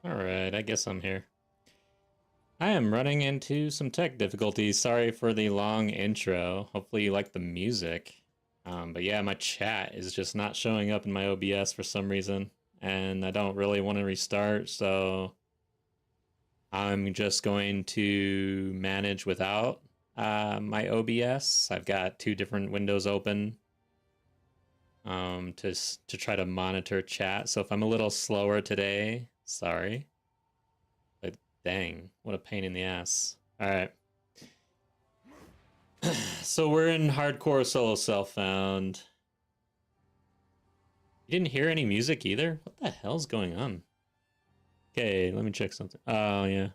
Alright, I guess I'm here. I am running into some tech difficulties. Sorry for the long intro. Hopefully you like the music. But yeah, my chat is just not showing up in my OBS for some reason. And I don't really want to restart, so I'm just going to manage without my OBS. I've got two different windows open to try to monitor chat. So if I'm a little slower today, sorry. But dang, what a pain in the ass. All right. So we're in hardcore solo self-found. You didn't hear any music either? What the hell's going on? Okay, let me check something. Oh yeah.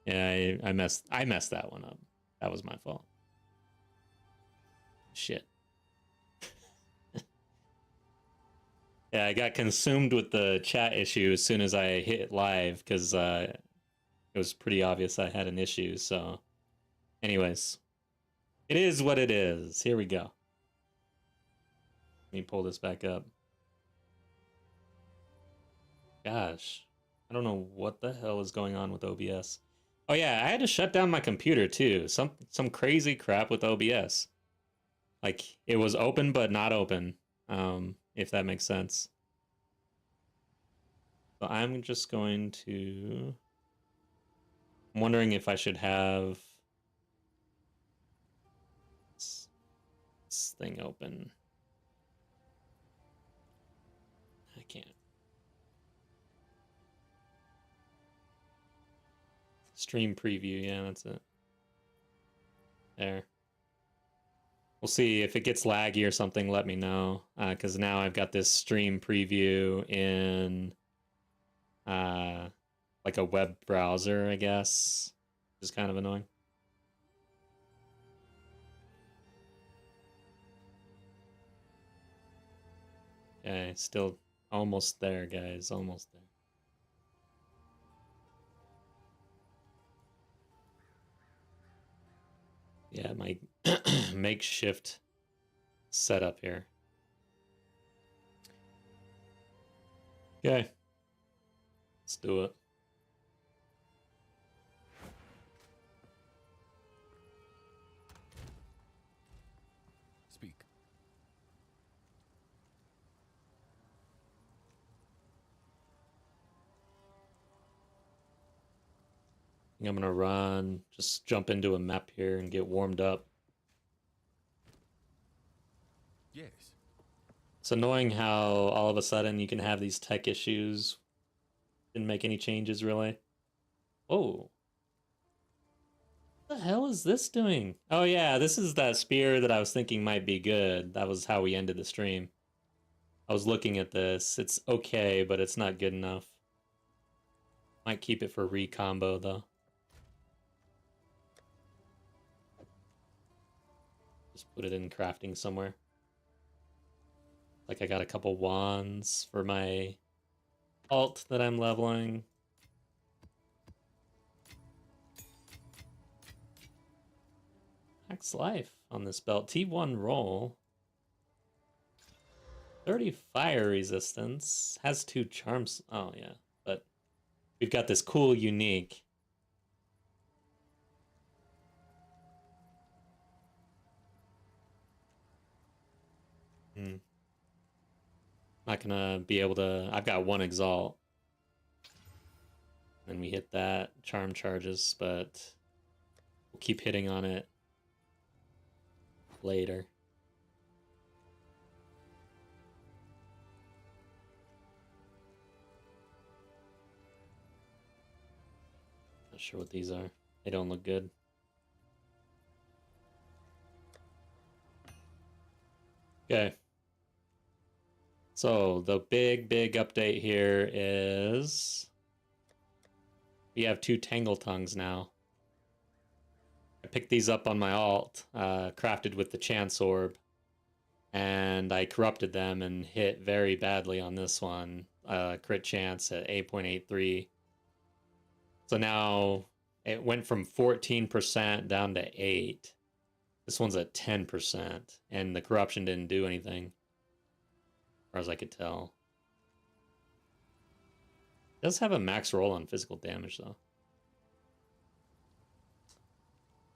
Yeah, I messed that one up. That was my fault. Shit. Yeah, I got consumed with the chat issue as soon as I hit live because it was pretty obvious I had an issue. So, anyways, it is what it is. Here we go. Let me pull this back up. Gosh, I don't know what the hell is going on with OBS. Oh yeah, I had to shut down my computer too. Some crazy crap with OBS. Like it was open but not open. If that makes sense. So I'm just going to... I'm wondering if I should have this thing open. I can't. Stream preview, yeah, that's it. There. We'll see if it gets laggy or something, let me know. Because now I've got this stream preview in like a web browser, I guess. Which is kind of annoying. Okay, still almost there, guys. Almost there. Yeah, my makeshift setup here. Okay. Let's do it. Speak. I think I'm gonna run, just jump into a map here and get warmed up. Yes. It's annoying how all of a sudden you can have these tech issues. Didn't make any changes really. Oh. What the hell is this doing? Oh yeah, this is that spear that I was thinking might be good. That was how we ended the stream. I was looking at this. It's okay, but it's not good enough. Might keep it for re-combo though. Just put it in crafting somewhere. Like I got a couple wands for my alt that I'm leveling. Max life on this belt. T1 roll. 30 fire resistance. Has 2 charms. Oh yeah, but we've got this cool unique. Not gonna be able to... I've got 1 exalt. Then we hit that. Charm charges, but we'll keep hitting on it later. Not sure what these are. They don't look good. Okay. So the big update here is we have 2 Tangle Tongues now. I picked these up on my alt, crafted with the Chance Orb, and I corrupted them and hit very badly on this one. Crit chance at 8.83. So now it went from 14% down to 8. This one's at 10%, and the corruption didn't do anything, as far as I could tell. Does have a max roll on physical damage though.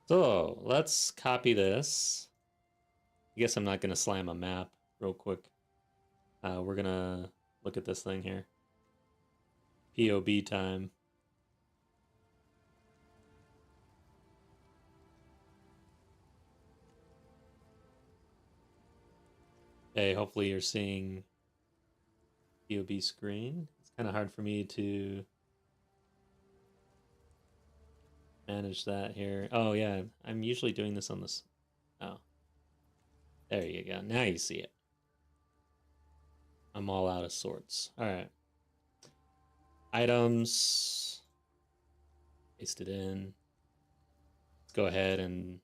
So let's copy this. I guess I'm not gonna slam a map real quick. We're gonna look at this thing here. POB time. Okay, hopefully you're seeing POB screen. It's kind of hard for me to manage that here. Oh yeah, I'm usually doing this on this. Oh, there you go. Now you see it. I'm all out of sorts. All right. Items. Paste it in. Let's go ahead and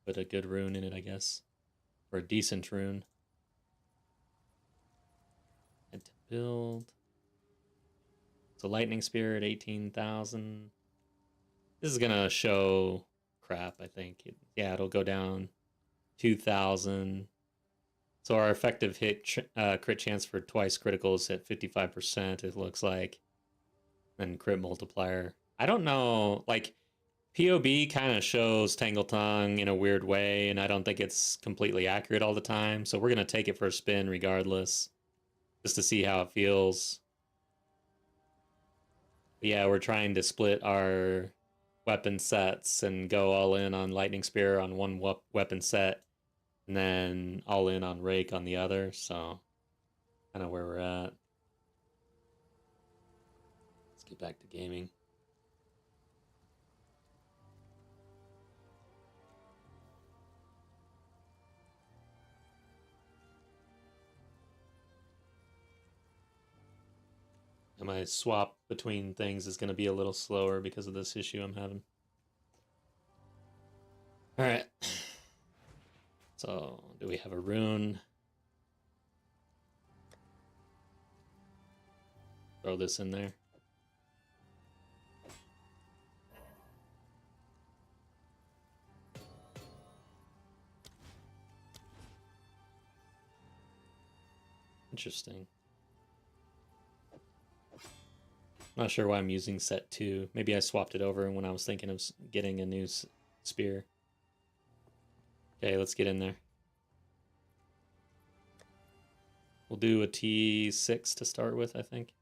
put a good rune in it, I guess. Or a decent rune. And to build. So lightning spear at 18,000. This is gonna show crap, I think. Yeah, it'll go down 2,000. So our effective hit crit chance for twice criticals at 55%, it looks like. And crit multiplier. I don't know, like, POB kind of shows Tangle Tongue in a weird way, and I don't think it's completely accurate all the time. So we're going to take it for a spin regardless, just to see how it feels. But yeah, we're trying to split our weapon sets and go all in on Lightning Spear on one weapon set, and then all in on Rake on the other. So kind of where we're at. Let's get back to gaming. And my swap between things is going to be a little slower because of this issue I'm having. All right. So, do we have a rune? Throw this in there. Interesting. Not sure why I'm using set 2. Maybe I swapped it over when I was thinking of getting a new spear. Okay, let's get in there. We'll do a T6 to start with, I think.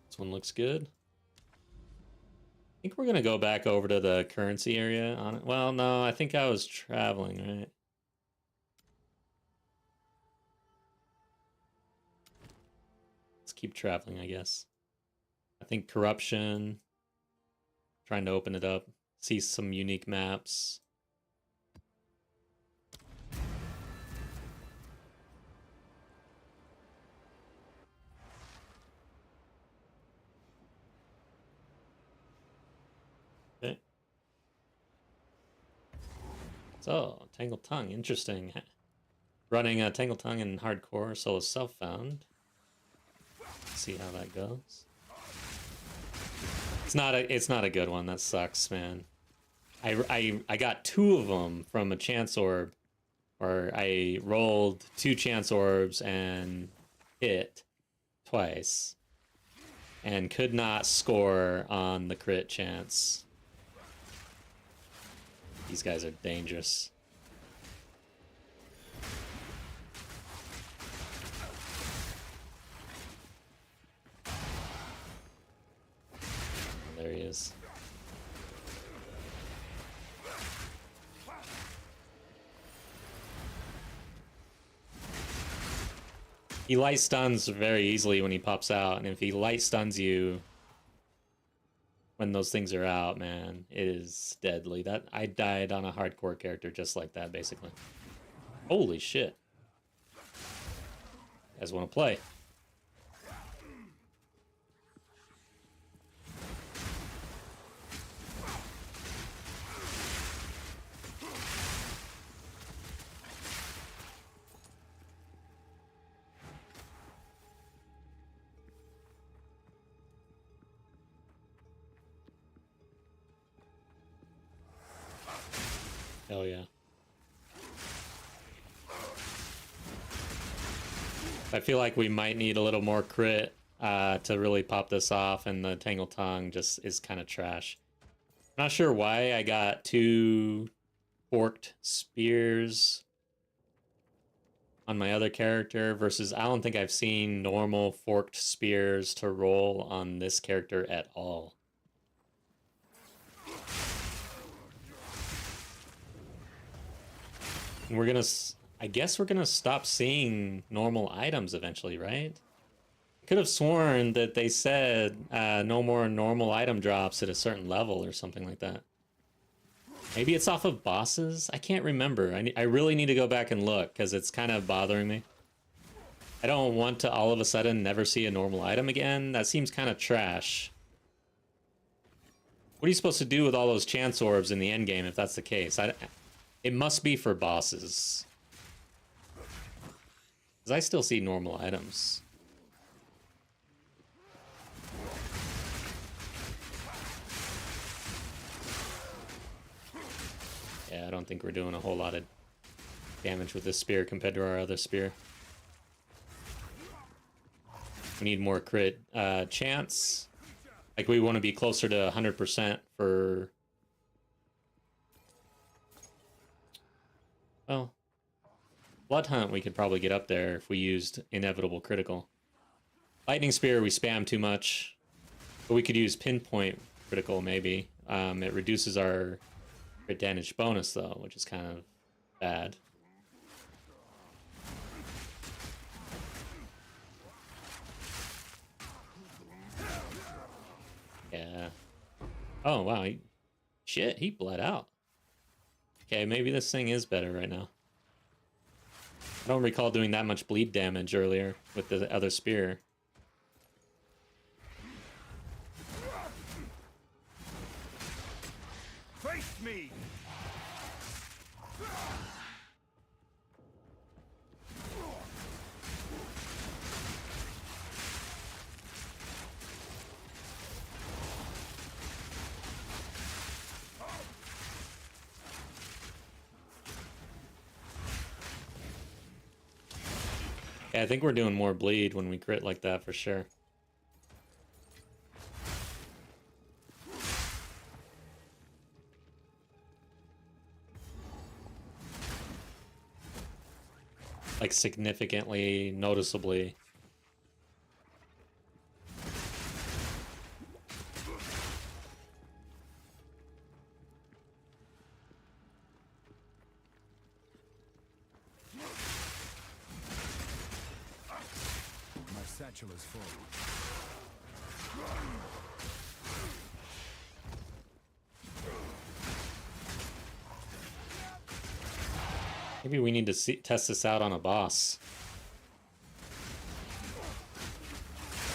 This one looks good. I think we're going to go back over to the currency area on it. Well, no, I think I was traveling, right? Let's keep traveling, I guess. I think corruption. Trying to open it up. See some unique maps. Okay. So, Tangle Tongue, interesting. Running a Tangle Tongue in hardcore, solo self-found. See how that goes. It's not a good one. That sucks, man. I got 2 of them from a chance orb, or I rolled 2 chance orbs and hit twice, and could not score on the crit chance. These guys are dangerous. There he is. He light stuns very easily when he pops out, and if he light stuns you when those things are out, man, it is deadly. That I died on a hardcore character just like that, basically. Holy shit. You guys want to play? Hell yeah. I feel like we might need a little more crit to really pop this off, and the Tangle Tongue just is kind of trash. Not sure why I got 2 forked spears on my other character versus I don't think I've seen normal forked spears to roll on this character at all. And we're gonna, I guess we're gonna stop seeing normal items eventually, right? Could have sworn that they said no more normal item drops at a certain level or something like that. Maybe it's off of bosses? I can't remember. I really need to go back and look because it's kind of bothering me. I don't want to all of a sudden never see a normal item again. That seems kind of trash. What are you supposed to do with all those chance orbs in the endgame if that's the case? It must be for bosses. Because I still see normal items. Yeah, I don't think we're doing a whole lot of damage with this spear compared to our other spear. We need more crit chance. Like, we want to be closer to 100% for... Well, Blood Hunt we could probably get up there if we used Inevitable Critical. Lightning Spear we spam too much. But we could use Pinpoint Critical, maybe. It reduces our crit damage bonus, though, which is kind of bad. Yeah. Oh, wow. Shit, he bled out. Okay, maybe this thing is better right now. I don't recall doing that much bleed damage earlier with the other spear. Face me! Yeah, I think we're doing more bleed when we crit like that for sure. Like, significantly, noticeably. My satchel is full. Maybe we need to test this out on a boss.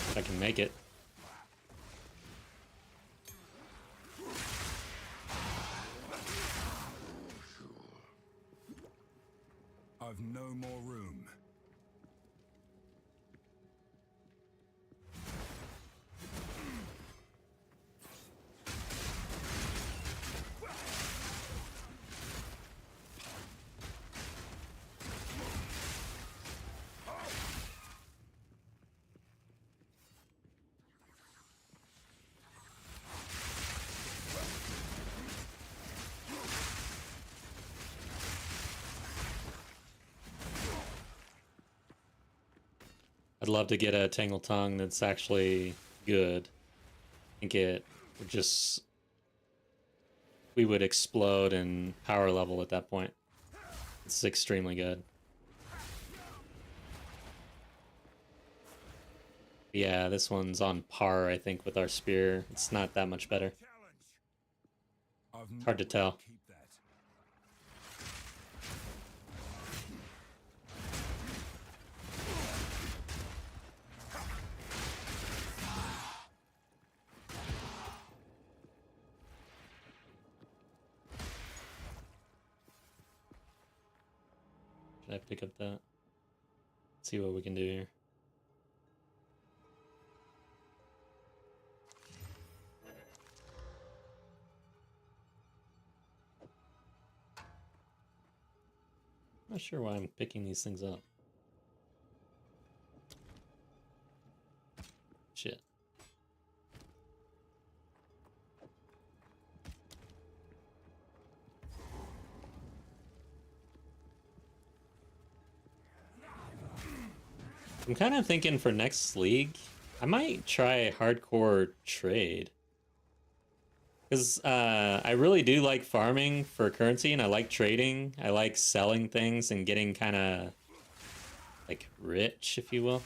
If I can make it. I've no more room. I'd love to get a Tangle Tongue that's actually good. I think it would just... we would explode in power level at that point. It's extremely good. Yeah, this one's on par, I think, with our spear. It's not that much better. Hard to tell. Keep that. Should I pick up that? Let's see what we can do here. Not sure why I'm picking these things up. Shit. I'm kind of thinking for next league, I might try hardcore trade. Because I really do like farming for currency, and I like trading. I like selling things and getting kind of like rich, if you will.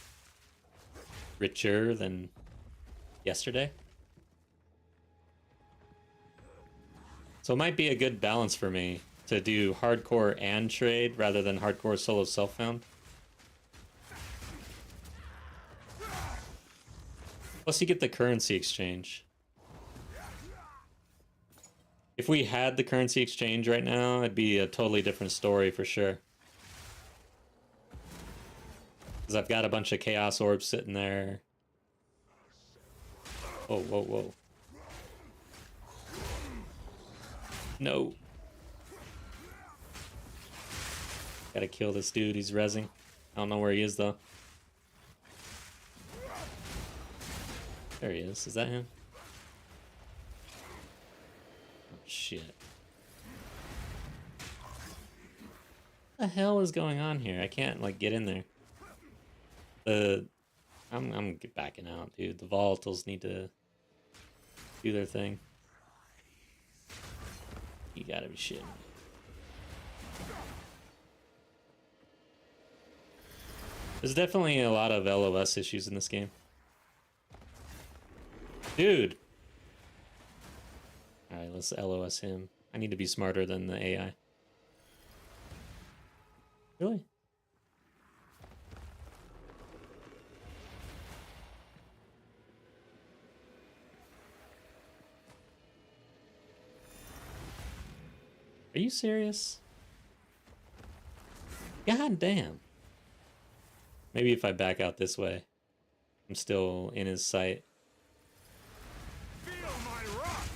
Richer than yesterday. So it might be a good balance for me to do hardcore and trade rather than hardcore solo self-found. Plus you get the currency exchange. If we had the currency exchange right now, it'd be a totally different story for sure. Because I've got a bunch of chaos orbs sitting there. Whoa, whoa, whoa. No. Gotta kill this dude, he's rezzing. I don't know where he is though. There he is that him? Oh shit. What the hell is going on here? I can't like get in there. I'm backing out, dude. The volatiles need to do their thing. You gotta be shitting me. There's definitely a lot of LOS issues in this game. Dude! Alright, let's LOS him. I need to be smarter than the AI. Really? Are you serious? God damn. Maybe if I back out this way, I'm still in his sight. Feel my wrath.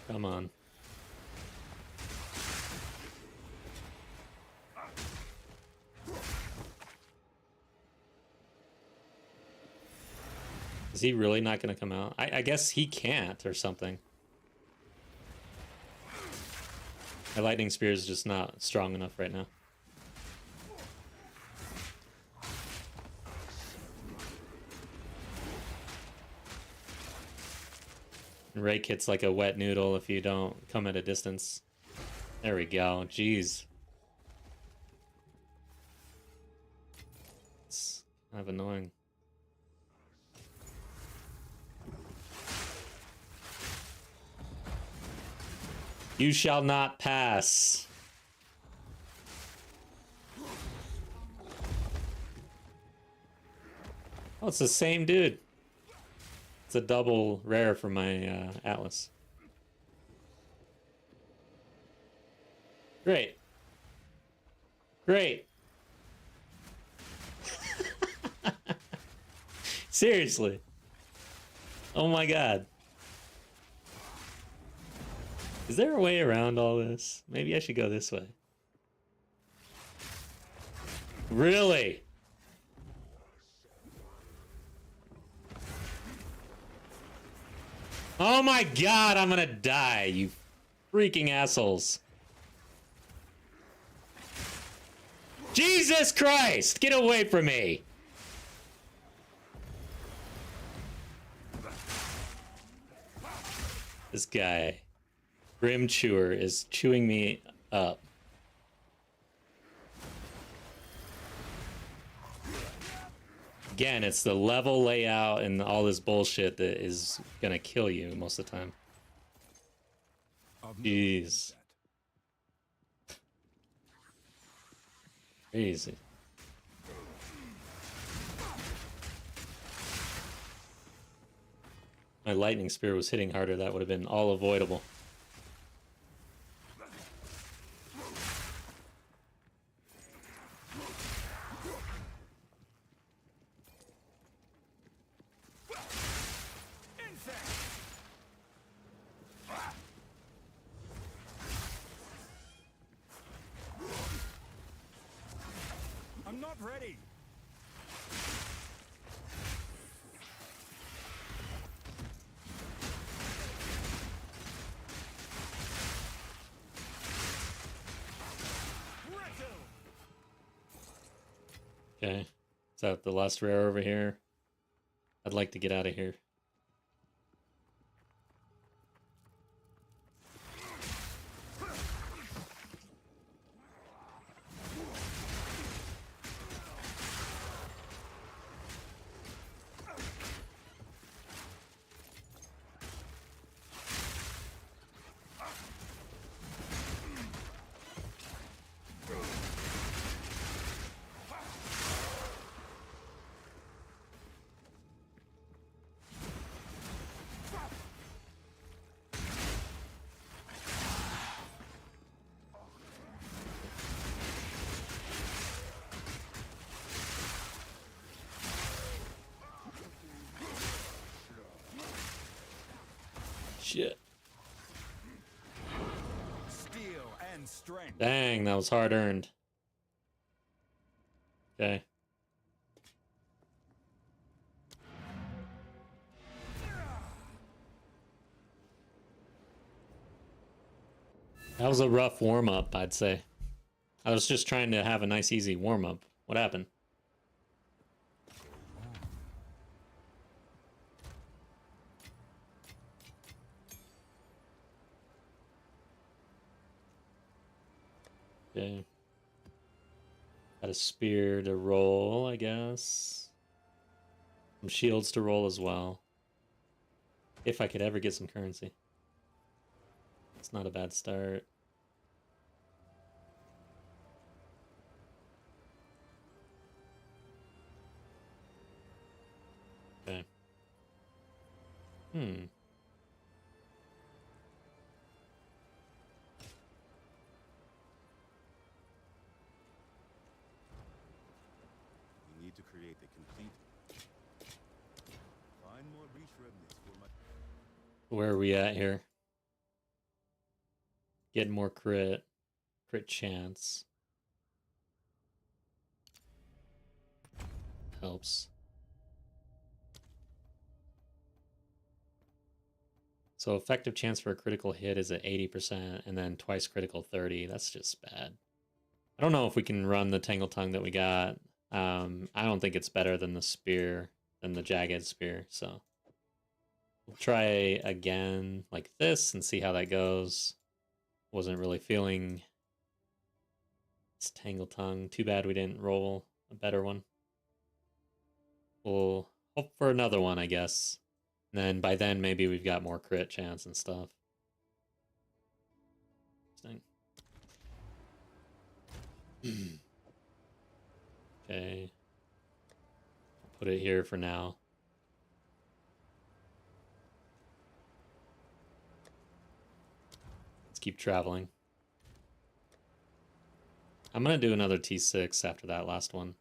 Come on. Is he really not going to come out? I guess he can't or something. My lightning spear is just not strong enough right now. Reke hits like a wet noodle if you don't come at a distance. There we go. Jeez. It's kind of annoying. You shall not pass. Oh, it's the same dude. It's a double rare for my Atlas. Great. Great. Seriously. Oh my god. Is there a way around all this? Maybe I should go this way. Really? Oh my god, I'm gonna die, you freaking assholes. Jesus Christ! Get away from me! This guy, Grim Chewer, is chewing me up. Again, it's the level layout and all this bullshit that is gonna kill you most of the time. Jeez. Crazy. My lightning spear was hitting harder, that would have been all avoidable. Okay. Is that the last rare over here? I'd like to get out of here. Shit. Steel and strength. Dang, that was hard earned. Okay. That was a rough warm-up, I'd say. I was just trying to have a nice, easy warm-up. What happened? Okay. Got a spear to roll, I guess. Some shields to roll as well. If I could ever get some currency. It's not a bad start. Okay. We need to create a complete. Find more breach remnants for my. Where are we at here? Getting more crit chance. Helps. So effective chance for a critical hit is at 80%, and then twice critical 30. That's just bad. I don't know if we can run the Tangle Tongue that we got. I don't think it's better than the spear, than the jagged spear, so we'll try again like this and see how that goes. Wasn't really feeling this Tangle Tongue. Too bad we didn't roll a better one. We'll hope for another one, I guess. And then by then, maybe we've got more crit chance and stuff. Interesting. Okay. I'll put it here for now. Let's keep traveling. I'm going to do another T6 after that last one.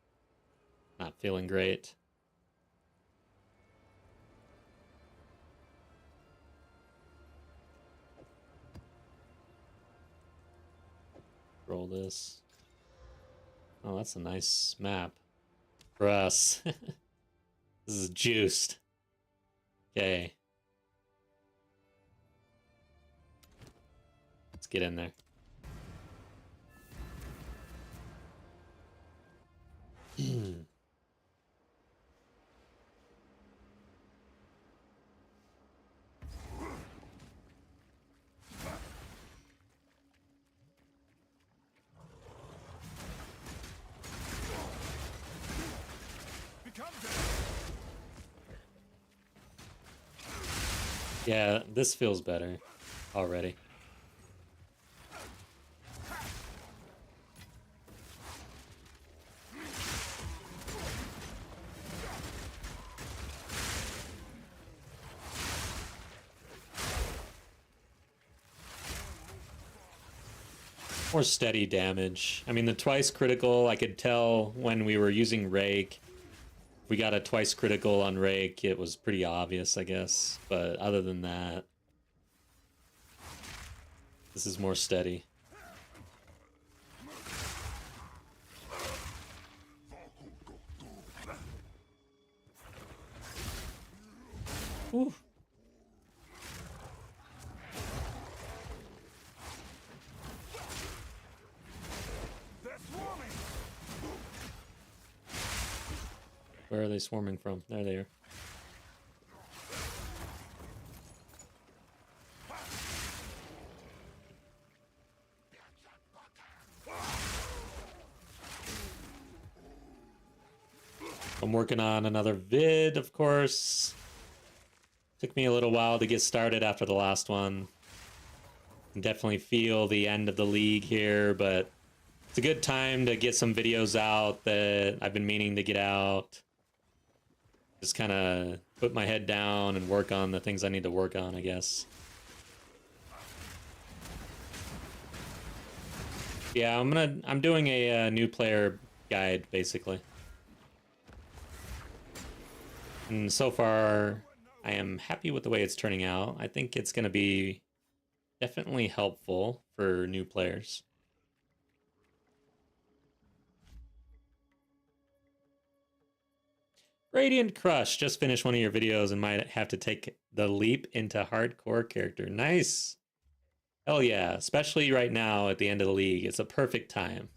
Not feeling great. Roll this. Oh, that's a nice map for us. This is juiced. Okay. Let's get in there. Yeah, this feels better already. More steady damage. I mean, the twice critical, I could tell when we were using Reke. We got a twice critical on Reke. It was pretty obvious, I guess. But other than that, this is more steady. Whew. Where are they swarming from? There they are. I'm working on another vid, of course. Took me a little while to get started after the last one. Can definitely feel the end of the league here, but it's a good time to get some videos out that I've been meaning to get out. Just kind of put my head down and work on the things I need to work on, I guess. Yeah, I'm doing a new player guide, basically. And so far, I am happy with the way it's turning out. I think it's going to be definitely helpful for new players. Radiant Crush, just finished one of your videos and might have to take the leap into hardcore character. Nice. Hell yeah, especially right now at the end of the league. It's a perfect time.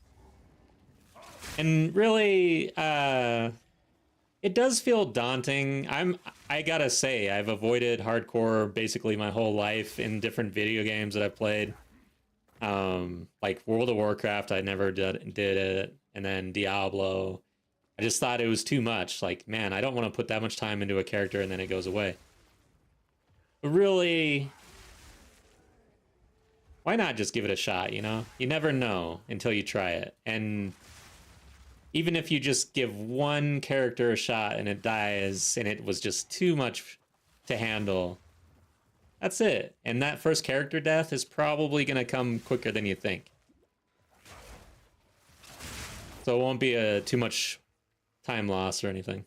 And really, it does feel daunting. I gotta say, I've avoided hardcore basically my whole life in different video games that I've played. Like World of Warcraft, I never did it. And then Diablo. I just thought it was too much. Like, man, I don't want to put that much time into a character and then it goes away. But really, why not just give it a shot, you know? You never know until you try it. And even if you just give one character a shot and it dies and it was just too much to handle, that's it. And that first character death is probably going to come quicker than you think. So it won't be too much time loss or anything.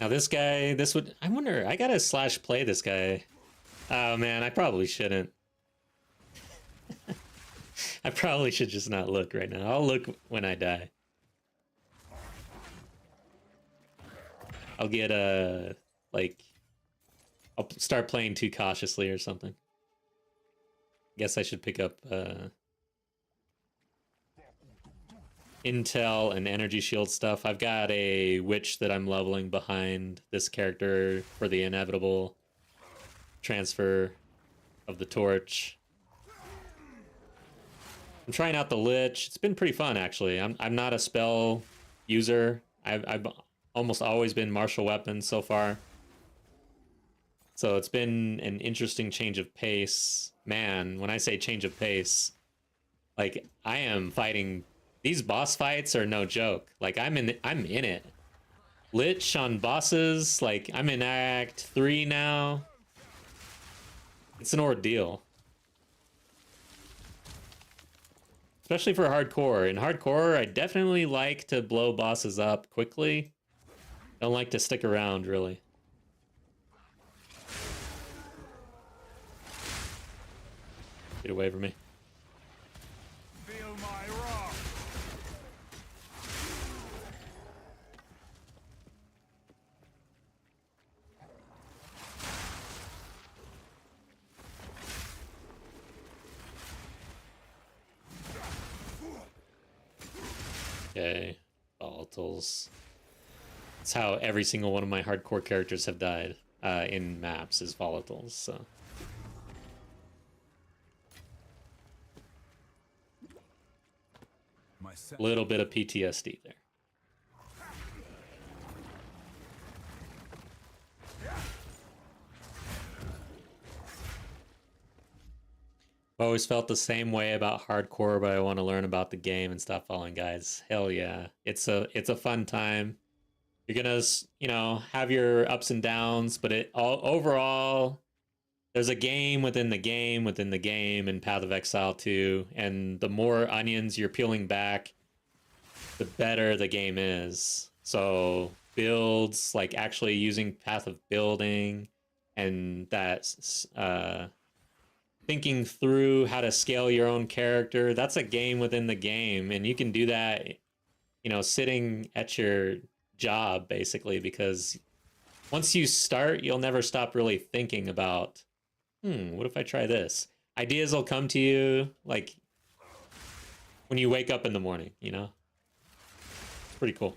Now this guy, I wonder, I gotta slash play this guy. Oh man, I probably shouldn't. I probably should just not look right now. I'll look when I die. I'll get like, I'll start playing too cautiously or something. Guess I should pick up intel and energy shield stuff. I've got a witch that I'm leveling behind this character for the inevitable transfer of the torch. I'm trying out the Lich. It's been pretty fun, actually. I'm not a spell user. I've almost always been martial weapons so far. So it's been an interesting change of pace. Man, when I say change of pace, like I am fighting. These boss fights are no joke. Like I'm in it. Lich on bosses, like I'm in Act 3 now. It's an ordeal. Especially for hardcore. In hardcore, I definitely like to blow bosses up quickly. Don't like to stick around, really. Get away from me. Feel my wrath. Okay, volatiles. That's how every single one of my hardcore characters have died in maps, is volatiles, so. A little bit of PTSD there. I've always felt the same way about hardcore, but I want to learn about the game and stop following guys. Hell yeah. It's a fun time. You're gonna, you know, have your ups and downs, but overall, there's a game within the game within the game in Path of Exile 2, and the more onions you're peeling back, the better the game is. So builds, like actually using Path of Building, and that's thinking through how to scale your own character, that's a game within the game, and you can do that sitting at your job basically, because once you start, you'll never stop really thinking about, what if I try this? Ideas will come to you like when you wake up in the morning, It's pretty cool.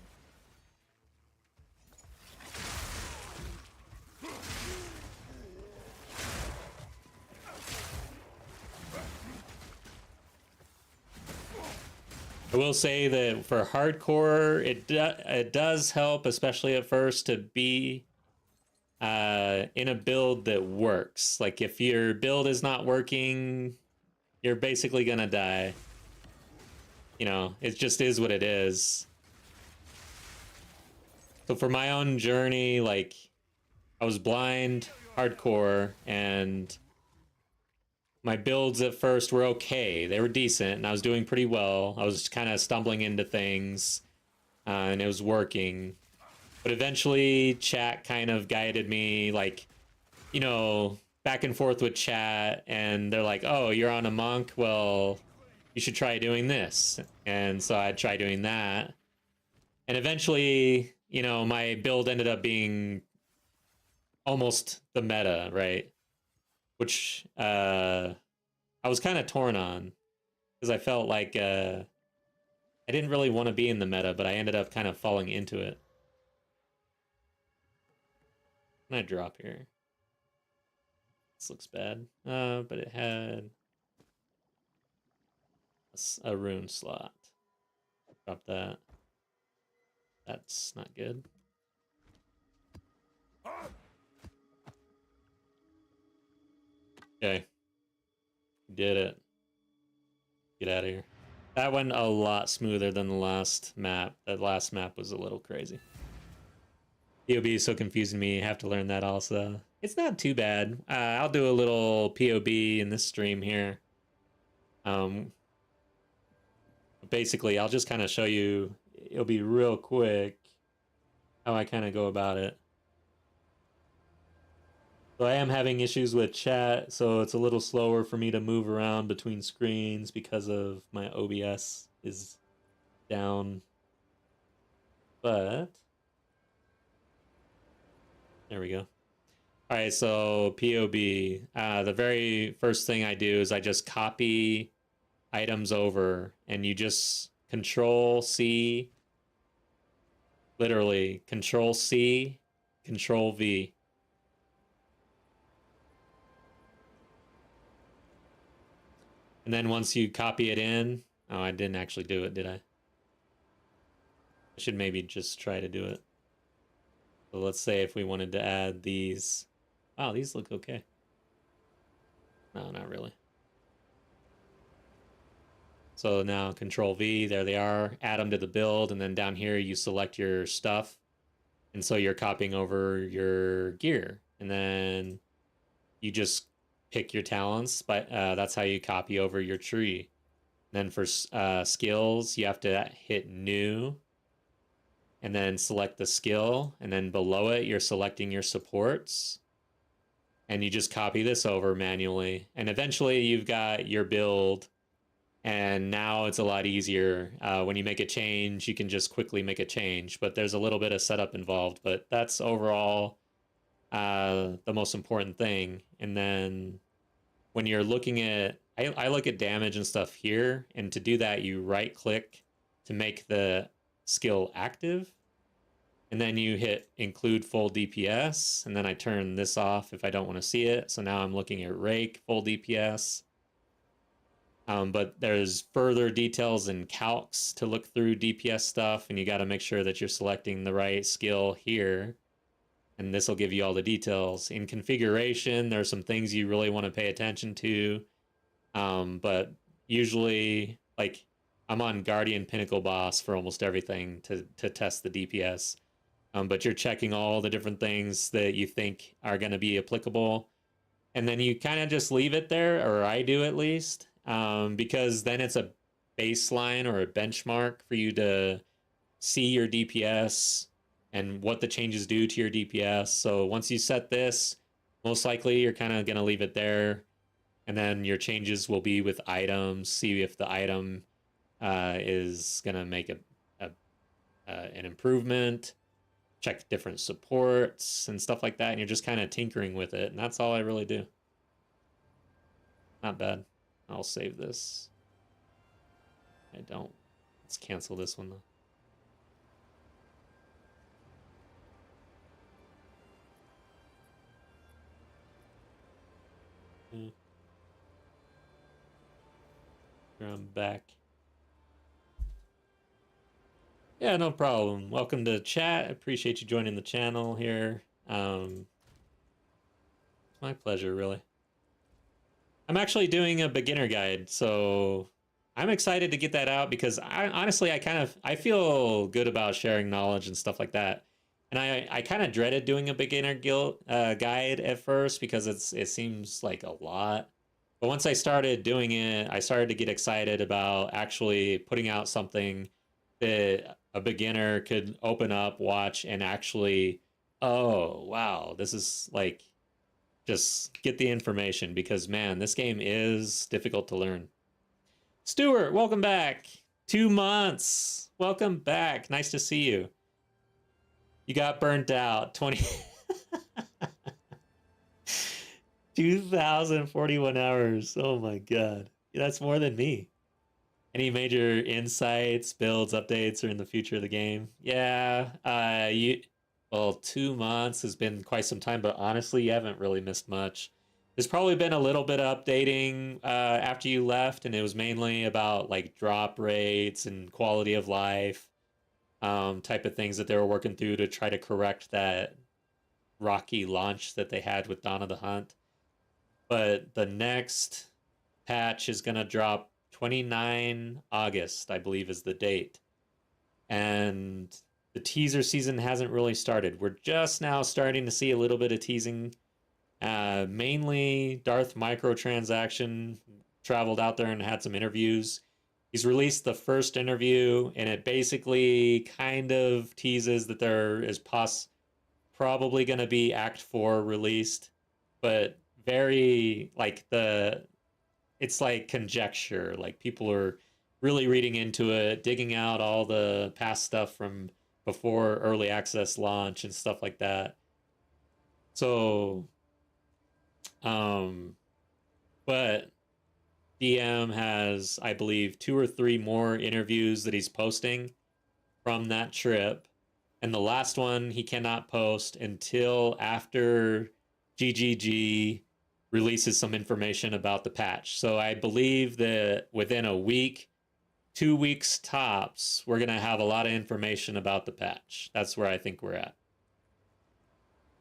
I will say that for hardcore, it does help, especially at first, to be in a build that works. Like if your build is not working, you're basically gonna die. It just is what it is. So for my own journey, like I was blind, hardcore, and my builds at first were okay. They were decent, and I was doing pretty well. I was kind of stumbling into things, and it was working. But eventually, chat kind of guided me, like, back and forth with chat, and they're like, oh, you're on a monk? Well, you should try doing this. And so I'd try doing that. And eventually, my build ended up being almost the meta, right? Which I was kind of torn on, because I felt like I didn't really want to be in the meta, but I ended up kind of falling into it. Can I drop here? This looks bad, but it had a rune slot. Drop that. That's not good. Okay. Did it. Get out of here. That went a lot smoother than the last map. That last map was a little crazy. POB is so confusing me. I have to learn that also. It's not too bad. I'll do a little POB in this stream here. Basically, I'll just kind of show you. It'll be real quick how I kind of go about it. So I am having issues with chat, so it's a little slower for me to move around between screens because of my OBS is down. But there we go. All right, so POB. The very first thing I do is I just copy items over, and you just Control C, literally Control C, Control V. And then once you copy it in, oh, I didn't actually do it, did I? I should maybe just try to do it. So let's say if we wanted to add these. Wow, these look okay. No, not really. So now Control V, there they are. Add them to the build, and then down here you select your stuff. And so you're copying over your gear. And then you just pick your talents, but that's how you copy over your tree. And then for skills, you have to hit New, and then select the skill, and then below it, you're selecting your supports. And you just copy this over manually. And eventually you've got your build, and now it's a lot easier. When you make a change, you can just quickly make a change, but there's a little bit of setup involved, but that's overall the most important thing. And then when you're looking at, I look at damage and stuff here, and to do that, you right click to make the skill active, and then you hit include full DPS, and then I turn this off if I don't want to see it. So now I'm looking at Reke full DPS. But there's further details in calcs to look through DPS stuff, and you got to make sure that you're selecting the right skill here. And this will give you all the details. In configuration, there's some things you really want to pay attention to. But usually, like, I'm on Guardian Pinnacle Boss for almost everything to test the DPS. But you're checking all the different things that you think are going to be applicable. And then you kind of just leave it there, or I do at least, because then it's a baseline or a benchmark for you to see your DPS and what the changes do to your DPS. So once you set this, most likely you're kind of going to leave it there. And then your changes will be with items. See if the item is going to make a an improvement, check different supports and stuff like that, and you're just kind of tinkering with it, and that's all I really do. Not bad. I'll save this. I don't. Let's cancel this one though. I'm back. Yeah, no problem. Welcome to chat. Appreciate you joining the channel here. It's my pleasure, really. I'm actually doing a beginner guide, so I'm excited to get that out because honestly, I feel good about sharing knowledge and stuff like that. And I kind of dreaded doing a beginner guide at first because it seems like a lot. But once I started doing it, I started to get excited about actually putting out something that a beginner could open up, watch, and actually, oh, wow, this is like, just get the information because, man, this game is difficult to learn. Stuart, welcome back. 2 months. Welcome back. Nice to see you. You got burnt out. 2,041 hours. Oh my god. That's more than me. Any major insights, builds, updates, or in the future of the game? Yeah, well, 2 months has been quite some time, but honestly, you haven't really missed much. There's probably been a little bit of updating after you left, and it was mainly about like drop rates and quality of life type of things that they were working through to try to correct that rocky launch that they had with Dawn of the Hunt. But the next patch is going to drop 29 August, I believe is the date. And the teaser season hasn't really started. We're just now starting to see a little bit of teasing. Mainly Darth Microtransaction traveled out there and had some interviews. He's released the first interview, and it basically kind of teases that there is probably going to be Act 4 released, but very like it's like conjecture. Like people are really reading into it, digging out all the past stuff from before early access launch and stuff like that. So, but DM has, I believe, 2 or 3 more interviews that he's posting from that trip. And the last one he cannot post until after GGG releases some information about the patch. So I believe that within a week, 2 weeks tops, we're going to have a lot of information about the patch. That's where I think we're at.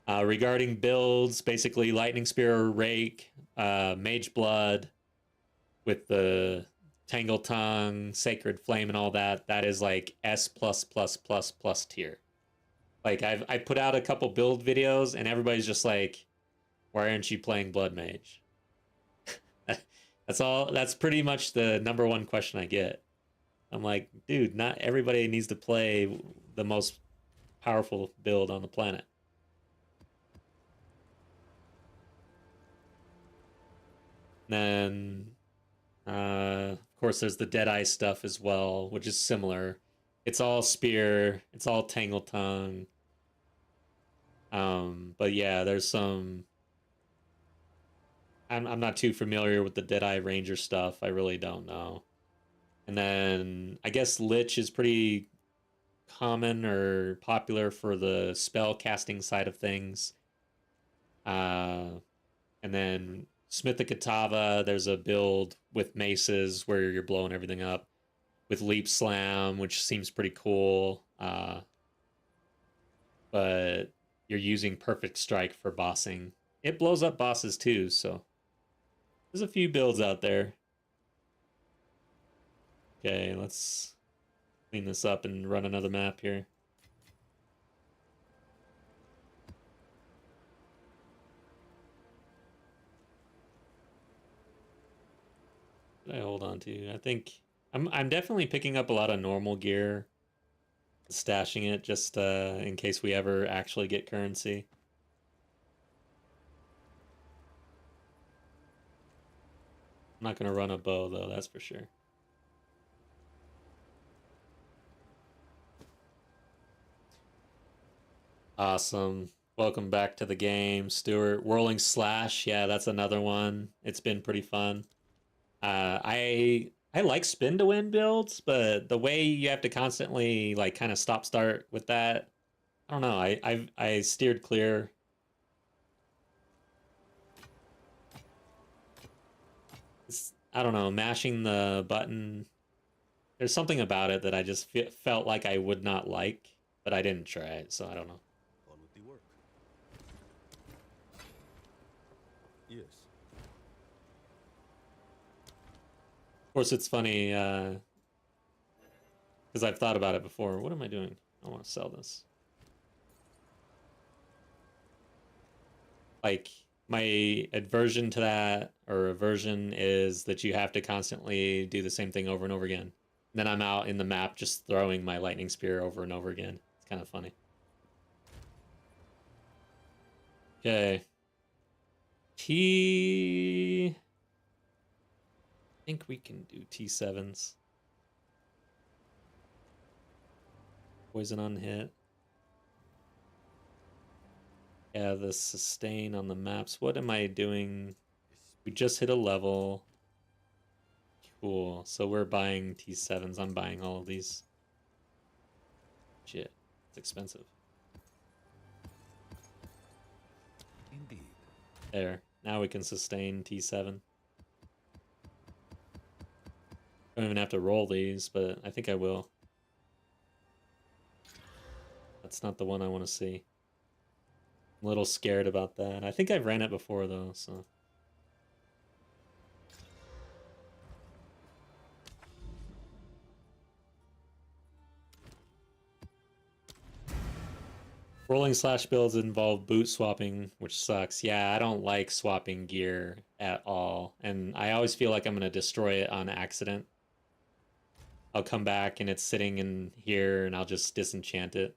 Regarding builds, basically Lightning Spear, Rake, Mage Blood with the Tangle Tongue, Sacred Flame and all that, that is like S++++ tier. Like I put out a couple build videos and everybody's just like, why aren't you playing Blood Mage? That's pretty much the number one question I get. I'm like, dude, not everybody needs to play the most powerful build on the planet. Then, of course, there's the Deadeye stuff as well, which is similar. It's all Spear. It's all Tangle Tongue. But yeah, there's some... I'm not too familiar with the Deadeye Ranger stuff. I really don't know. And then I guess Lich is pretty common or popular for the spell casting side of things. And then Smith of Kitava, there's a build with maces where you're blowing everything up with Leap Slam, which seems pretty cool. But you're using Perfect Strike for bossing. It blows up bosses too, so there's a few builds out there. Okay, let's clean this up and run another map here. What did I hold on to? I think I'm definitely picking up a lot of normal gear, stashing it just in case we ever actually get currency. I'm not gonna run a bow though, that's for sure. Awesome. Welcome back to the game, Stuart. Whirling Slash, yeah, that's another one. It's been pretty fun. I like spin to win builds, but the way you have to constantly like kind of stop start with that, I don't know. I steered clear. I don't know, mashing the button. There's something about it that I just felt like I would not like, but I didn't try it, so I don't know. On with the work. Yes. Of course, it's funny because I've thought about it before. What am I doing? I want to sell this. Like, my aversion to that, or aversion, is that you have to constantly do the same thing over and over again. And then I'm out in the map just throwing my lightning spear over and over again. It's kind of funny. Okay. I think we can do T7s. Poison on hit. Yeah, the sustain on the maps. What am I doing? We just hit a level. Cool. So we're buying T7s. I'm buying all of these. Shit. It's expensive. Indeed. There. Now we can sustain T7. Don't even have to roll these, but I think I will. That's not the one I want to see. I'm a little scared about that. I think I've ran it before, though, so... Rolling slash builds involve boot swapping, which sucks. Yeah, I don't like swapping gear at all. And I always feel like I'm going to destroy it on accident. I'll come back and it's sitting in here and I'll just disenchant it.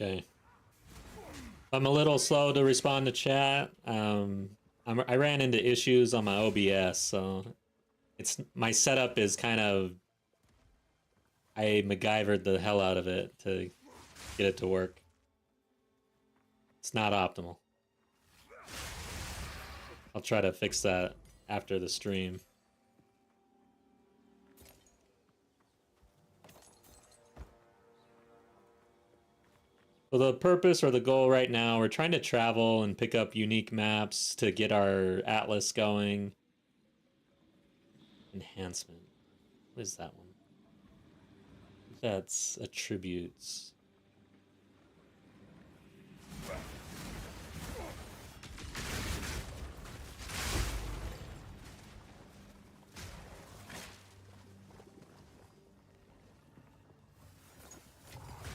Okay. I'm a little slow to respond to chat. I ran into issues on my OBS, so my setup is kind of, I MacGyvered the hell out of it to get it to work. It's not optimal. I'll try to fix that after the stream. So the purpose or the goal right now, we're trying to travel and pick up unique maps to get our atlas going. Enhancement. What is that one? That's attributes.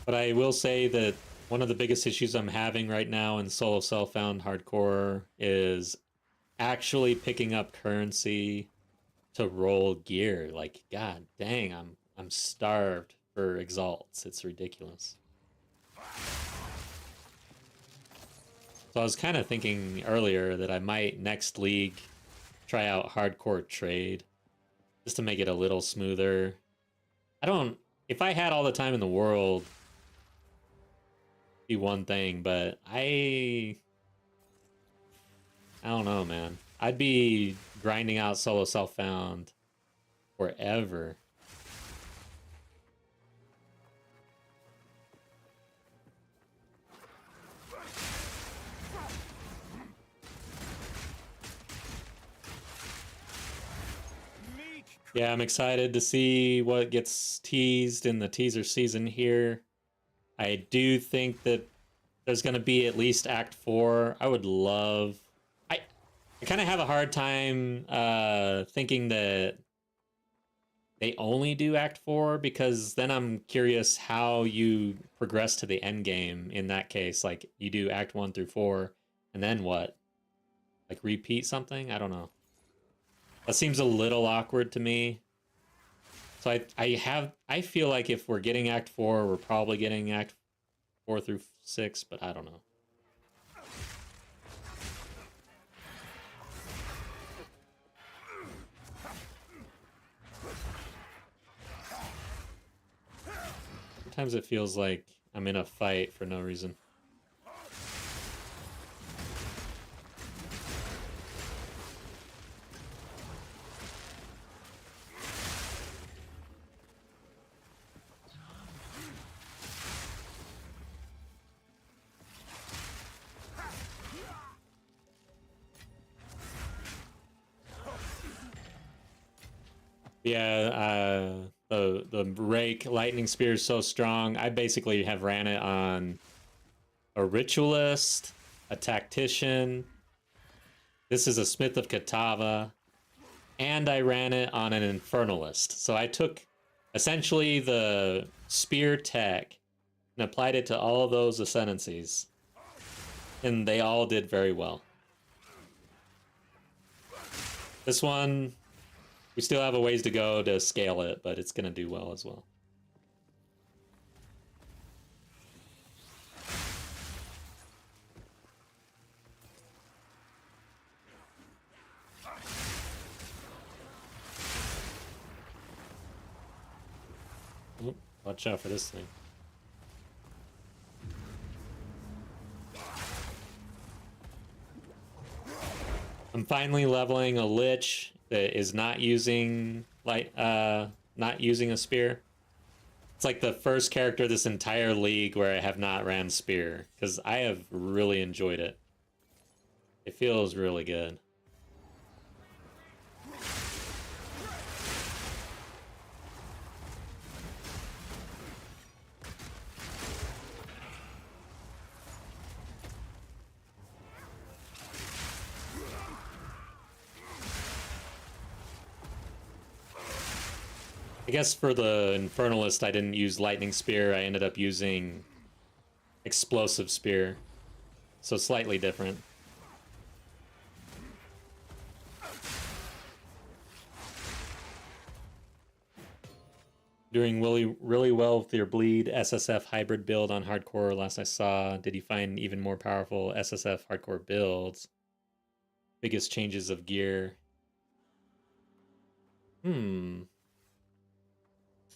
But I will say that one of the biggest issues I'm having right now in solo self-found hardcore is actually picking up currency to roll gear. Like, god dang, I'm starved for exalts. It's ridiculous. So I was kind of thinking earlier that I might next league try out hardcore trade just to make it a little smoother. If I had all the time in the world, be one thing, but I don't know, man. I'd be grinding out solo self-found forever. Yeah, I'm excited to see what gets teased in the teaser season here. I do think that there's going to be at least Act 4. I would love... I kind of have a hard time thinking that they only do Act 4, because then I'm curious how you progress to the end game in that case. Like, you do Act 1 through 4, and then what? Like, repeat something? I don't know. That seems a little awkward to me. So I feel like if we're getting Act 4, we're probably getting Act 4 through 6, but I don't know. Sometimes it feels like I'm in a fight for no reason. Yeah, the Rake Lightning Spear is so strong. I basically have ran it on a Ritualist, a Tactician. This is a Smith of Kitava, and I ran it on an Infernalist. So I took essentially the Spear tech and applied it to all of those ascendancies, and they all did very well. This one, we still have a ways to go to scale it, but it's going to do well as well. Oop, watch out for this thing. I'm finally leveling a Lich that is not using not using a spear. It's like the first character this entire league where I have not ran spear, because I have really enjoyed it. It feels really good. I guess for the Infernalist, I didn't use Lightning Spear. I ended up using Explosive Spear. So slightly different. Doing really well with your Bleed SSF hybrid build on hardcore last I saw. Did you find even more powerful SSF hardcore builds? Biggest changes of gear?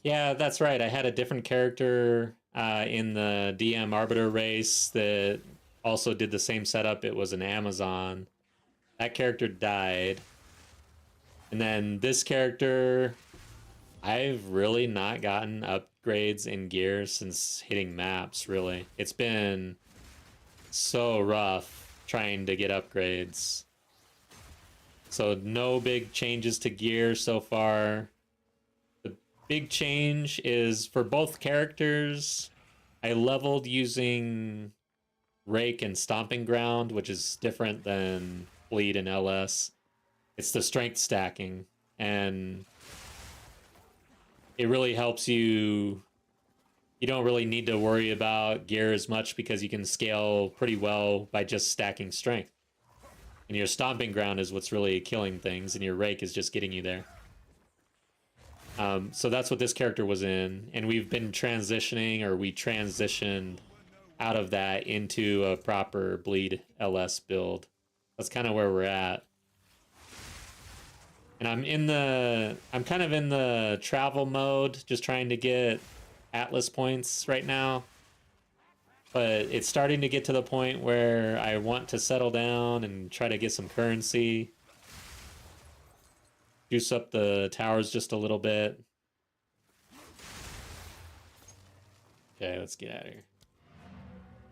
Yeah, that's right. I had a different character in the DM Arbiter race that also did the same setup. It was an Amazon. That character died. And then this character, I've really not gotten upgrades in gear since hitting maps, really. It's been so rough trying to get upgrades. So no big changes to gear so far. Big change is for both characters, I leveled using Rake and Stomping Ground, which is different than Bleed and LS. It's the strength stacking, and it really helps you. You don't really need to worry about gear as much because you can scale pretty well by just stacking strength. And your Stomping Ground is what's really killing things, and your Rake is just getting you there. So that's what this character was in, and we've been transitioning, or we transitioned out of that into a proper Bleed LS build. That's kind of where we're at. And I'm kind of in the travel mode, just trying to get Atlas points right now. But it's starting to get to the point where I want to settle down and try to get some currency. Juice up the towers just a little bit. Okay, let's get out of here.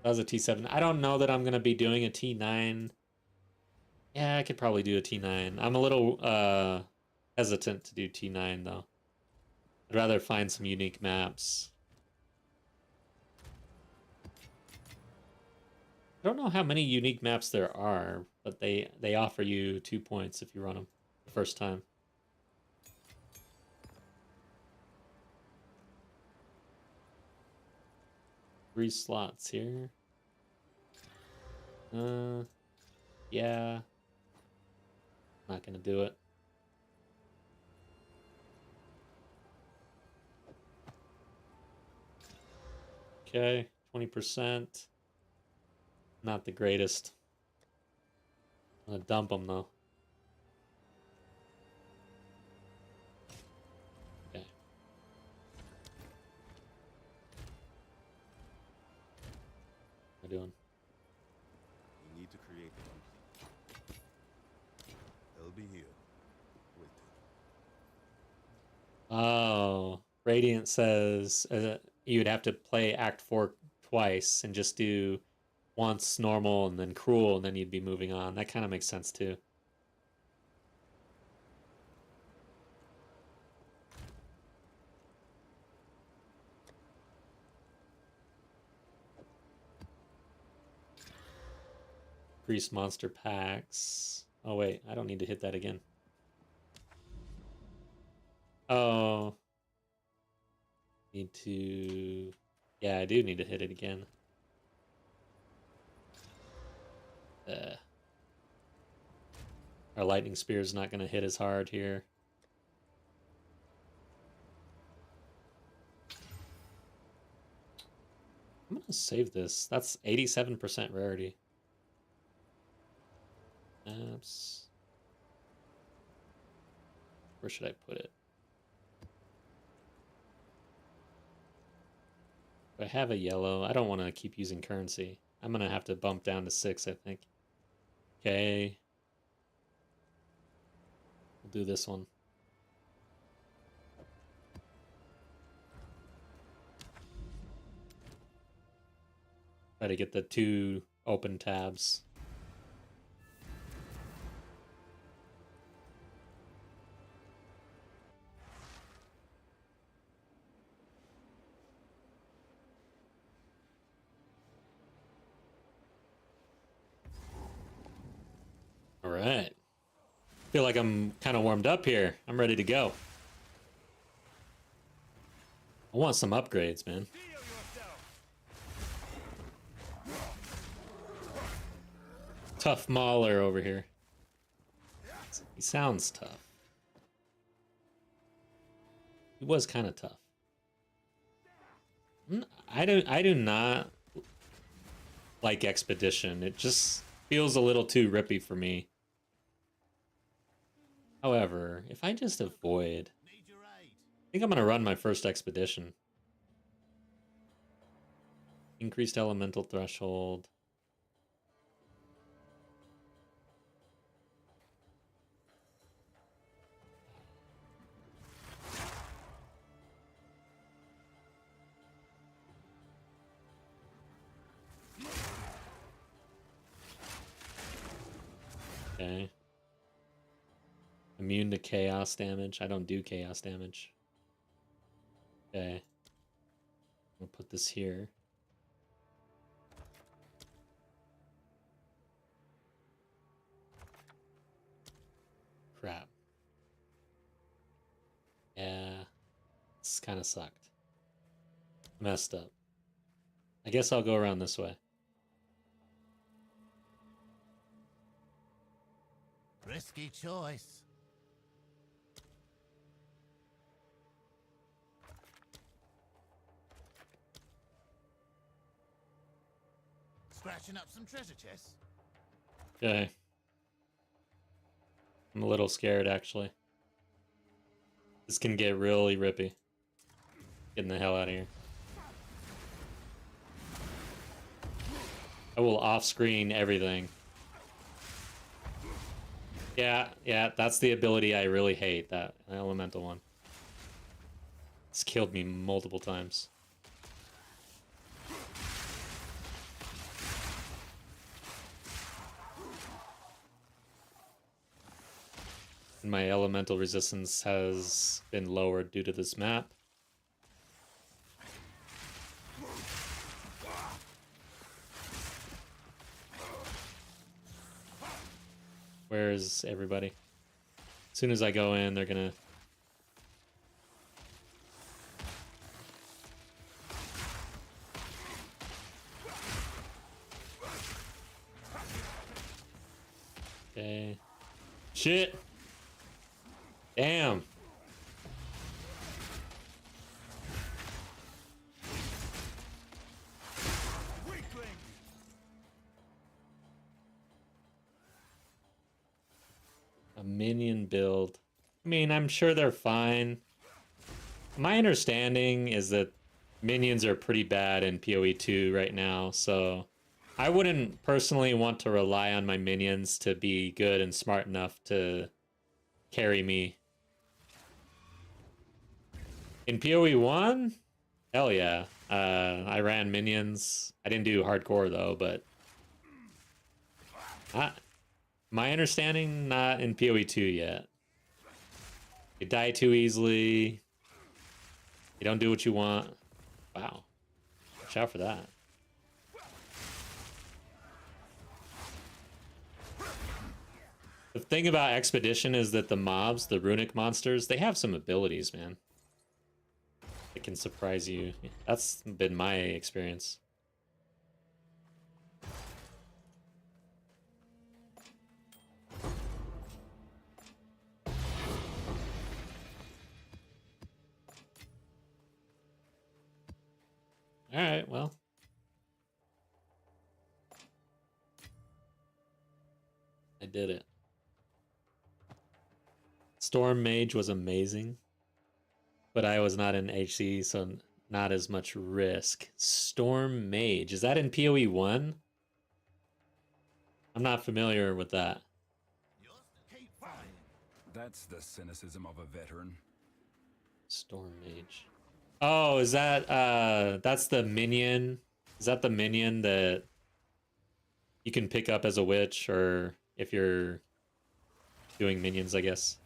That was a T7. I don't know that I'm going to be doing a T9. Yeah, I could probably do a T9. I'm a little hesitant to do T9, though. I'd rather find some unique maps. I don't know how many unique maps there are, but they offer you 2 points if you run them the first time. Three slots here. Yeah. Not gonna do it. Okay, 20%. Not the greatest. I'm gonna dump them though. Okay. What am I doing? We need to create one. They'll be here. Waiting. Oh, Radiant says you would have to play Act 4 twice and just do once normal and then cruel, and then you'd be moving on. That kind of makes sense too. Increase monster packs. Oh wait, I don't need to hit that again. Oh. Need to... Yeah, I do need to hit it again. Our lightning spear is not going to hit as hard here. I'm going to save this. That's 87% rarity. Oops. Where should I put it? If I have a yellow, I don't want to keep using currency. I'm going to have to bump down to 6, I think. Okay. We'll do this one. Try to get the 2 open tabs. All right. Feel like I'm kind of warmed up here. I'm ready to go. I want some upgrades, man. Heal yourself. Tough Mauler over here. He sounds tough. He was kind of tough. I do not like Expedition. It just feels a little too rippy for me. However, if I just avoid, I think I'm gonna run my first Expedition. Increased elemental threshold. Okay. Immune to chaos damage. I don't do chaos damage. Okay. I'll put this here. Crap. Yeah. This kind of sucked. Messed up. I guess I'll go around this way. Risky choice. Scratching up some treasure chests. Okay. I'm a little scared, actually. This can get really rippy. Getting the hell out of here. I will off-screen everything. Yeah, that's the ability I really hate, that elemental one. It's killed me multiple times. And my elemental resistance has been lowered due to this map. Where's everybody? As soon as I go in, they're gonna... Okay. Shit! Damn! minion build. I mean, I'm sure they're fine. My understanding is that minions are pretty bad in PoE 2 right now, so I wouldn't personally want to rely on my minions to be good and smart enough to carry me. In PoE 1? Hell yeah. I ran minions. I didn't do hardcore though, but my understanding, not in PoE 2 yet. You die too easily. You don't do what you want. Wow. Watch out for that. The thing about Expedition is that the mobs, the runic monsters, they have some abilities, man. It can surprise you. That's been my experience. Alright, well. I did it. Storm Mage was amazing, but I was not in HC, so not as much risk. Storm Mage, is that in PoE 1? I'm not familiar with that. That's the cynicism of a veteran. Storm Mage. Oh, is that that's the minion? Is that the minion that you can pick up as a witch, or if you're doing minions, I guess?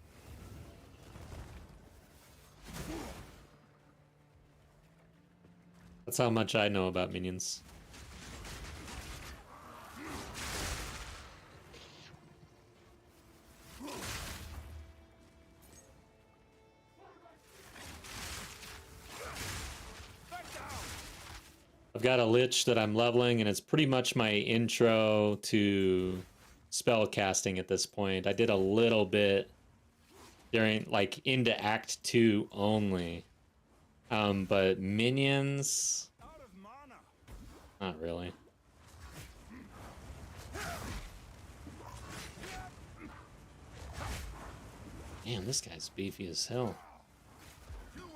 That's how much I know about minions. I've got a Lich that I'm leveling, and it's pretty much my intro to spell casting at this point. I did a little bit during, like, into Act 2 only. But minions... Not really. Damn, this guy's beefy as hell.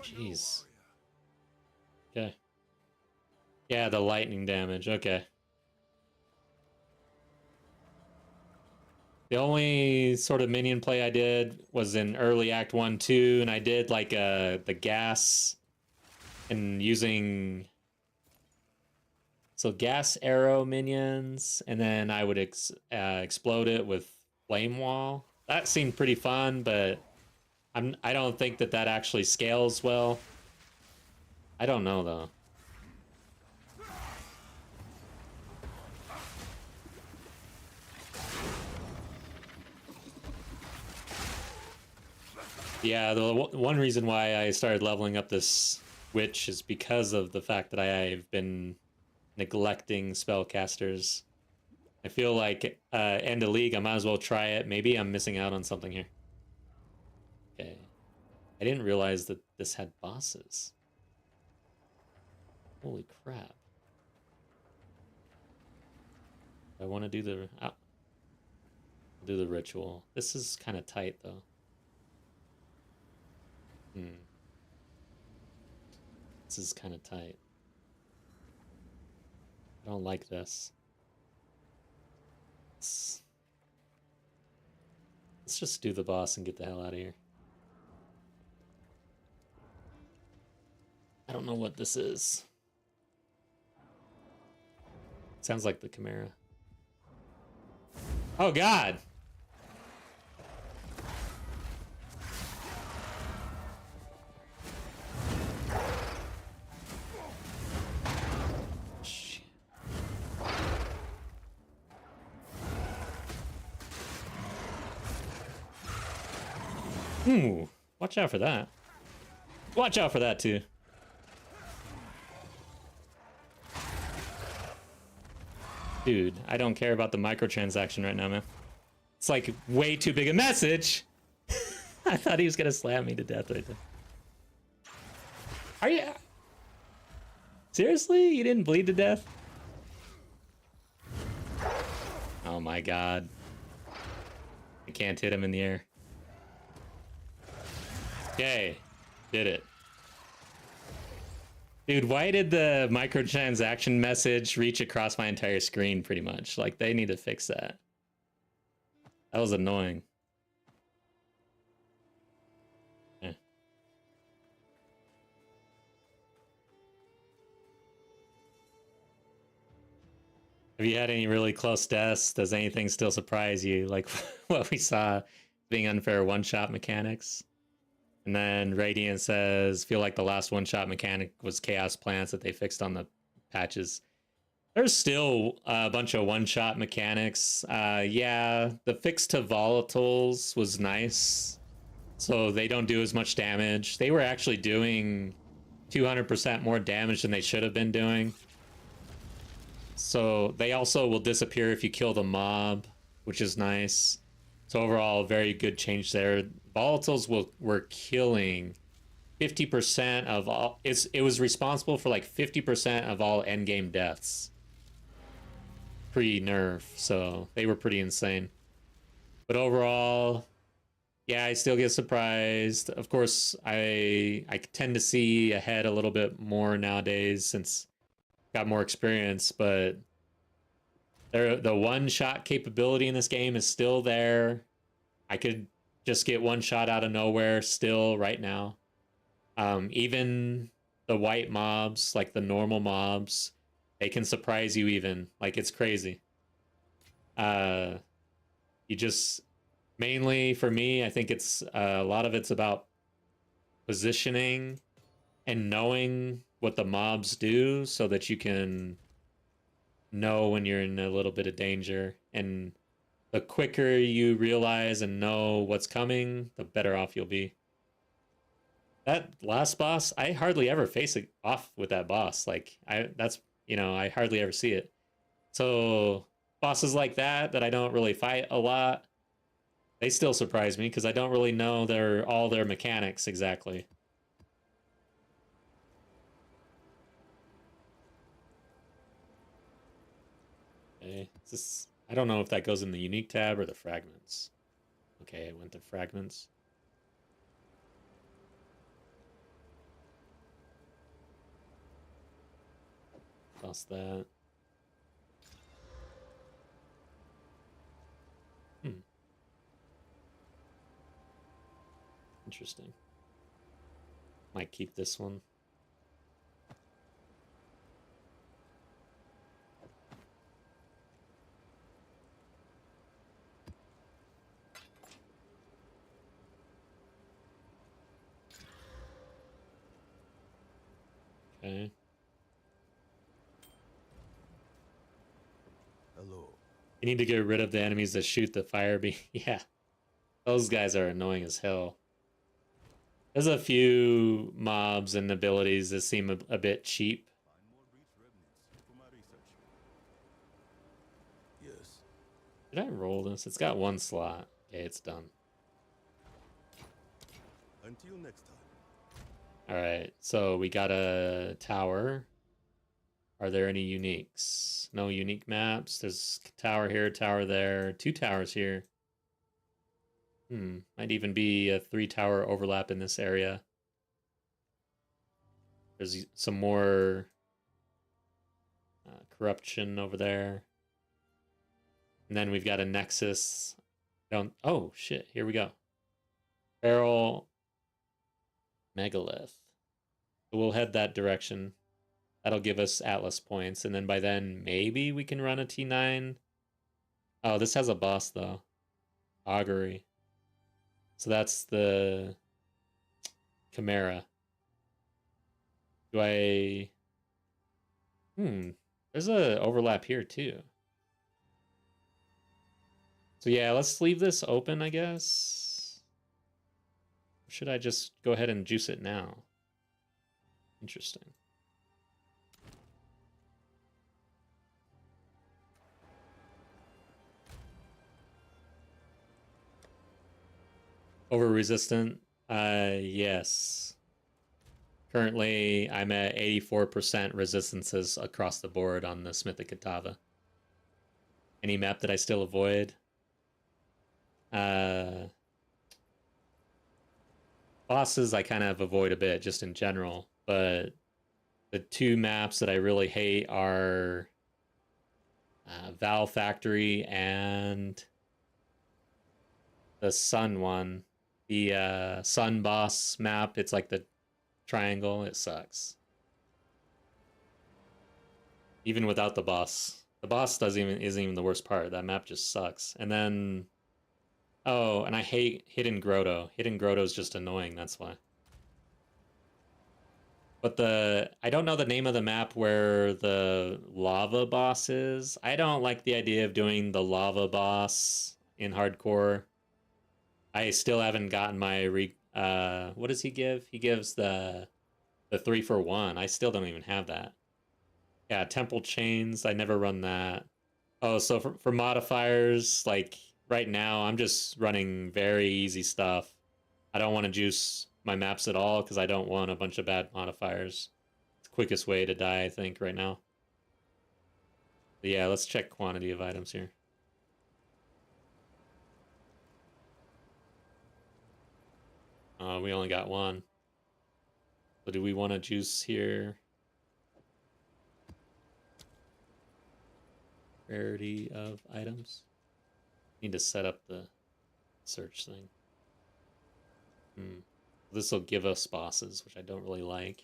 Jeez. Okay. Yeah, the lightning damage. Okay. The only sort of minion play I did was in early Act 1, 2, and I did like the gas and using... So gas arrow minions, and then I would explode it with flame wall. That seemed pretty fun, but I don't think that actually scales well. I don't know though. Yeah, the one reason why I started leveling up this witch is because of the fact that I've been neglecting spellcasters. I feel like end of league, I might as well try it. Maybe I'm missing out on something here. Okay. I didn't realize that this had bosses. Holy crap. I want to do the... I'll do the ritual. This is kind of tight, though. This is kind of tight. I don't like this. Let's just do the boss and get the hell out of here. I don't know what this is. Sounds like the Chimera. Oh God! Ooh, watch out for that. Watch out for that too. Dude, I don't care about the microtransaction right now, man. It's like way too big a message. I thought he was gonna slam me to death right there. Are you... Seriously? You didn't bleed to death? Oh my God. I can't hit him in the air. Okay, did it. Dude, why did the microtransaction message reach across my entire screen pretty much? Like, they need to fix that. That was annoying. Eh. Have you had any really close deaths? Does anything still surprise you? Like what we saw being unfair one-shot mechanics? And then Radiant says, feel like the last one-shot mechanic was Chaos Plants that they fixed on the patches. There's still a bunch of one-shot mechanics. Yeah, the fix to volatiles was nice. So they don't do as much damage. They were actually doing 200% more damage than they should have been doing. So they also will disappear if you kill the mob, which is nice. So overall, very good change there. Volatiles were killing 50% of all. It was responsible for like 50% of all endgame deaths pre-nerf. So they were pretty insane. But overall, yeah, I still get surprised. Of course, I tend to see ahead a little bit more nowadays since I got more experience, but the one-shot capability in this game is still there. I could just get one shot out of nowhere still right now. Even the white mobs, like the normal mobs, they can surprise you even. Like, it's crazy. You just... Mainly, for me, I think it's a lot of it's about positioning and knowing what the mobs do so that you can know when you're in a little bit of danger. And the quicker you realize and know what's coming, the better off you'll be. That last boss, I hardly ever face it off with that boss. Like, I hardly ever see it. So bosses like that I don't really fight a lot, they still surprise me because I don't really know all their mechanics exactly. Okay, I don't know if that goes in the unique tab or the fragments. Okay, it went to fragments. Toss that. Interesting. Might keep this one. Okay. Hello. You need to get rid of the enemies that shoot the fire beam. Yeah. Those guys are annoying as hell. There's a few mobs and abilities that seem a bit cheap. Find more breach remnants for my research. Yes. Did I roll this? It's got one slot. Okay, it's done. Until next time. Alright, so we got a tower. Are there any uniques? No unique maps. There's a tower here, tower there, 2 towers here. Might even be a 3-tower overlap in this area. There's some more corruption over there. And then we've got a nexus. Oh, shit. Here we go. Feral Megalith. So we'll head that direction. That'll give us Atlas points. And then by then, maybe we can run a T9. Oh, this has a boss, though. Augury. So that's the Chimera. Do I... There's a overlap here, too. So yeah, let's leave this open, I guess. Or should I just go ahead and juice it now? Interesting. Over resistant? Yes. Currently, I'm at 84% resistances across the board on the Smith of Kitava. Any map that I still avoid? Bosses I kind of avoid a bit just in general, but the two maps that I really hate are Val Factory and the Sun one. The Sun boss map, it's like the triangle. It sucks. Even without the boss. The boss isn't even the worst part. That map just sucks. And then oh, and I hate Hidden Grotto. Hidden Grotto is just annoying, that's why. But I don't know the name of the map where the lava boss is. I don't like the idea of doing the lava boss in hardcore. I still haven't gotten my what does he give? He gives the 3-for-1. I still don't even have that. Yeah, Temple Chains. I never run that. Oh, so for modifiers, like right now, I'm just running very easy stuff. I don't want to juice my maps at all because I don't want a bunch of bad modifiers. It's the quickest way to die, I think, right now. But yeah, let's check quantity of items here. We only got one. So do we want to juice here? Rarity of items. Need to set up the search thing. This will give us bosses, which I don't really like.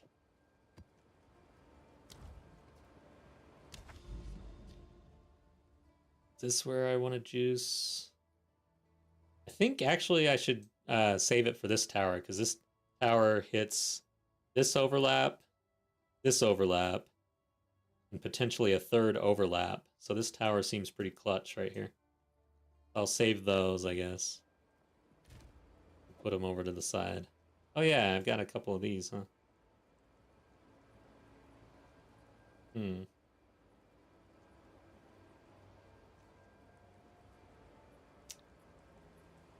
Is this where I want to juice? I think actually I should save it for this tower, because this tower hits this overlap, and potentially a third overlap. So this tower seems pretty clutch right here. I'll save those, I guess. Put them over to the side. Oh yeah, I've got a couple of these, huh?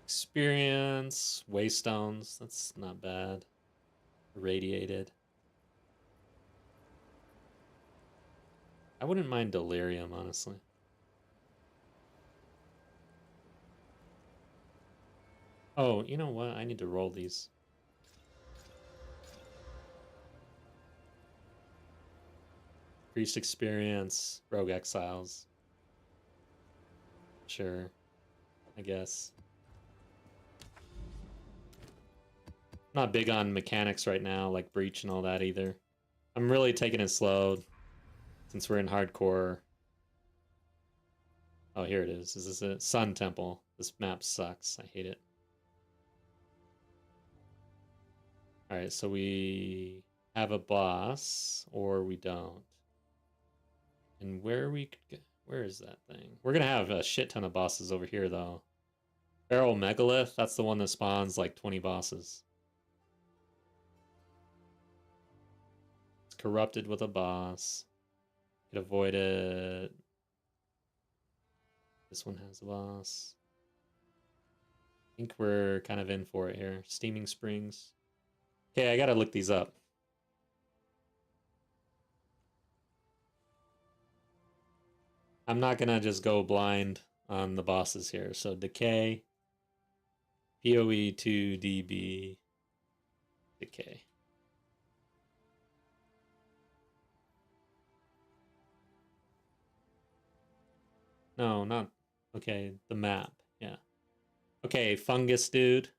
Experience, waystones, that's not bad. Irradiated. I wouldn't mind delirium, honestly. Oh, you know what? I need to roll these. Increased experience, rogue exiles. Sure, I guess. Not big on mechanics right now, like breach and all that either. I'm really taking it slow since we're in hardcore. Oh, here it is. Is this it? Sun Temple. This map sucks. I hate it. Alright, so we have a boss, or we don't. And where is that thing? We're gonna have a shit ton of bosses over here, though. Feral Megalith, that's the one that spawns like 20 bosses. It's corrupted with a boss. Could avoid it. This one has a boss. I think we're kind of in for it here. Steaming Springs. Okay, I gotta look these up. I'm not gonna just go blind on the bosses here. So Decay, PoE 2DB, Decay. No, not okay. The map, yeah. Okay, Fungus Dude,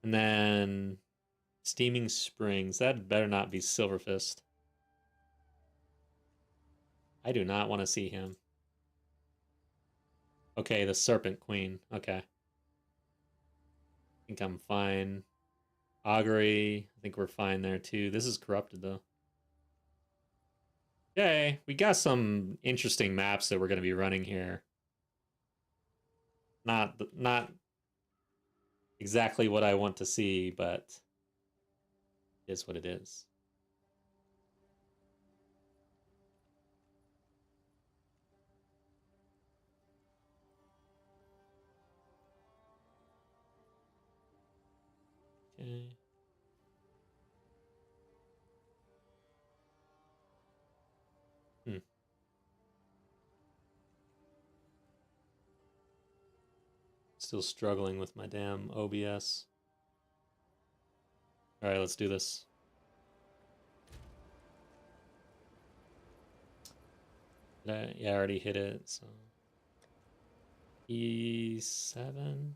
and then Steaming Springs. That better not be Silverfist. I do not want to see him. Okay, the Serpent Queen. Okay. I think I'm fine. Augury. I think we're fine there too. This is corrupted though. Okay, we got some interesting maps that we're going to be running here. Not exactly what I want to see, but it is what it is. Okay. Still struggling with my damn OBS. All right, let's do this. Yeah, I already hit it, so E7.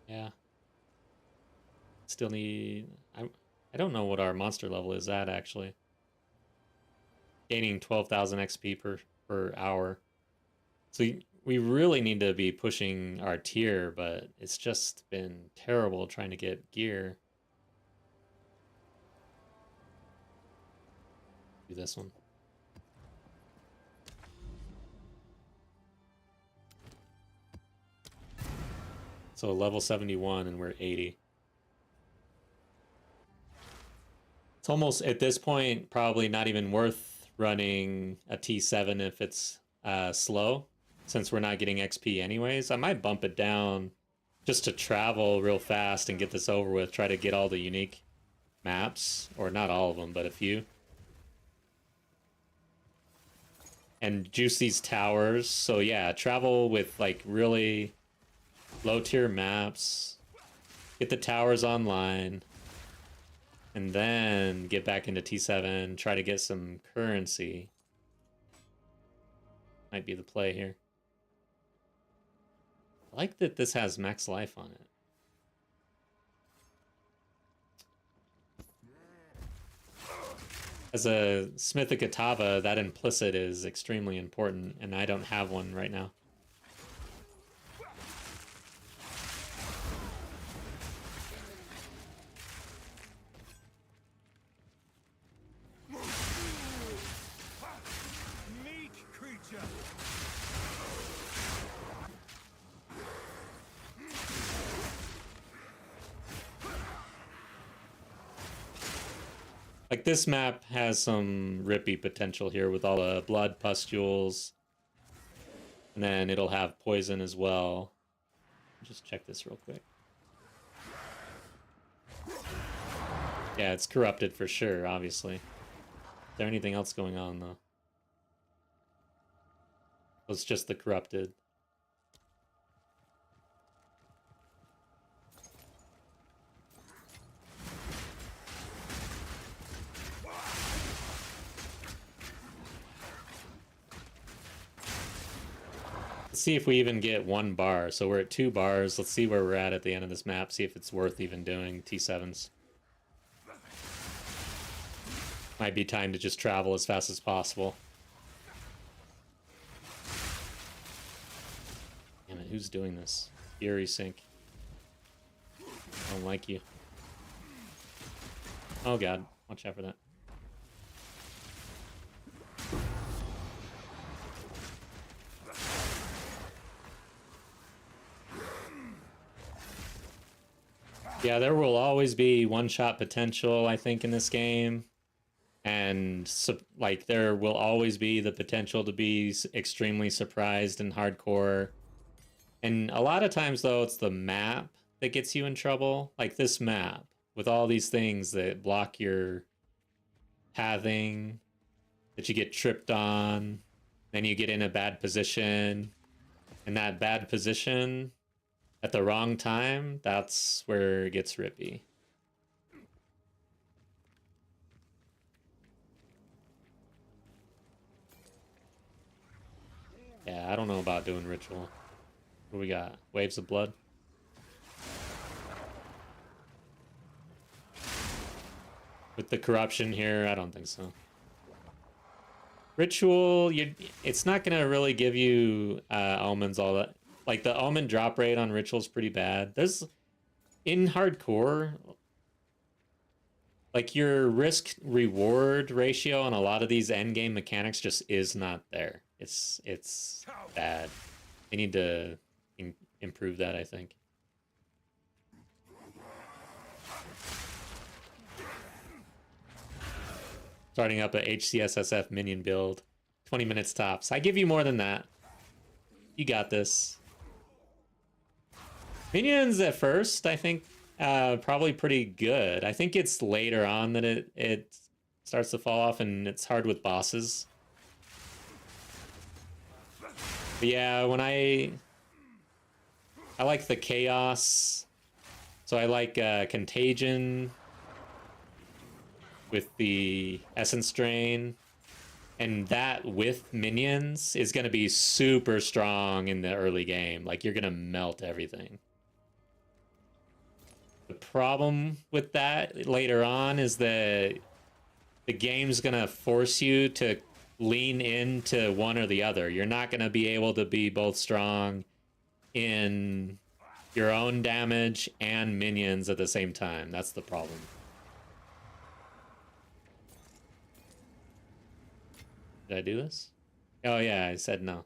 Yeah. Still need I don't know what our monster level is at actually. Gaining 12,000 XP per hour. So we really need to be pushing our tier, but it's just been terrible trying to get gear. Do this one. So level 71 and we're 80. It's almost, at this point, probably not even worth running a T7 if it's slow, since we're not getting XP anyways. I might bump it down just to travel real fast and get this over with, try to get all the unique maps, or not all of them, but a few. And juice these towers. So yeah, travel with like really low tier maps, get the towers online, and then get back into T7, try to get some currency. Might be the play here. I like that this has max life on it. As a Smith of Kitava, that implicit is extremely important, and I don't have one right now. Like, this map has some rippy potential here with all the blood pustules. And then it'll have poison as well. Just check this real quick. Yeah, it's corrupted for sure, obviously. Is there anything else going on, though? It's just the corrupted. Let's see if we even get 1 bar. So we're at 2 bars. Let's see where we're at the end of this map. See if it's worth even doing T7s. Might be time to just travel as fast as possible. Damn it, who's doing this? Fury Sync. I don't like you. Oh god, watch out for that. Yeah, there will always be one-shot potential, I think, in this game. And, like, there will always be the potential to be extremely surprised and hardcore. And a lot of times, though, it's the map that gets you in trouble. Like this map, with all these things that block your pathing, that you get tripped on, then you get in a bad position. And that bad position at the wrong time, that's where it gets rippy. Yeah, I don't know about doing ritual. What do we got? Waves of blood? With the corruption here, I don't think so. Ritual, it's not going to really give you almonds all that. Like, the almond drop rate on ritual is pretty bad. There's, in hardcore, like, your risk reward ratio on a lot of these endgame mechanics just is not there. It's bad. They need to improve that, I think. Starting up a HCSSF minion build. 20 minutes tops. I give you more than that. You got this. Minions at first, I think, probably pretty good. I think it's later on that it starts to fall off, and it's hard with bosses. But yeah, when I I like the chaos. So I like Contagion with the Essence Drain. And that with minions is going to be super strong in the early game. Like, you're going to melt everything. The problem with that later on is that the game's going to force you to lean into one or the other. You're not going to be able to be both strong in your own damage and minions at the same time. That's the problem. Did I do this? Oh yeah, I said no.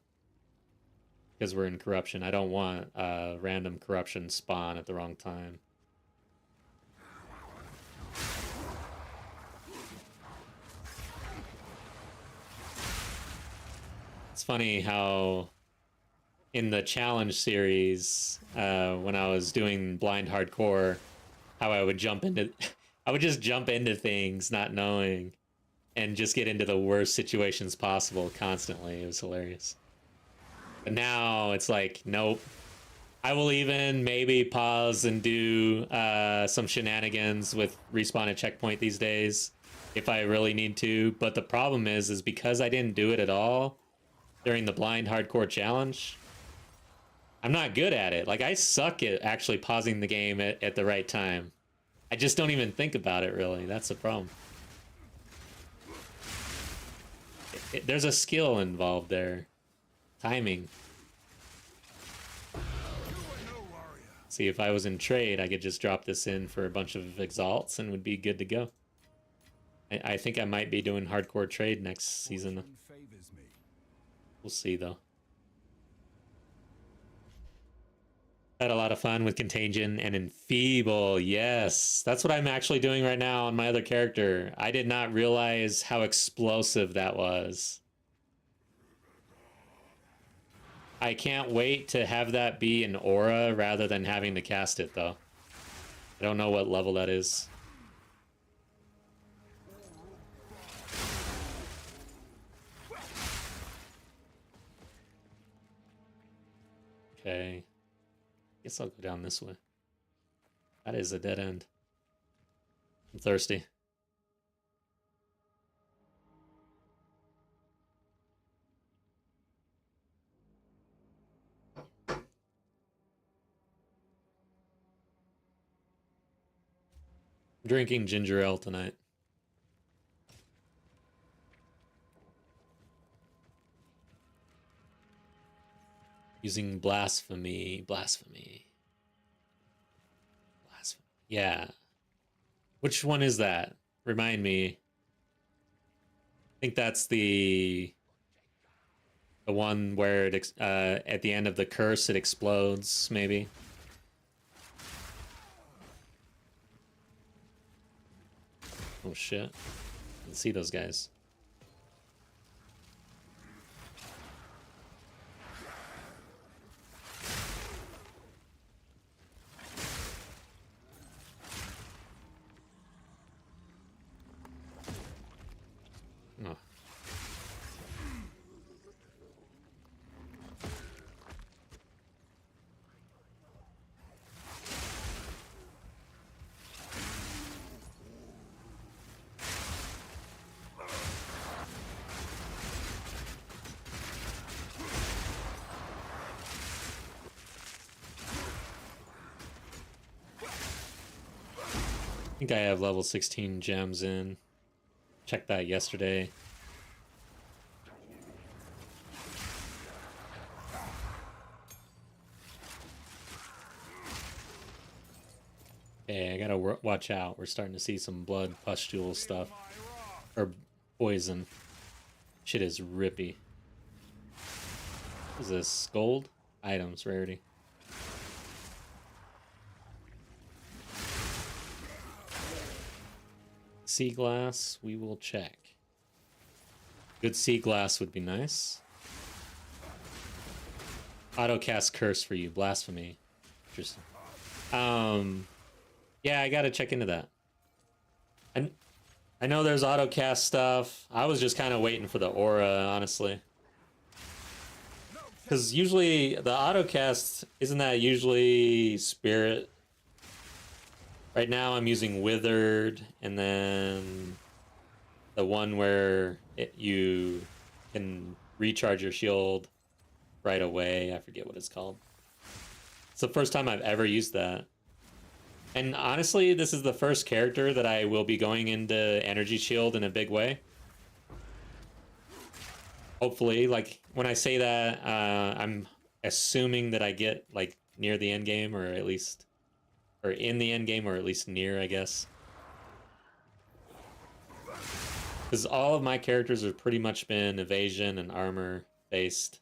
Because we're in corruption. I don't want a random corruption spawn at the wrong time. It's funny how in the challenge series, when I was doing blind hardcore, how I would jump into I would just jump into things not knowing and just get into the worst situations possible constantly. It was hilarious. But now it's like, nope. I will even maybe pause and do some shenanigans with respawn at checkpoint these days if I really need to. But the problem is because I didn't do it at all during the blind hardcore challenge, I'm not good at it. Like, I suck at actually pausing the game at the right time. I just don't even think about it, really. That's the problem. There's a skill involved there. Timing. See, if I was in trade, I could just drop this in for a bunch of exalts and would be good to go. I think I might be doing hardcore trade next season. We'll see, though. Had a lot of fun with Contagion and Enfeeble. Yes, that's what I'm actually doing right now on my other character. I did not realize how explosive that was. I can't wait to have that be an aura rather than having to cast it, though. I don't know what level that is. Okay. Guess I'll go down this way. That is a dead end. I'm thirsty. I'm drinking ginger ale tonight. Using blasphemy. Yeah. Which one is that? Remind me. I think that's the one where it at the end of the curse it explodes, maybe. Oh shit. I can see those guys. Oh. I think I have level 16 gems in. Checked that yesterday. Okay, I gotta watch out. We're starting to see some blood pustule stuff. Or poison. Shit is rippy. What is this? Gold? Items, rarity. Sea glass, we will check. Good sea glass would be nice. Auto cast curse for you, blasphemy. Interesting. Yeah, I gotta check into that. I know there's auto cast stuff. I was just kind of waiting for the aura, honestly. Because usually the autocast, isn't that usually Spirit? Right now I'm using Withered, and then the one where you can recharge your shield right away. I forget what it's called. It's the first time I've ever used that. And honestly, this is the first character that I will be going into Energy Shield in a big way. Hopefully, like, when I say that, I'm assuming that I get, like, near the end game, or at least, or in the end game, or at least near, I guess. Because all of my characters have pretty much been evasion and armor based,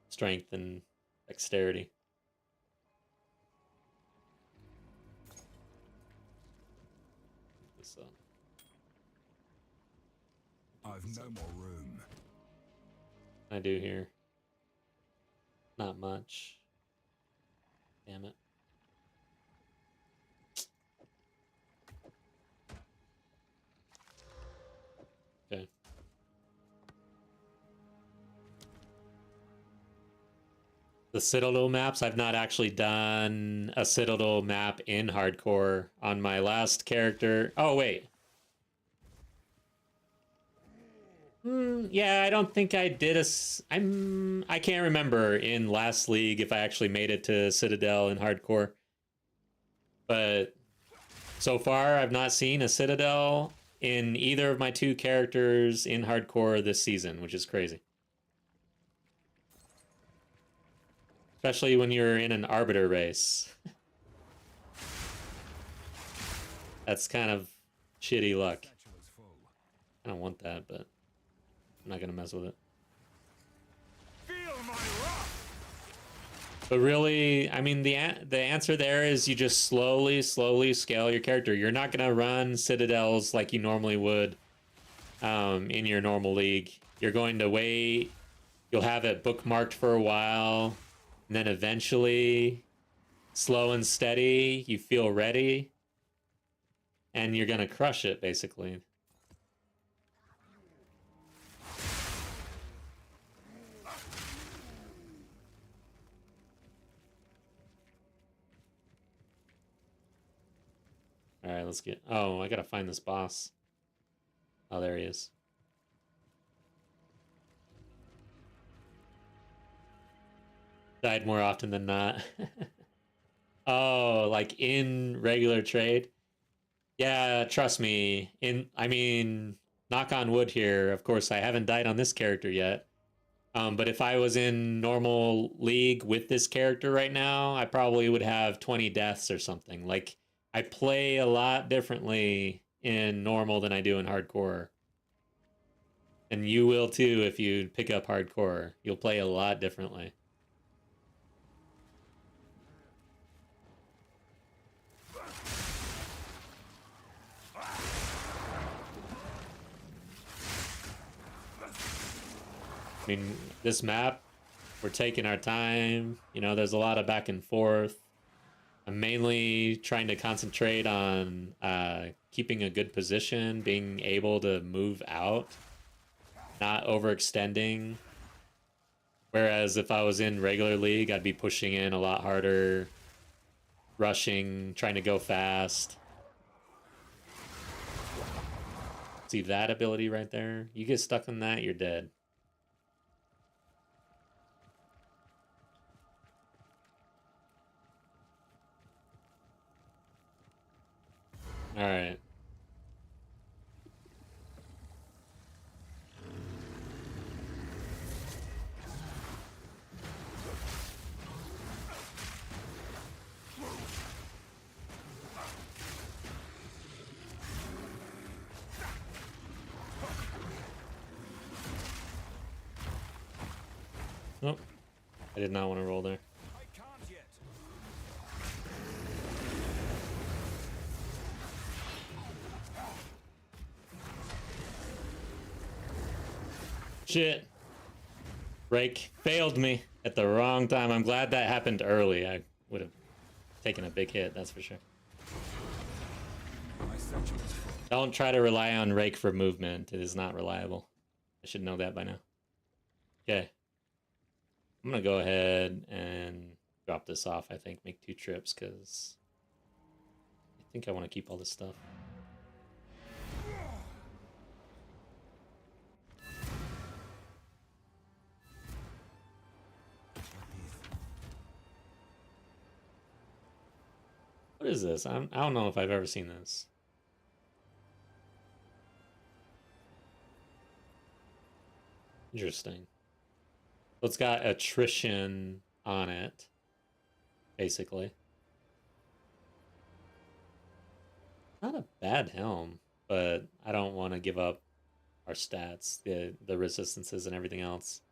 strength and dexterity. So. I've no more room. I do here. Not much. Damn it. Okay. The Citadel maps, I've not actually done a Citadel map in hardcore on my last character. Oh, wait. Yeah, I don't think I did I can't remember in last league if I actually made it to Citadel in hardcore. But so far, I've not seen a Citadel in either of my two characters in hardcore this season, which is crazy. Especially when you're in an Arbiter race. That's kind of shitty luck. Spatula's full. I don't want that, but I'm not gonna mess with it. Feel my wrath! But really, I mean, the answer there is you just slowly scale your character. You're not gonna run Citadels like you normally would in your normal league. You're going to wait. You'll have it bookmarked for a while, and then eventually, slow and steady, you feel ready, and you're gonna crush it, basically. All right, let's get... Oh, I gotta find this boss. Oh, there he is. Died more often than not. Oh, like in regular trade? Yeah, trust me. I mean, knock on wood here. Of course, I haven't died on this character yet. But if I was in normal league with this character right now, I probably would have 20 deaths or something. Like, I play a lot differently in normal than I do in hardcore. And you will too if you pick up hardcore. You'll play a lot differently. I mean, this map, we're taking our time. You know, there's a lot of back and forth. I'm mainly trying to concentrate on keeping a good position, being able to move out, not overextending. Whereas if I was in regular league, I'd be pushing in a lot harder, rushing, trying to go fast. See that ability right there? You get stuck on that, you're dead. All right. Nope. I did not want to roll there. I can't yet. Shit. Reke failed me at the wrong time. I'm glad that happened early. I would have taken a big hit, that's for sure. My satchel is full. Don't try to rely on Reke for movement. It is not reliable. I should know that by now. Okay. I'm gonna go ahead and drop this off, I think. Make 2 trips, because I think I want to keep all this stuff. What is this? I don't know if I've ever seen this. Interesting. So it's got attrition on it, basically. Not a bad helm, but I don't want to give up our stats, the resistances and everything else.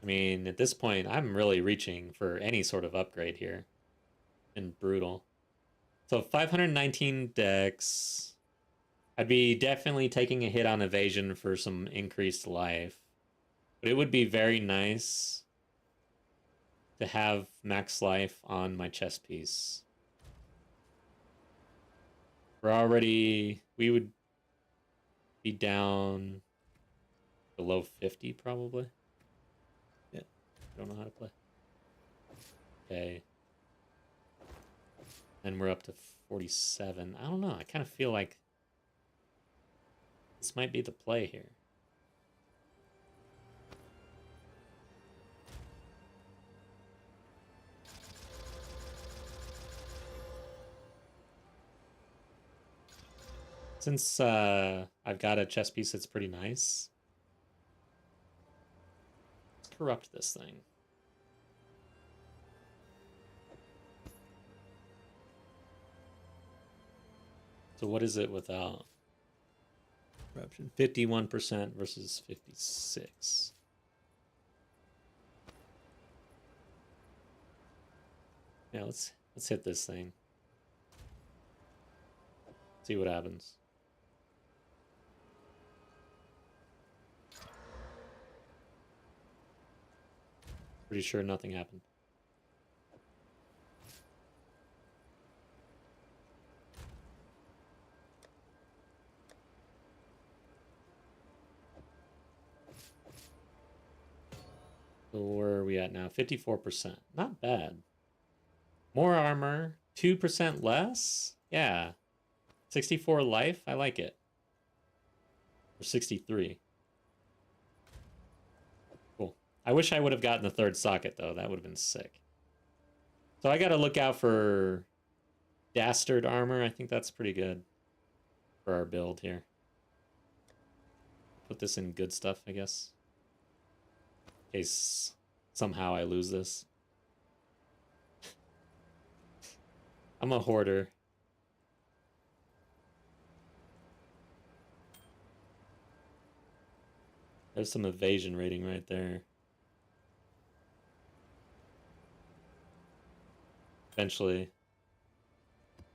I mean, at this point, I'm really reaching for any sort of upgrade here. And brutal. So 519 dex. I'd be definitely taking a hit on evasion for some increased life. But it would be very nice to have max life on my chest piece. We would be down below 50 probably. Yeah, don't know how to play. Okay. And we're up to 47. I don't know, I kind of feel like this might be the play here. Since I've got a chess piece that's pretty nice, let's corrupt this thing. So what is it without corruption? 51% versus 56. Yeah, let's hit this thing. See what happens. Pretty sure nothing happened. So where are we at now? 54%. Not bad. More armor. 2% less? Yeah. 64 life? I like it. Or 63. Cool. I wish I would have gotten the 3rd socket, though. That would have been sick. So I gotta look out for Dastard armor. I think that's pretty good for our build here. Put this in good stuff, I guess. In case somehow I lose this. I'm a hoarder. There's some evasion rating right there. Eventually,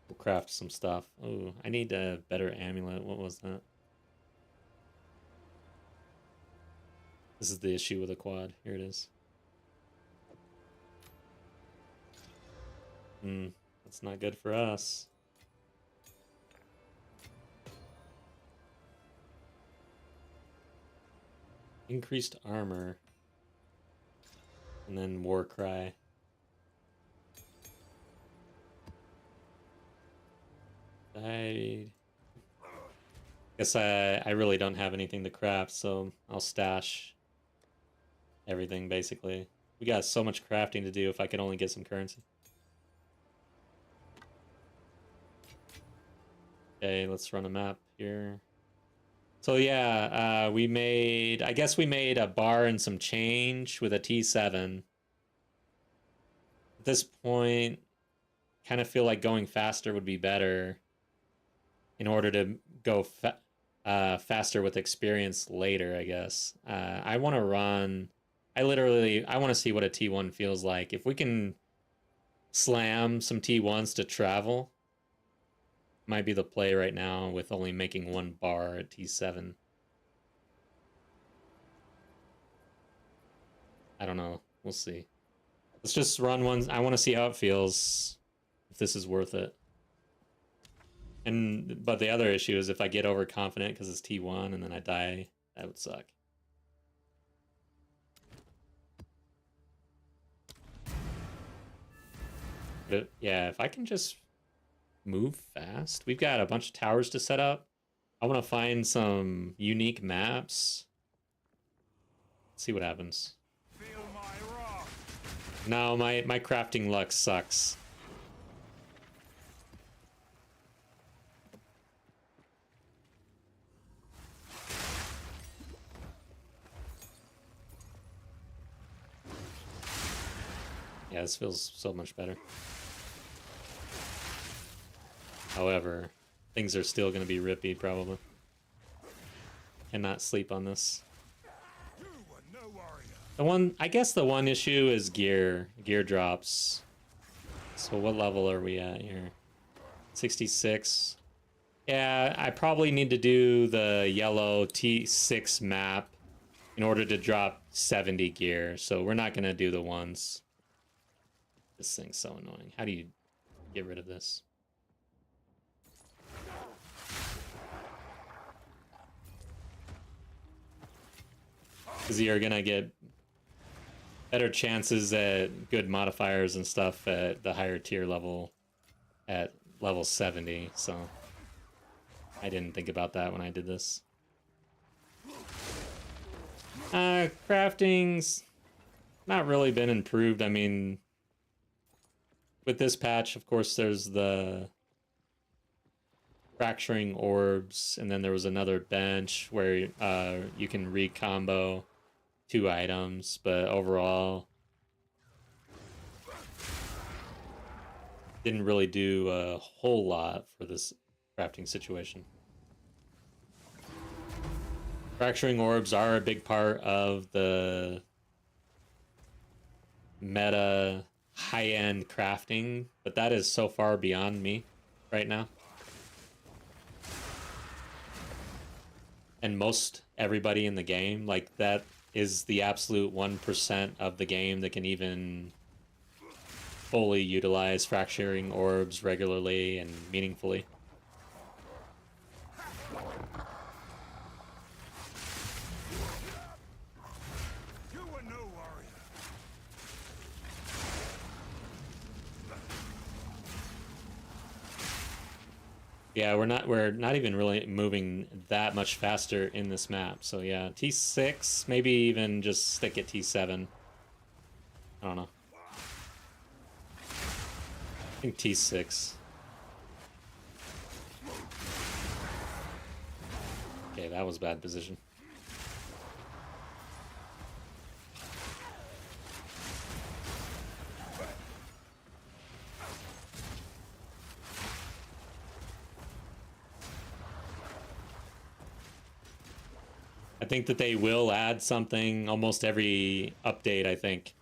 we'll craft some stuff. Oh, I need a better amulet. What was that? This is the issue with a quad. Here it is. That's not good for us. Increased armor. And then war cry. I guess I really don't have anything to craft, so I'll stash everything basically. We got so much crafting to do if I could only get some currency. Okay, let's run a map here. So yeah, I guess we made a bar and some change with a T7. At this point, kind of feel like going faster would be better in order to go faster with experience later, I guess. I want to run... I want to see what a T1 feels like. If we can slam some T1s to travel, might be the play right now with only making 1 bar at T7. I don't know. We'll see. Let's just run one. I want to see how it feels, if this is worth it. But the other issue is if I get overconfident because it's T1 and then I die, that would suck. But yeah, if I can just move fast. We've got a bunch of towers to set up. I want to find some unique maps. See what happens. Feel my wrath. No, my crafting luck sucks. Yeah, this feels so much better. However, things are still going to be rippy, probably. Cannot sleep on this. You were no warrior. I guess the one issue is gear drops. So what level are we at here? 66. Yeah, I probably need to do the yellow T6 map in order to drop 70 gear. So we're not going to do the ones. This thing's so annoying. How do you get rid of this? Because you're gonna get better chances at good modifiers and stuff at the higher tier level at level 70, so I didn't think about that when I did this. Crafting's not really been improved. I mean, with this patch, of course, there's the fracturing orbs, and then there was another bench where you can recombo 2 items, but overall didn't really do a whole lot for this crafting situation. Fracturing orbs are a big part of the meta high-end crafting, but that is so far beyond me right now. And most everybody in the game, like, that is the absolute 1% of the game that can even fully utilize fracturing orbs regularly and meaningfully. You were no warrior. Yeah, we're not even really moving that much faster in this map. So yeah, T6, maybe even just stick at T7. I don't know. I think T6. Okay, that was bad position. I think that they will add something almost every update, I think.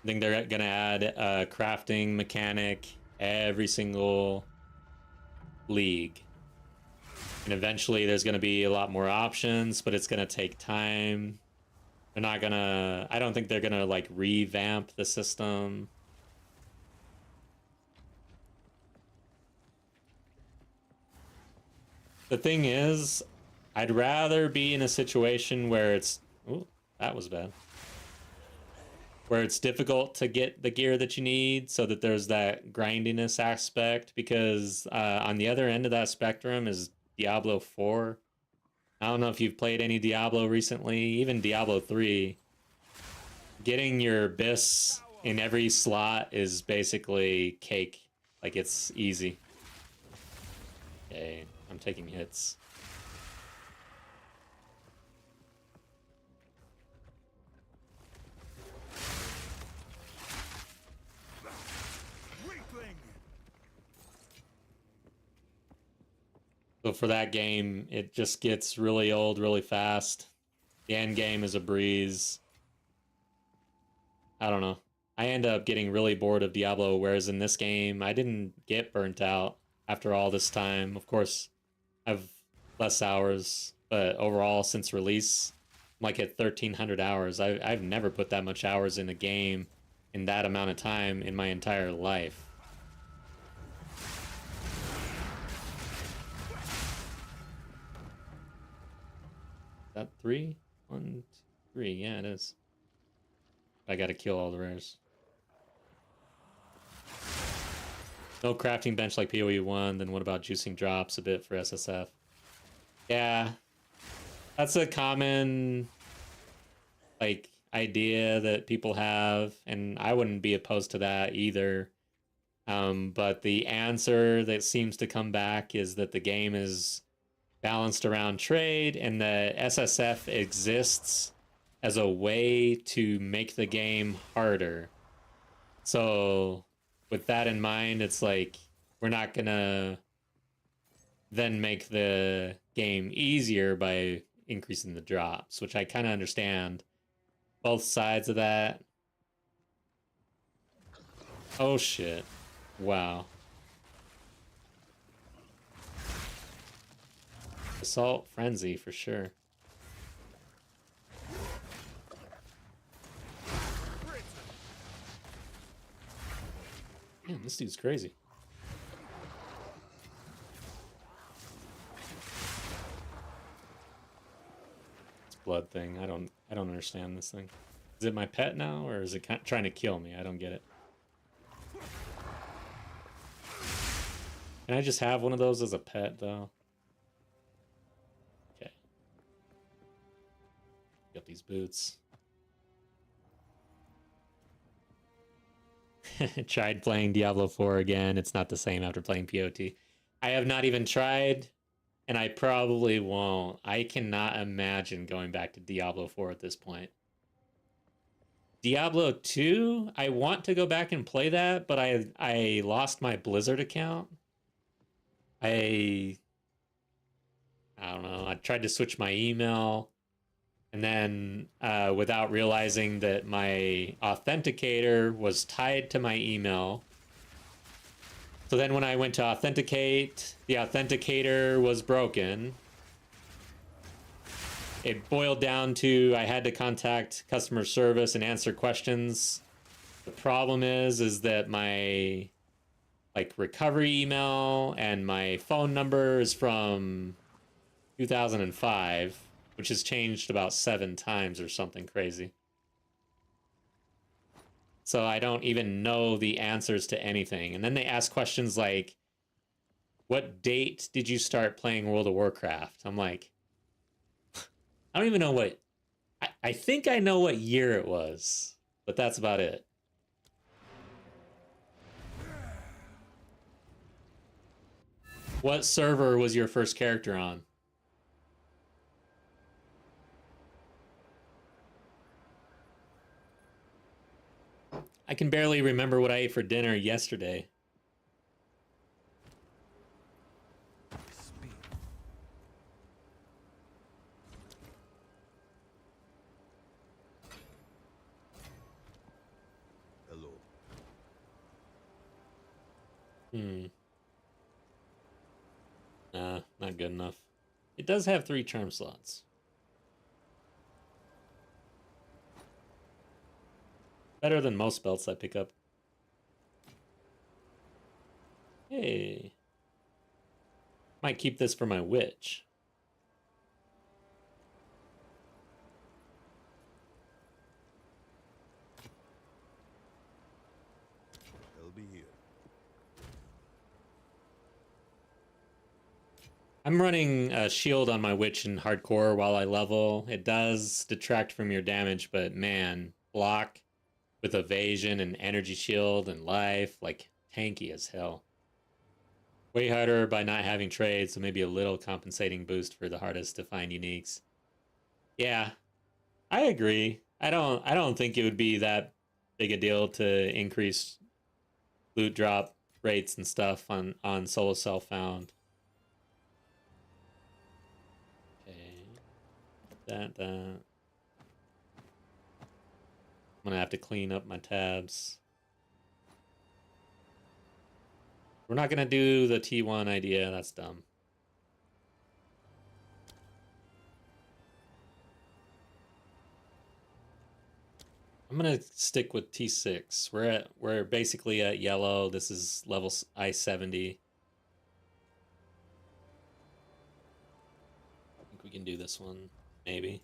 I think they're going to add a crafting mechanic every single league. And eventually there's going to be a lot more options, but it's going to take time. They're not going to... I don't think they're going to, like, revamp the system. The thing is, I'd rather be in a situation where it's... Ooh, that was bad. Where it's difficult to get the gear that you need so that there's that grindiness aspect, because on the other end of that spectrum is Diablo 4. I don't know if you've played any Diablo recently, even Diablo 3. Getting your Abyss in every slot is basically cake. Like, it's easy. Okay, I'm taking hits. So for that game, it just gets really old really fast. The end game is a breeze. I don't know. I end up getting really bored of Diablo, whereas in this game, I didn't get burnt out after all this time. Of course, I have less hours, but overall, since release, I'm like at 1,300 hours. I've never put that much hours in a game in that amount of time in my entire life. That 3? 1, 2, 3. Yeah, it is. I gotta kill all the rares. No crafting bench like PoE1, then what about juicing drops a bit for SSF? Yeah. That's a common like idea that people have, and I wouldn't be opposed to that either. But the answer that seems to come back is that the game is balanced around trade, and the SSF exists as a way to make the game harder. So with that in mind, it's like we're not gonna then make the game easier by increasing the drops, which I kind of understand both sides of that. Oh shit. Wow. Assault frenzy for sure. Damn, this dude's crazy. It's blood thing. I don't understand this thing. Is it my pet now, or is it trying to kill me? I don't get it. Can I just have one of those as a pet, though? Okay. Get these boots. Tried playing Diablo 4 again. It's not the same after playing POT. I have not even tried, and I probably won't. I cannot imagine going back to Diablo 4 at this point. Diablo 2, I want to go back and play that, but I lost my Blizzard account. I don't know. I tried to switch my email, and then without realizing that my authenticator was tied to my email. So then when I went to authenticate, the authenticator was broken. It boiled down to I had to contact customer service and answer questions. The problem is that my recovery email and my phone number is from 2005, which has changed about 7 times or something crazy. So I don't even know the answers to anything. And then they ask questions like, what date did you start playing World of Warcraft? I'm like, I don't even know what... I think I know what year it was, but that's about it. What server was your first character on? I can barely remember what I ate for dinner yesterday. Hello. Nah, not good enough. It does have 3 charm slots. Better than most belts I pick up. Hey. Might keep this for my witch. I'll be here. I'm running a shield on my witch in hardcore while I level. It does detract from your damage, but man, block with evasion and energy shield and life, like tanky as hell. Way harder by not having trade, so maybe a little compensating boost for the hardest to find uniques. Yeah, I agree. I don't think it would be that big a deal to increase loot drop rates and stuff on solo self found. That. I'm gonna have to clean up my tabs. We're not gonna do the T1 idea, that's dumb. I'm gonna stick with T6. We're basically at yellow. This is level I-70. I think we can do this one, maybe.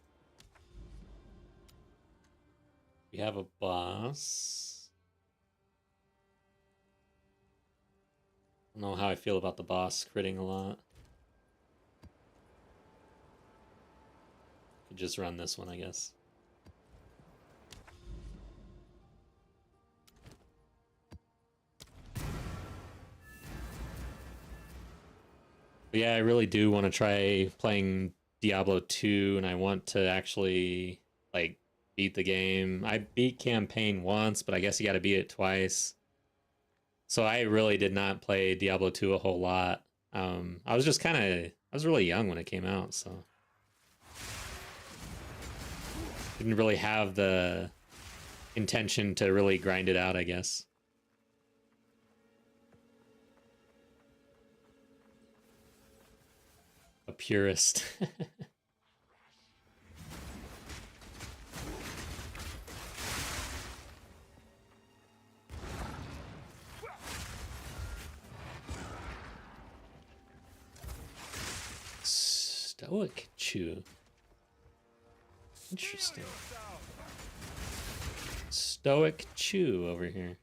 We have a boss. don't know how I feel about the boss critting a lot. Could just run this one, I guess. But yeah, I really do want to try playing Diablo 2, and I want to actually, like, beat the game. I beat campaign once, but I guess you got to beat it twice. So I really did not play Diablo 2 a whole lot. I was just I was really young when it came out, so didn't really have the intention to really grind it out, I guess. A purist. Stoic Chew. Interesting. Stoic Chew over here.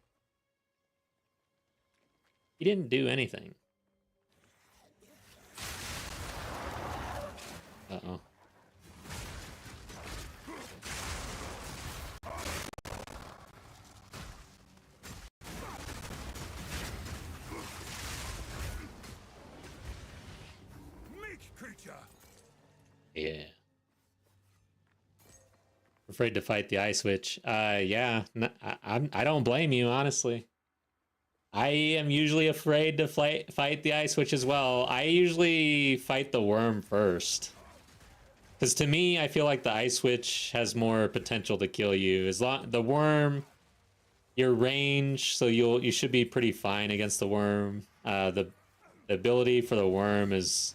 He didn't do anything. Uh-oh. Meek creature. Yeah. Afraid to fight the Ice Witch. Yeah. I don't blame you, honestly. I am usually afraid to fight the Ice Witch as well. I usually fight the worm first. Because to me, I feel like the Ice Witch has more potential to kill you. As long the worm, your range, so you should be pretty fine against the worm. The ability for the worm is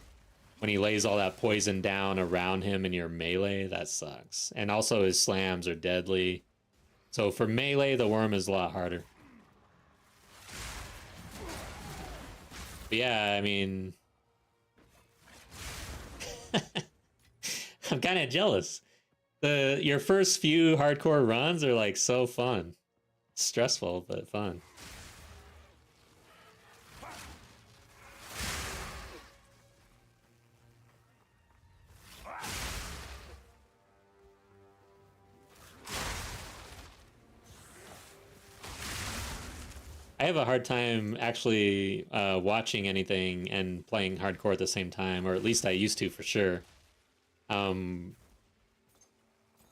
when he lays all that poison down around him in your melee. That sucks. And also his slams are deadly. So for melee, the worm is a lot harder. But yeah, I mean, I'm kind of jealous. Your first few hardcore runs are like so fun. Stressful, but fun. I have a hard time actually watching anything and playing hardcore at the same time, or at least I used to for sure. When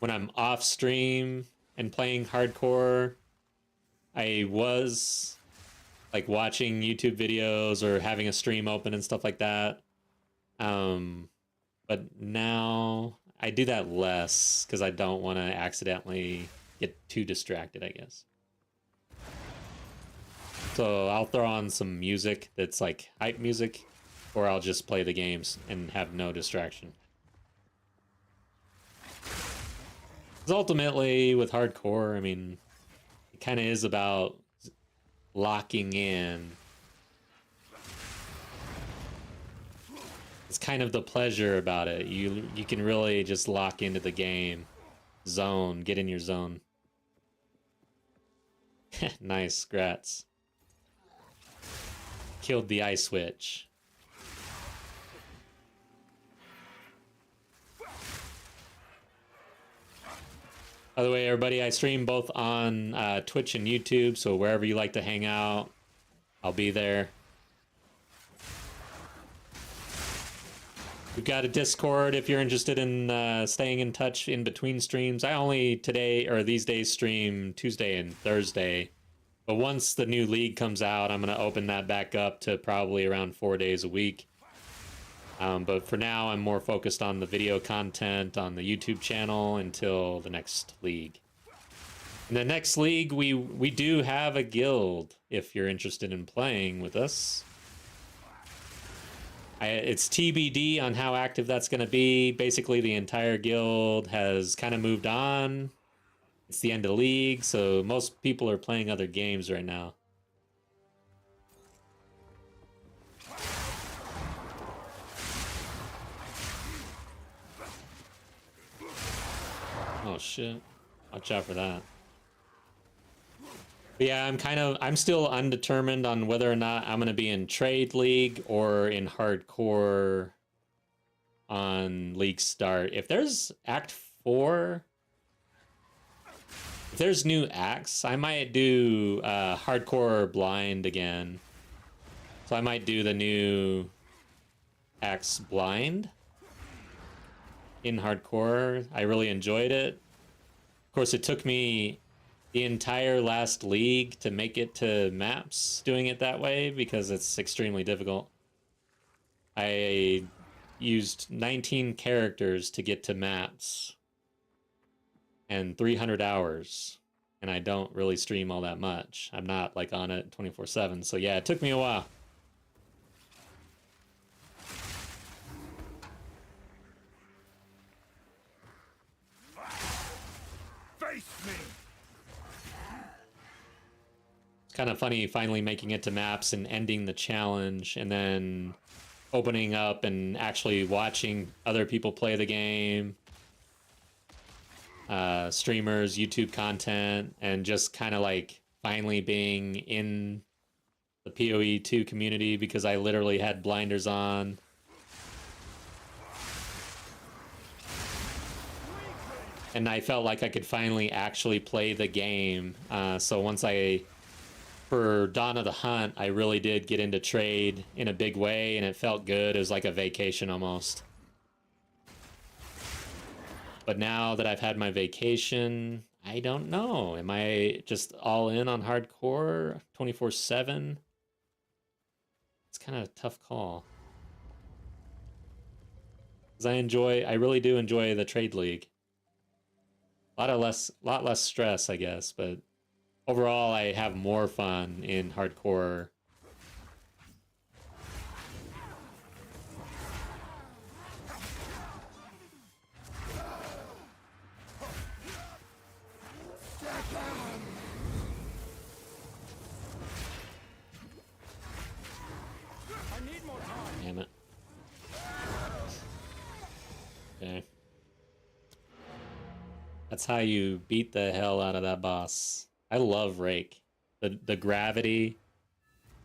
I'm off stream and playing hardcore, I was like watching YouTube videos or having a stream open and stuff like that. But now I do that less because I don't want to accidentally get too distracted, I guess. So I'll throw on some music that's like hype music, or I'll just play the games and have no distraction. Because ultimately, with hardcore, I mean, it kind of is about locking in. It's kind of the pleasure about it. You can really just lock into the game, zone, get in your zone. Nice, grats. Killed the Ice Witch. By the way, everybody, I stream both on Twitch and YouTube, so wherever you like to hang out, I'll be there. We've got a Discord if you're interested in staying in touch in between streams. I only these days stream Tuesday and Thursday. But once the new league comes out, I'm going to open that back up to probably around 4 days a week. But for now, I'm more focused on the video content on the YouTube channel until the next league. In the next league, we do have a guild if you're interested in playing with us. It's TBD on how active that's going to be. Basically, the entire guild has kind of moved on. It's the end of the league, so most people are playing other games right now. Oh shit. Watch out for that. But yeah, I'm still undetermined on whether or not I'm gonna be in Trade League or in Hardcore on League Start. If there's Act 4, if there's new acts, I might do Hardcore Blind again. So I might do the new acts Blind in Hardcore. I really enjoyed it. Of course, it took me the entire last league to make it to maps doing it that way because it's extremely difficult. I used 19 characters to get to maps and 300 hours, and I don't really stream all that much. I'm not like on it 24/7, so yeah, it took me a while. Face me! It's kind of funny finally making it to maps and ending the challenge and then opening up and actually watching other people play the game, streamers, YouTube content, and just kind of like finally being in the PoE 2 community because I literally had blinders on. And I felt like I could finally actually play the game. So once for Dawn of the Hunt, I really did get into trade in a big way, and it felt good. It was like a vacation almost. But now that I've had my vacation, I don't know. Am I just all in on hardcore 24/7? It's kind of a tough call. Because I really do enjoy the trade league. A lot less stress, I guess, but overall, I have more fun in hardcore. Damn it. Okay. That's how you beat the hell out of that boss. I love Reke. The gravity,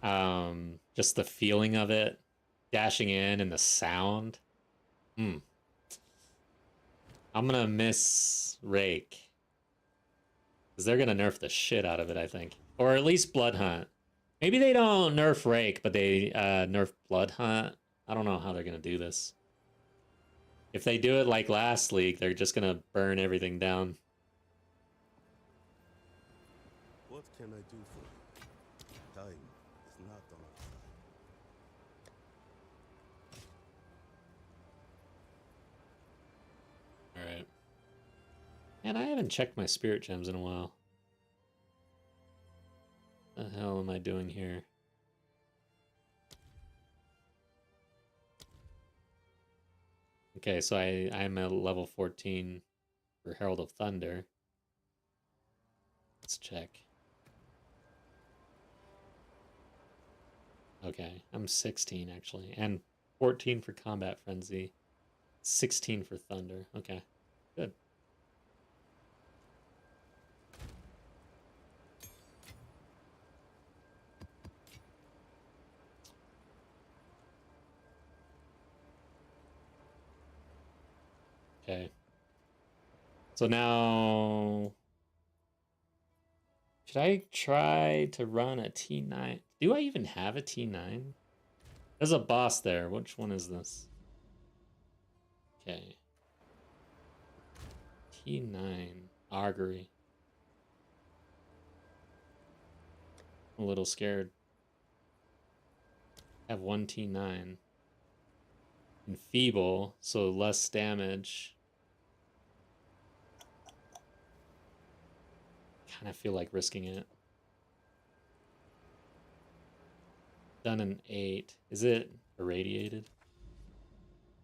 just the feeling of it, dashing in and the sound. I'm gonna miss Reke. Because they're gonna nerf the shit out of it, I think. Or at least Blood Hunt. Maybe they don't nerf Reke, but they nerf Blood Hunt. I don't know how they're gonna do this. If they do it like last league, they're just gonna burn everything down. What can I do for you? Time is not on our side. Alright. Man, I haven't checked my spirit gems in a while. What the hell am I doing here? Okay, so I'm at level 14 for Herald of Thunder. Let's check. Okay, I'm 16 actually, and 14 for Combat Frenzy, 16 for Thunder. Okay, good. Okay. So now, should I try to run a T9? Do I even have a T9? There's a boss there. Which one is this? Okay. T9. Augury. I'm a little scared. I have one T9. Enfeeble, so less damage. Kind of feel like risking it. Done an 8. Is it irradiated?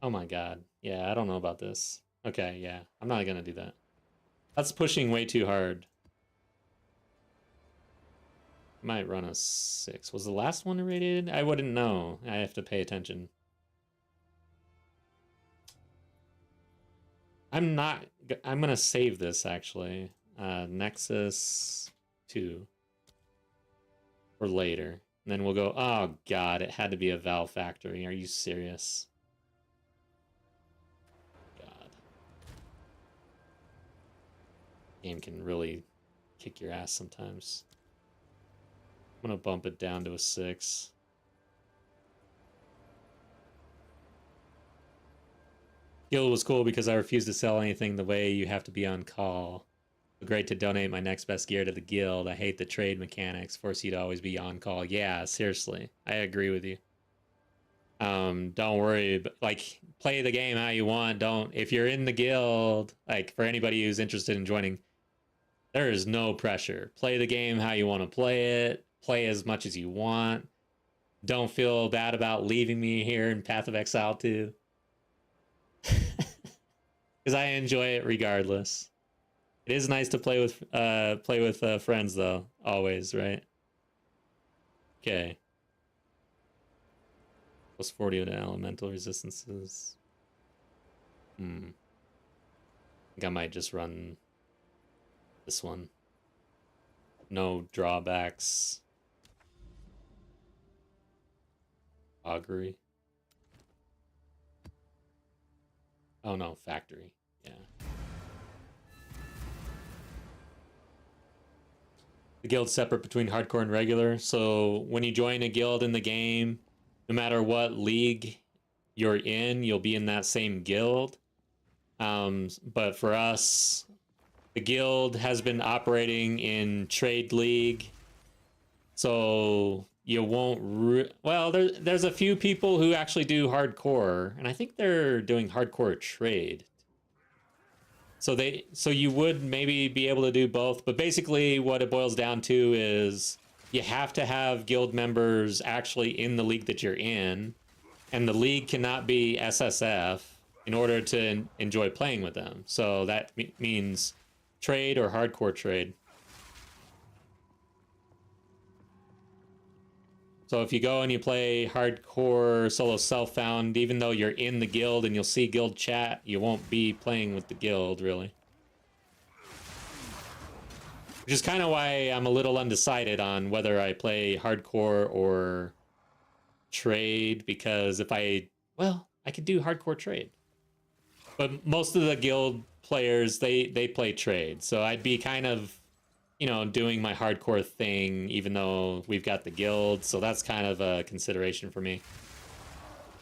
Oh my god. Yeah, I don't know about this. Okay, yeah. I'm not gonna do that. That's pushing way too hard. Might run a 6. Was the last one irradiated? I wouldn't know. I have to pay attention. I'm gonna save this actually. Nexus 2. or later. And then we'll go, oh god, it had to be a Val factory. Are you serious? God. Game can really kick your ass sometimes. I'm gonna bump it down to a 6. Guild was cool because I refused to sell anything the way you have to be on call. Great to donate my next best gear to the guild. I hate the trade mechanics. Force you to always be on call. Yeah, seriously. I agree with you. Don't worry, but like play the game how you want. Don't if you're in the guild, like for anybody who's interested in joining, there is no pressure. Play the game how you want to play it. Play as much as you want. Don't feel bad about leaving me here in Path of Exile 2. Because I enjoy it regardless. It is nice to play with friends though, always, right? Okay. Plus 40 to elemental resistances. I think I might just run this one. No drawbacks. Augury. Oh no, factory. Yeah. The guild's separate between hardcore and regular. So when you join a guild in the game, no matter what league you're in, you'll be in that same guild. But for us, the guild has been operating in Trade League. So you won't... well, there's a few people who actually do hardcore. And I think they're doing hardcore trade. So you would maybe be able to do both, but basically what it boils down to is you have to have guild members actually in the league that you're in, and the league cannot be SSF in order to enjoy playing with them. So that means trade or hardcore trade. So if you go and you play hardcore solo self-found, even though you're in the guild and you'll see guild chat, you won't be playing with the guild, really. Which is kind of why I'm a little undecided on whether I play hardcore or trade, because if I could do hardcore trade. But most of the guild players, they play trade. So I'd be kind of, doing my hardcore thing, even though we've got the guild. So that's kind of a consideration for me.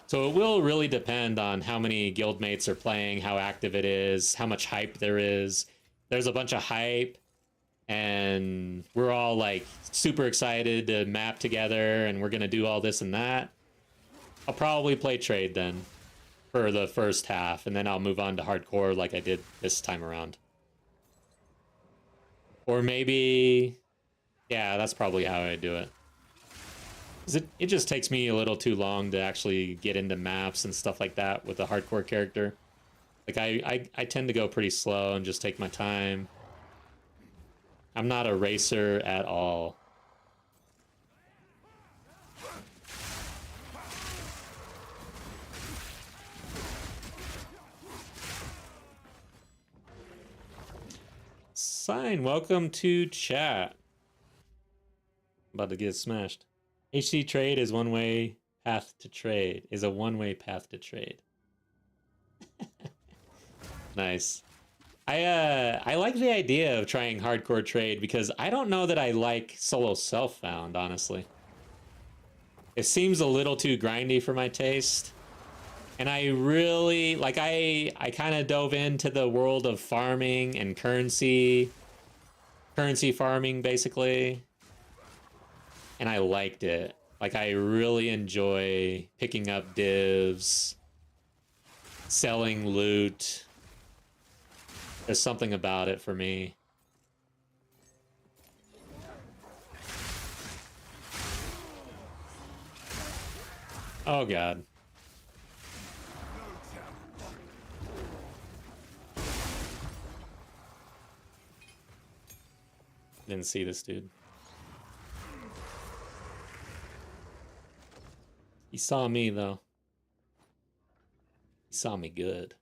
So it will really depend on how many guildmates are playing, how active it is, how much hype there is. There's a bunch of hype, and we're all like super excited to map together, and we're going to do all this and that. I'll probably play trade then for the first half, and then I'll move on to hardcore like I did this time around. Or maybe, yeah, that's probably how I do it. 'Cause it just takes me a little too long to actually get into maps and stuff like that with a hardcore character. Like I tend to go pretty slow and just take my time. I'm not a racer at all. Sign, welcome to chat. I'm about to get smashed. HC trade is one-way path to trade. Is a one-way path to trade. Nice. I like the idea of trying hardcore trade because I don't know that I like solo self-found, honestly. It seems a little too grindy for my taste. And I really, like, I kind of dove into the world of farming and currency farming, basically. And I liked it. Like, I really enjoy picking up divs, selling loot. There's something about it for me. Oh, God. Didn't see this dude. He saw me, though. He saw me good.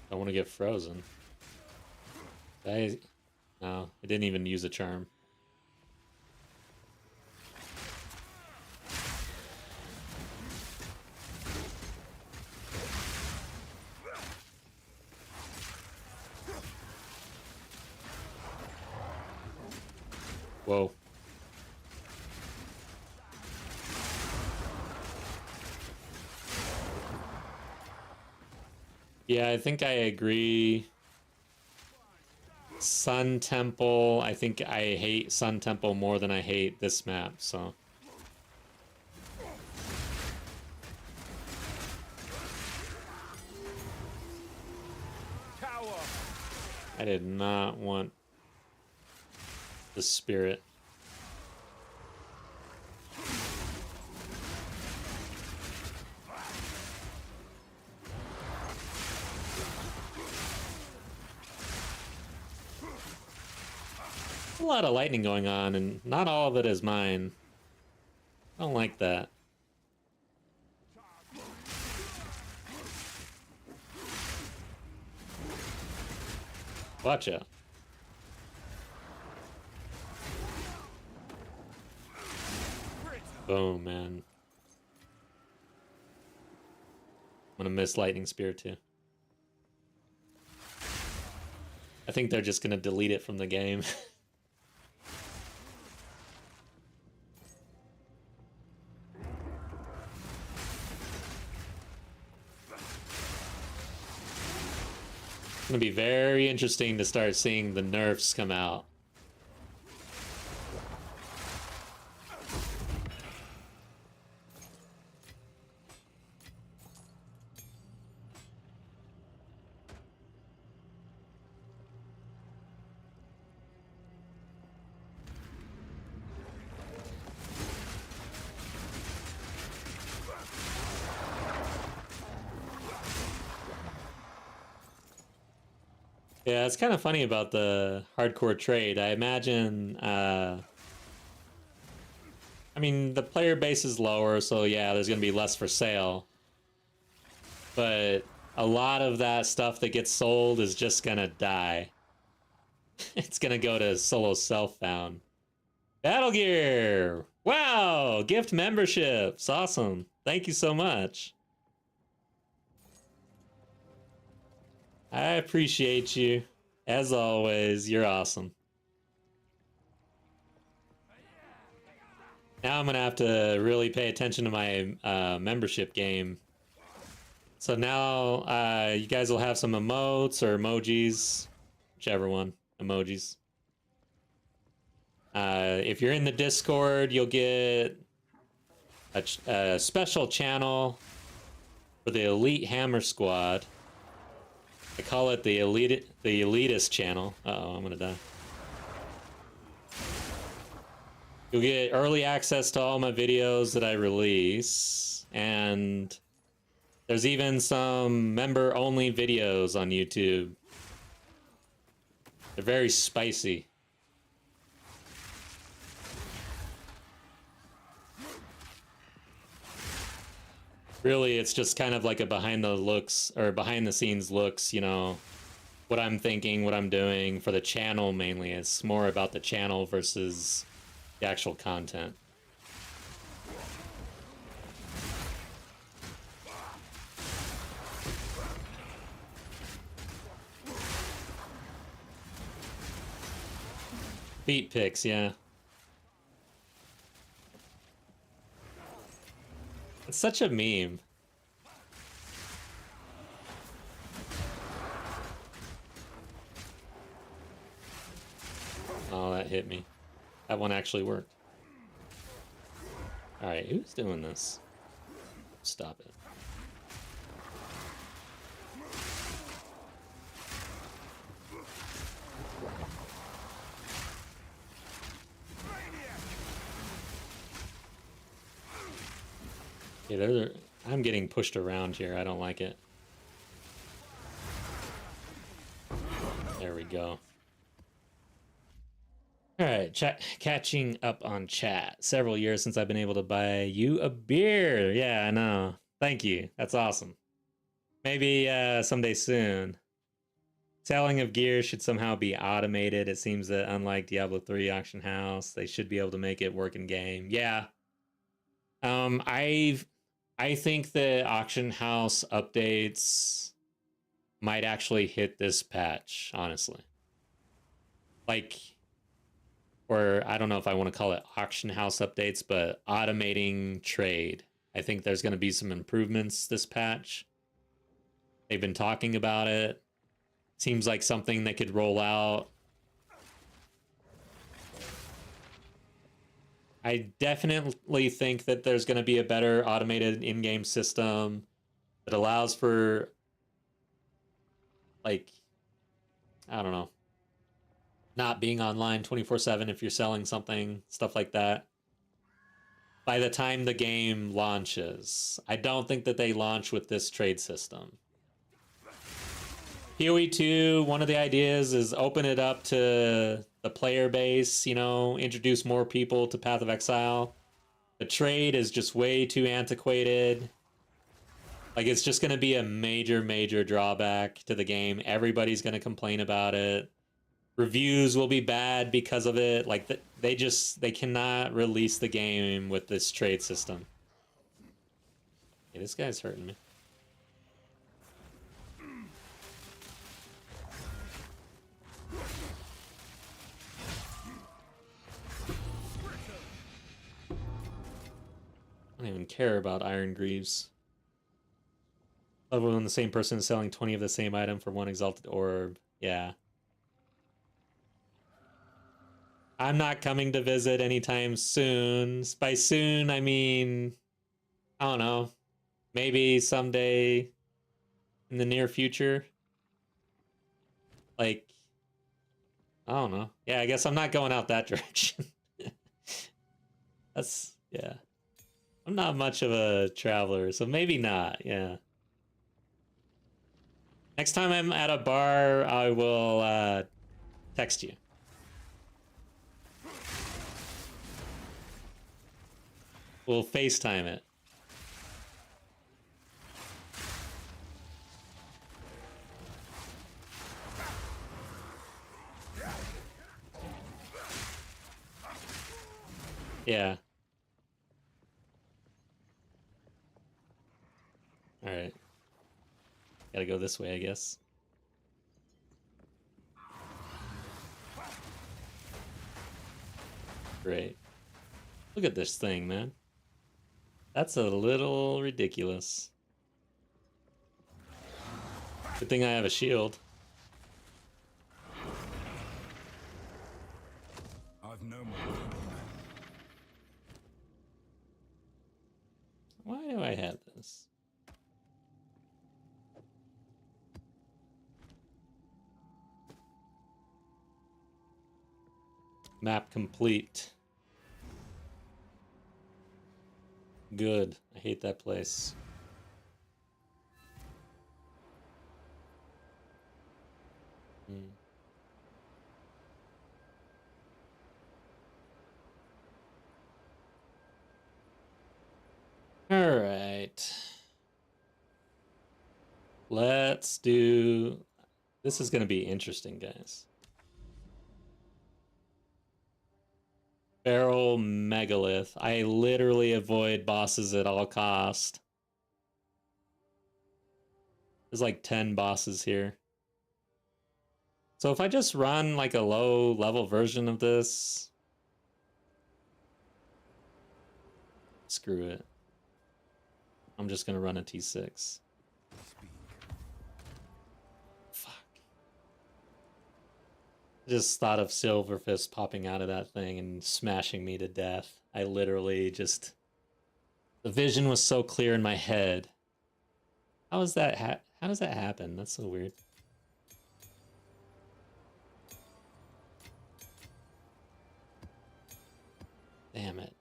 Don't want to get frozen. No, I didn't even use a charm. Whoa. Yeah, I think I agree. Sun Temple, I think I hate Sun Temple more than I hate this map, so. Tower. I did not want the spirit. A lot of lightning going on, and not all of it is mine. I don't like that. Watch out. Boom, man. I'm gonna miss Lightning Spear too. I think they're just gonna delete it from the game. It's gonna be very interesting to start seeing the nerfs come out. Yeah, it's kind of funny about the hardcore trade. I imagine, I mean, the player base is lower, so yeah, there's going to be less for sale. But a lot of that stuff that gets sold is just going to die. It's going to go to solo self-found. Battle Gear! Wow! Gift memberships! Awesome. Thank you so much. I appreciate you. As always, you're awesome. Now I'm going to have to really pay attention to my membership game. So now you guys will have some emotes or emojis. Whichever one. Emojis. If you're in the Discord, you'll get a special channel for the Elite Hammer Squad. I call it the elitist channel. Uh-oh, I'm gonna die. You'll get early access to all my videos that I release, and there's even some member-only videos on YouTube. They're very spicy. Really, it's just kind of like a behind the scenes looks, you know, what I'm thinking, what I'm doing for the channel mainly. It's more about the channel versus the actual content. Feet pics, yeah. It's such a meme. Oh, that hit me. That one actually worked. Alright, who's doing this? Stop it. Yeah, I'm getting pushed around here. I don't like it. There we go. Alright, catching up on chat. Several years since I've been able to buy you a beer. Yeah, I know. Thank you. That's awesome. Maybe someday soon. Selling of gear should somehow be automated. It seems that unlike Diablo 3 Auction House, they should be able to make it work in game. Yeah. I think the Auction House updates might actually hit this patch, honestly. Like, or I don't know if I want to call it Auction House updates, but automating trade. I think there's going to be some improvements this patch. They've been talking about it. Seems like something that could roll out. I definitely think that there's going to be a better automated in-game system that allows for, like, I don't know, not being online 24/7 if you're selling something, stuff like that. By the time the game launches, I don't think that they launch with this trade system. PoE 2, one of the ideas is open it up to the player base, you know, introduce more people to Path of Exile. The trade is just way too antiquated. Like, it's just going to be a major, major drawback to the game. Everybody's going to complain about it. Reviews will be bad because of it. Like, they cannot release the game with this trade system. Hey, this guy's hurting me. I don't even care about Iron Greaves. Other than the same person is selling 20 of the same item for one exalted orb. Yeah. I'm not coming to visit anytime soon. By soon, I mean, I don't know. Maybe someday in the near future. Like, I don't know. Yeah, I guess I'm not going out that direction. That's, yeah. I'm not much of a traveler, so maybe not, yeah. Next time I'm at a bar, I will text you. We'll FaceTime it. Yeah. All right. Gotta go this way, I guess. Great. Look at this thing, man. That's a little ridiculous. Good thing I have a shield. I've no more. Why do I have this? Map complete. Good. I hate that place. All right. Let's do... This is going to be interesting, guys. Feral Megalith. I literally avoid bosses at all cost. There's like 10 bosses here. So if I just run like a low level version of this... Screw it. I'm just going to run a T6. Fuck. I just thought of Silverfist popping out of that thing and smashing me to death. I literally just... The vision was so clear in my head. How is that how does that happen? That's so weird. Damn it.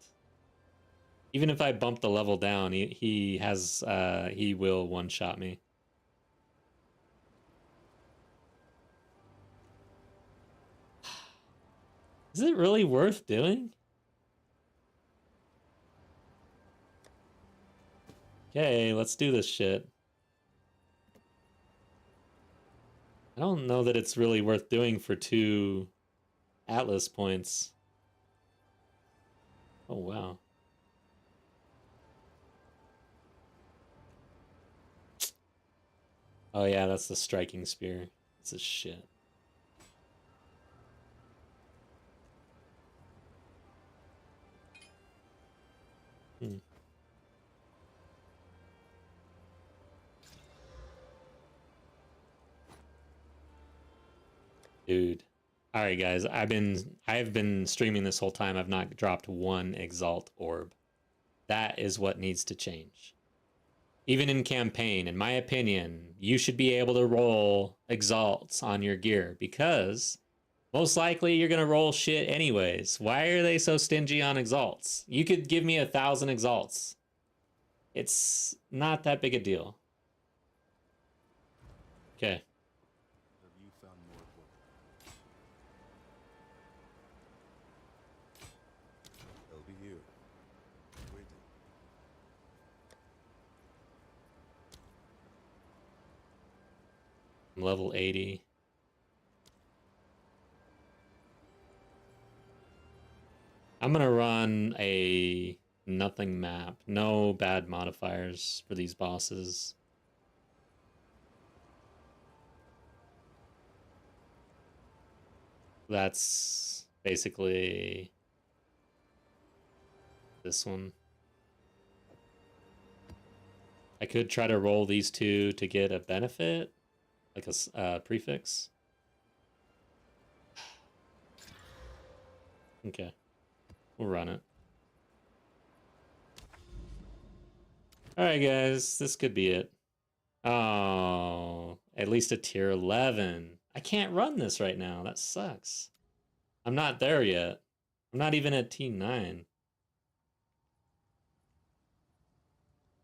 Even if I bump the level down, he will one-shot me. Is it really worth doing? Okay, let's do this shit. I don't know that it's really worth doing for 2 Atlas points. Oh, wow. Oh, yeah, that's the striking spear. This is shit. Hmm. Dude. All right, guys. I've been streaming this whole time. I've not dropped 1 Exalt orb. That is what needs to change. Even in campaign, in my opinion, you should be able to roll Exalts on your gear because most likely you're going to roll shit anyways. Why are they so stingy on Exalts? You could give me 1,000 Exalts. It's not that big a deal. Okay. Have you found more important? They'll be here. Waiting. I'm level 80. I'm going to run a nothing map. No bad modifiers for these bosses. That's basically this one. I could try to roll these 2 to get a benefit, like a prefix. Okay, we'll run it. All right, guys, this could be it. Oh, at least a tier 11. I can't run this right now. That sucks. I'm not there yet. I'm not even at T9.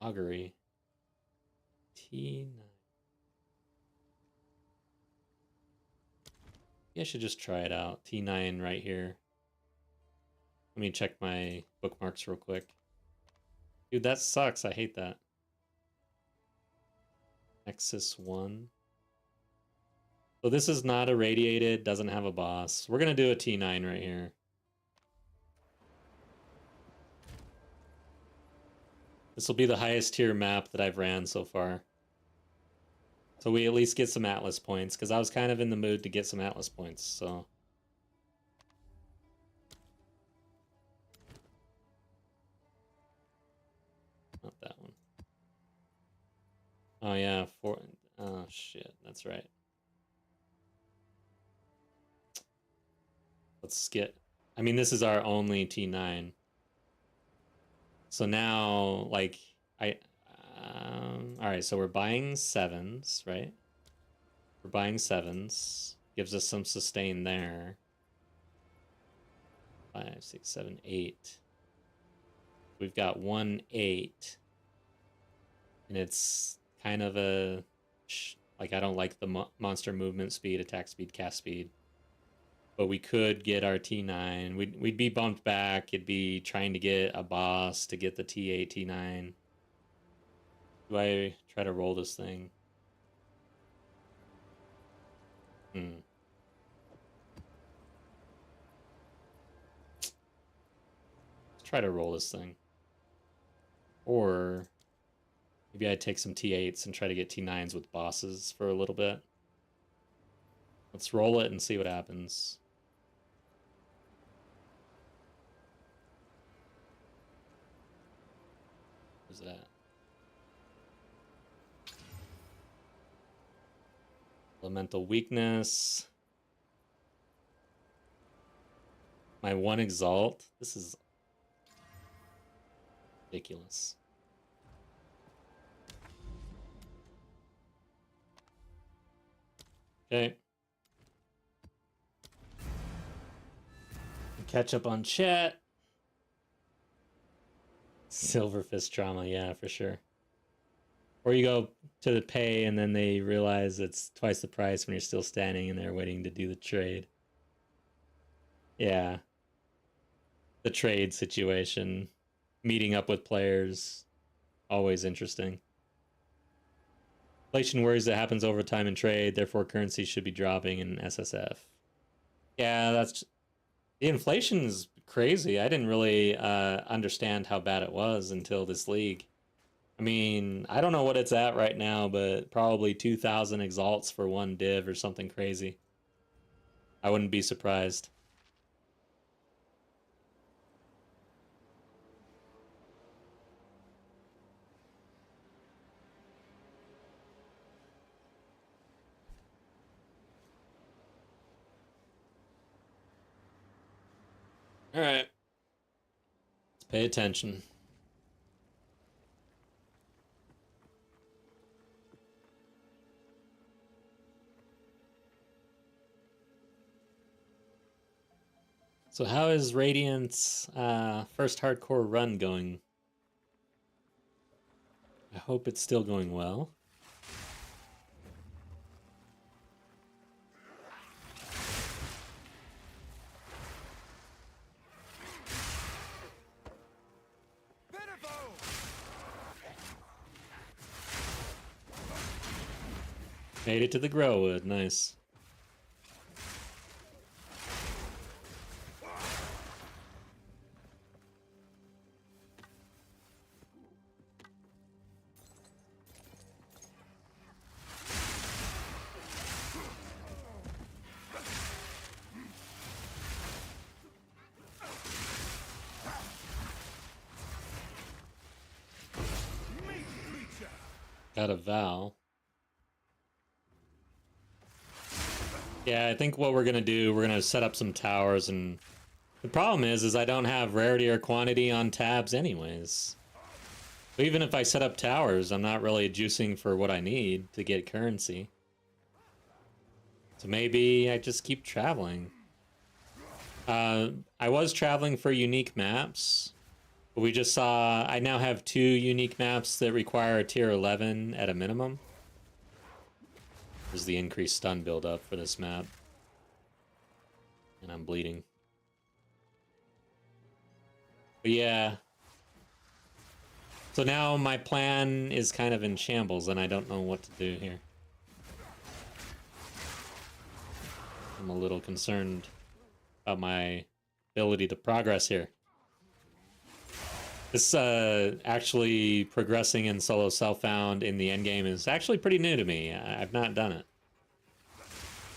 Augury. T9. I should just try it out. T9 right here. Let me check my bookmarks real quick. Dude, that sucks. I hate that. Nexus 1. So this is not irradiated, doesn't have a boss. We're going to do a T9 right here. This will be the highest tier map that I've ran so far. So we at least get some Atlas points, because I was kind of in the mood to get some Atlas points, so... Not that one. Oh yeah, oh shit, that's right. Let's get... I mean, this is our only T9. So now, like, all right, so we're buying 7s, right? We're buying 7s. Gives us some sustain there. 5, 6, 7, 8. We've got 1, 8. And it's kind of a... Like, I don't like the monster movement speed, attack speed, cast speed. But we could get our T9. We'd be bumped back. It'd be trying to get a boss to get the T8, T9. Do I try to roll this thing? Let's try to roll this thing. Or maybe I take some T8s and try to get T9s with bosses for a little bit. Let's roll it and see what happens. Where's it at? Elemental weakness. My 1 exalt. This is ridiculous. Okay. Catch up on chat. Silver fist trauma, yeah, for sure. Or you go to the pay and then they realize it's twice the price when you're still standing and they're waiting to do the trade. Yeah. The trade situation. Meeting up with players. Always interesting. Inflation worries that happens over time in trade, therefore currency should be dropping in SSF. Yeah, that's the inflation is crazy. I didn't really understand how bad it was until this league. I mean, I don't know what it's at right now, but probably 2,000 exalts for one div or something crazy. I wouldn't be surprised. All right. Let's pay attention. So how is Radiant's first hardcore run going? I hope it's still going well. Made it to the Growwood, nice. Got a Val. Yeah, I think what we're gonna do, we're gonna set up some towers, and the problem is I don't have rarity or quantity on tabs anyways. So even if I set up towers, I'm not really juicing for what I need to get currency. So maybe I just keep traveling. I was traveling for unique maps, but we just saw I now have 2 unique maps that require a tier 11 at a minimum. There's the increased stun build-up for this map. And I'm bleeding. But yeah. So now my plan is kind of in shambles and I don't know what to do here. I'm a little concerned about my ability to progress here. This actually progressing in solo self-found in the endgame is actually pretty new to me. I've not done it.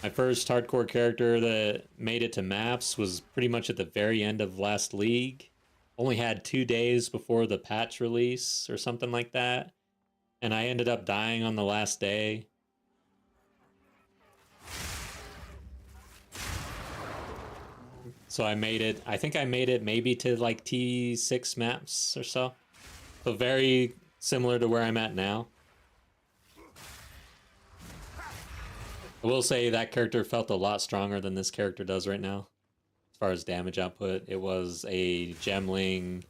My first hardcore character that made it to maps was pretty much at the very end of last league. Only had 2 days before the patch release or something like that. And I ended up dying on the last day. So I made it, I think I made it maybe to like T6 maps or so. So very similar to where I'm at now. I will say that character felt a lot stronger than this character does right now. As far as damage output, it was a gemling.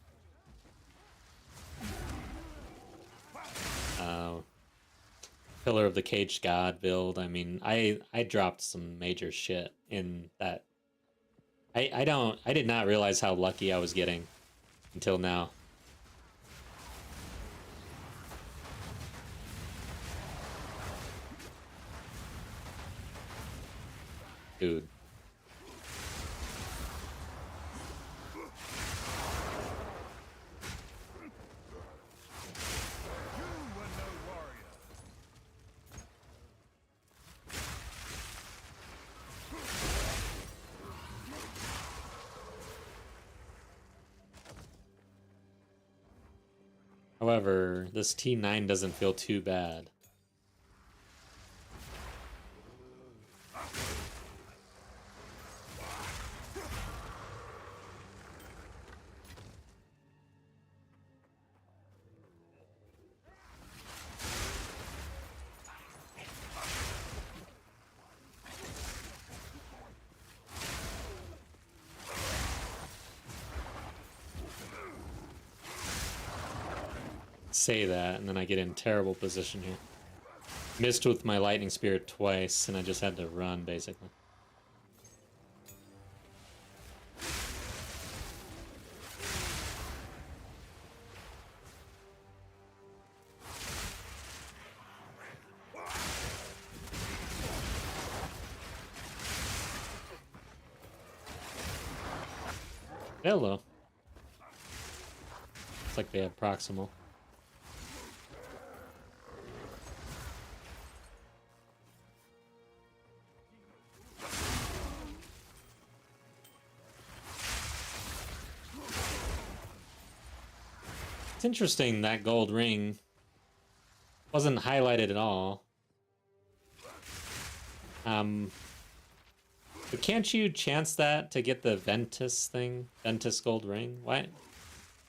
Pillar of the Caged God build. I mean, I dropped some major shit in that. I did not realize how lucky I was getting until now. Dude. However, this T9 doesn't feel too bad. Say that, and then I get in terrible position here. Missed with my lightning spirit twice, and I just had to run, basically. Hello. Looks like they have proximal. It's interesting that gold ring wasn't highlighted at all. But can't you chance that to get the Ventus thing? Ventus gold ring? Why?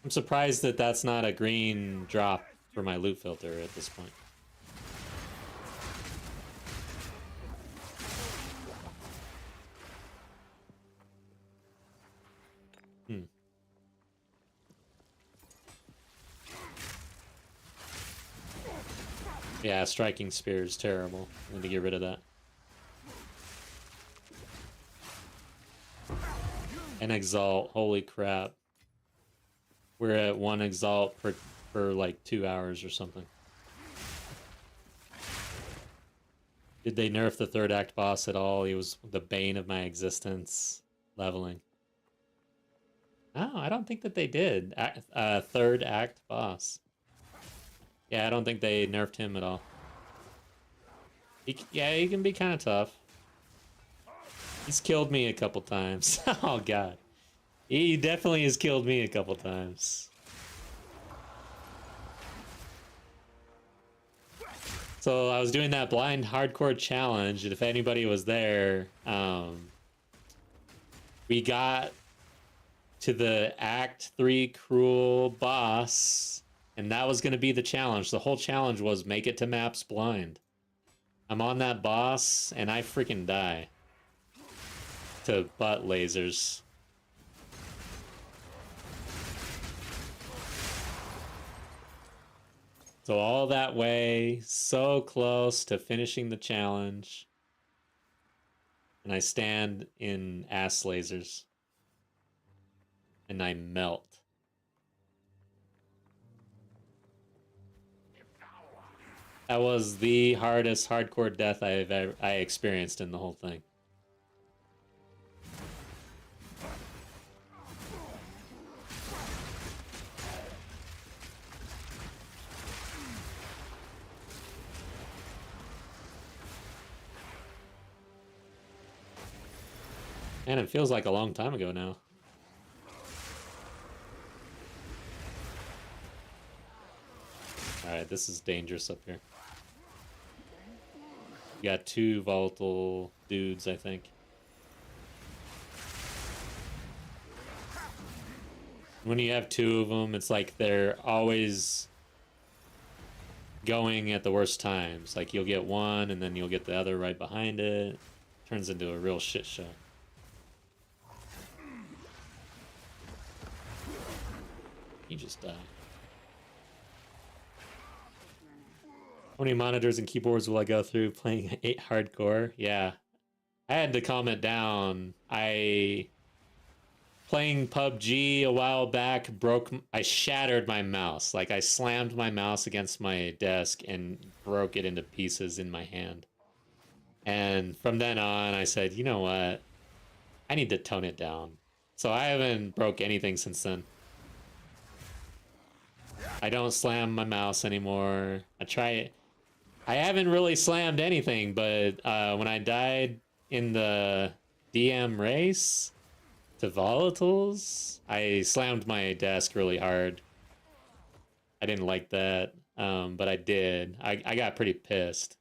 I'm surprised that that's not a green drop for my loot filter at this point. Yeah, striking spear is terrible. I need to get rid of that. And exalt, holy crap. We're at 1 exalt per like 2 hours or something. Did they nerf the 3rd act boss at all? He was the bane of my existence. Leveling. No, I don't think that they did. 3rd act boss. Yeah, I don't think they nerfed him at all. Yeah, he can be kind of tough. He's killed me a couple times. Oh, God. He definitely has killed me a couple times. So I was doing that blind hardcore challenge, and if anybody was there, we got to the Act 3 Cruel boss, and that was going to be the challenge. The whole challenge was make it to maps blind. I'm on that boss, and I freaking die to butt lasers. So all that way, so close to finishing the challenge, and I stand in ass lasers, and I melt. That was the hardest hardcore death I experienced in the whole thing. And it feels like a long time ago now. Alright, this is dangerous up here. We got 2 volatile dudes, I think. When you have 2 of them, it's like they're always going at the worst times. Like you'll get one and then you'll get the other right behind it. Turns into a real shit show. You just die. How many monitors and keyboards will I go through playing 8 hardcore? Yeah. I had to calm it down. Playing PUBG a while back, I shattered my mouse. Like I slammed my mouse against my desk and broke it into pieces in my hand. And from then on, I said, you know what? I need to tone it down. So I haven't broke anything since then. I don't slam my mouse anymore. I haven't really slammed anything, but when I died in the DM race to volatiles, I slammed my desk really hard. I didn't like that, but I did. I got pretty pissed.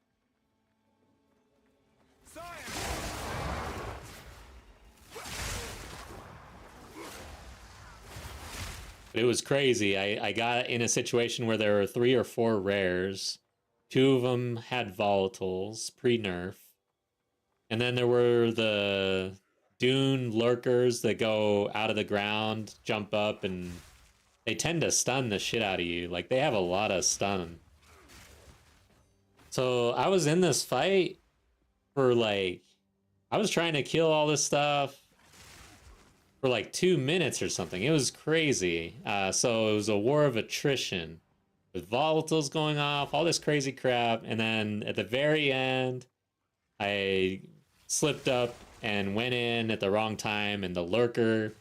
It was crazy. I got in a situation where there were 3 or 4 rares. 2 of them had volatiles, pre-nerf. And then there were the dune lurkers that go out of the ground, jump up, and they tend to stun the shit out of you. Like, they have a lot of stun. So I was in this fight for, like... I was trying to kill all this stuff for like 2 minutes or something. It was crazy. So it was a war of attrition with volatiles going off, all this crazy crap. And then at the very end, I slipped up and went in at the wrong time, and the lurker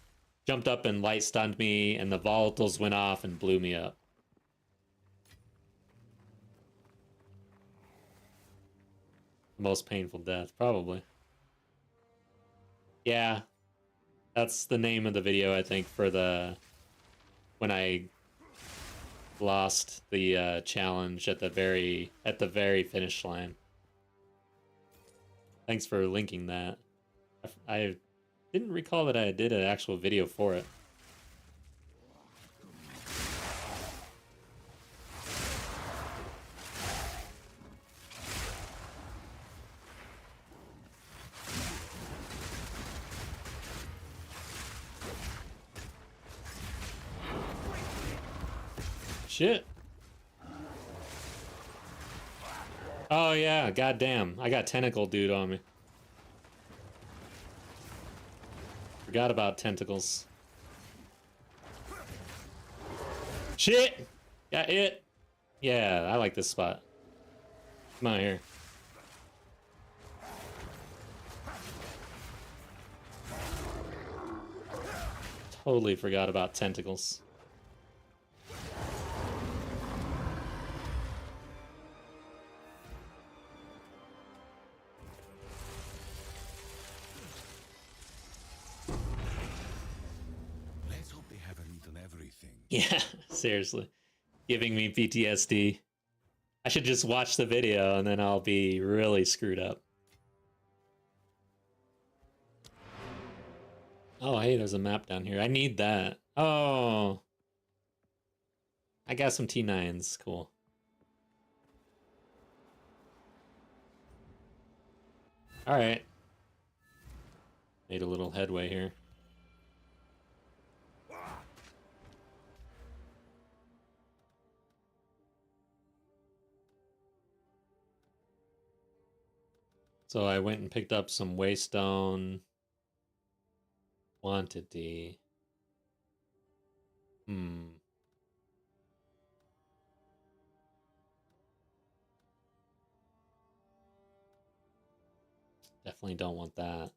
jumped up and light stunned me, and the volatiles went off and blew me up. Most painful death, probably. Yeah, that's the name of the video, I think, for the when I lost the challenge at the very finish line. Thanks for linking that. I didn't recall that I did an actual video for it. Shit. Oh yeah, goddamn. I got tentacle dude on me. Forgot about tentacles. Shit! Got it. Yeah, I like this spot. Come on here. Totally forgot about tentacles. Let's hope they haven't eaten everything. Yeah, seriously. Giving me PTSD. I should just watch the video and then I'll be really screwed up. Oh, hey, there's a map down here. I need that. Oh. I got some T9s. Cool. Alright. Made a little headway here. So I went and picked up some waystone quantity. Definitely don't want that.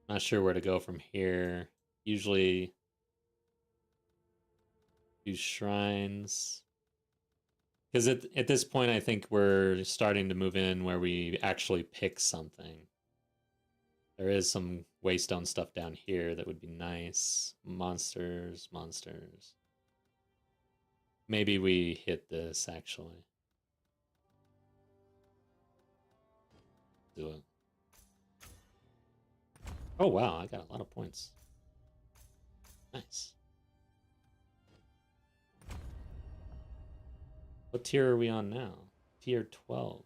Not sure where to go from here. Usually do shrines. Because at this point, I think we're starting to move in where we actually pick something. There is some waystone stuff down here that would be nice. Monsters, monsters. Maybe we hit this, actually. Do it. Oh, wow, I got a lot of points. Nice. What tier are we on now? Tier 12.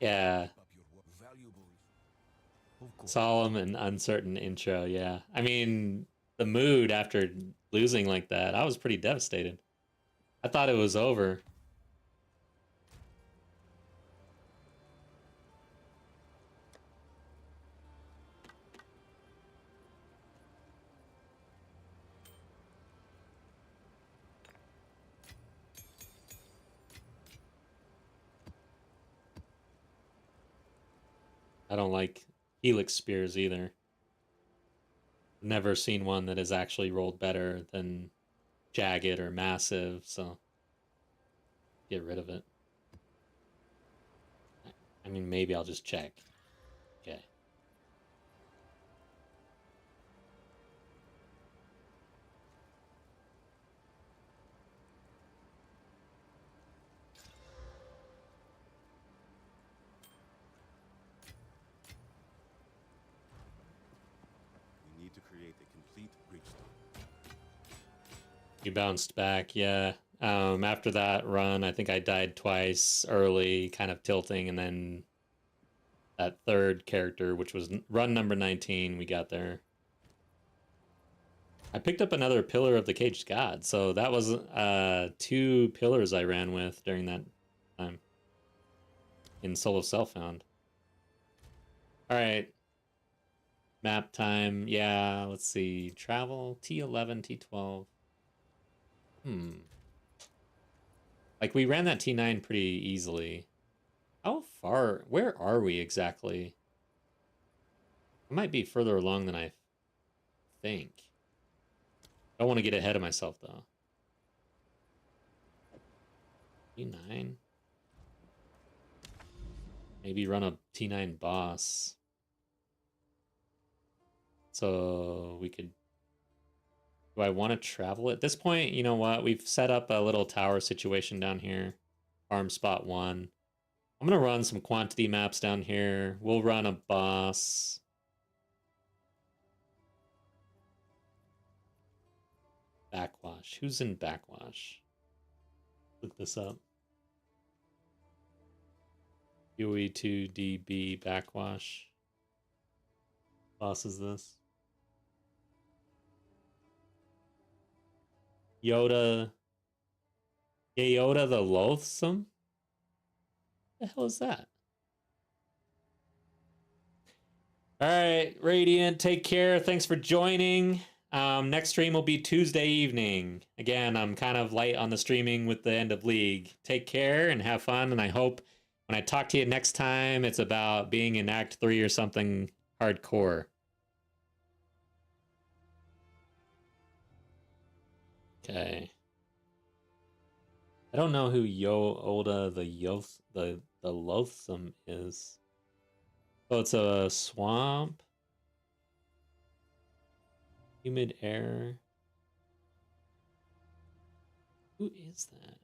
Yeah. Solemn and uncertain intro, yeah. I mean, the mood after losing like that, I was pretty devastated. I thought it was over. I don't like Helix Spears either. Never seen one that has actually rolled better than Jagged or Massive, so get rid of it. I mean, maybe I'll just check. Okay. We need to create a complete bridgestone. You bounced back, yeah. After that run, I think I died twice early, kind of tilting, and then that third character, which was run number 19, we got there. I picked up another Pillar of the Caged God, so that was 2 pillars I ran with during that time in Soul of Self-Found. Alright. Map time, yeah, let's see. Travel, T11, T12. Like, we ran that T9 pretty easily. How far? Where are we exactly? I might be further along than I think. I don't want to get ahead of myself, though. T9? Maybe run a T9 boss. So we could... Do I want to travel at this point? You know what? We've set up a little tower situation down here. Farm spot 1. I'm going to run some quantity maps down here. We'll run a boss. Backwash. Who's in Backwash? Look this up. UE2DB Backwash. Boss is this? Yoda the Loathsome? What the hell is that? Alright, Radiant, take care. Thanks for joining. Next stream will be Tuesday evening. Again, I'm kind of light on the streaming with the end of League. Take care and have fun, and I hope when I talk to you next time, it's about being in Act 3 or something hardcore. Okay. I don't know who Yoda the Loathsome is. Oh, it's a swamp. Humid air. Who is that?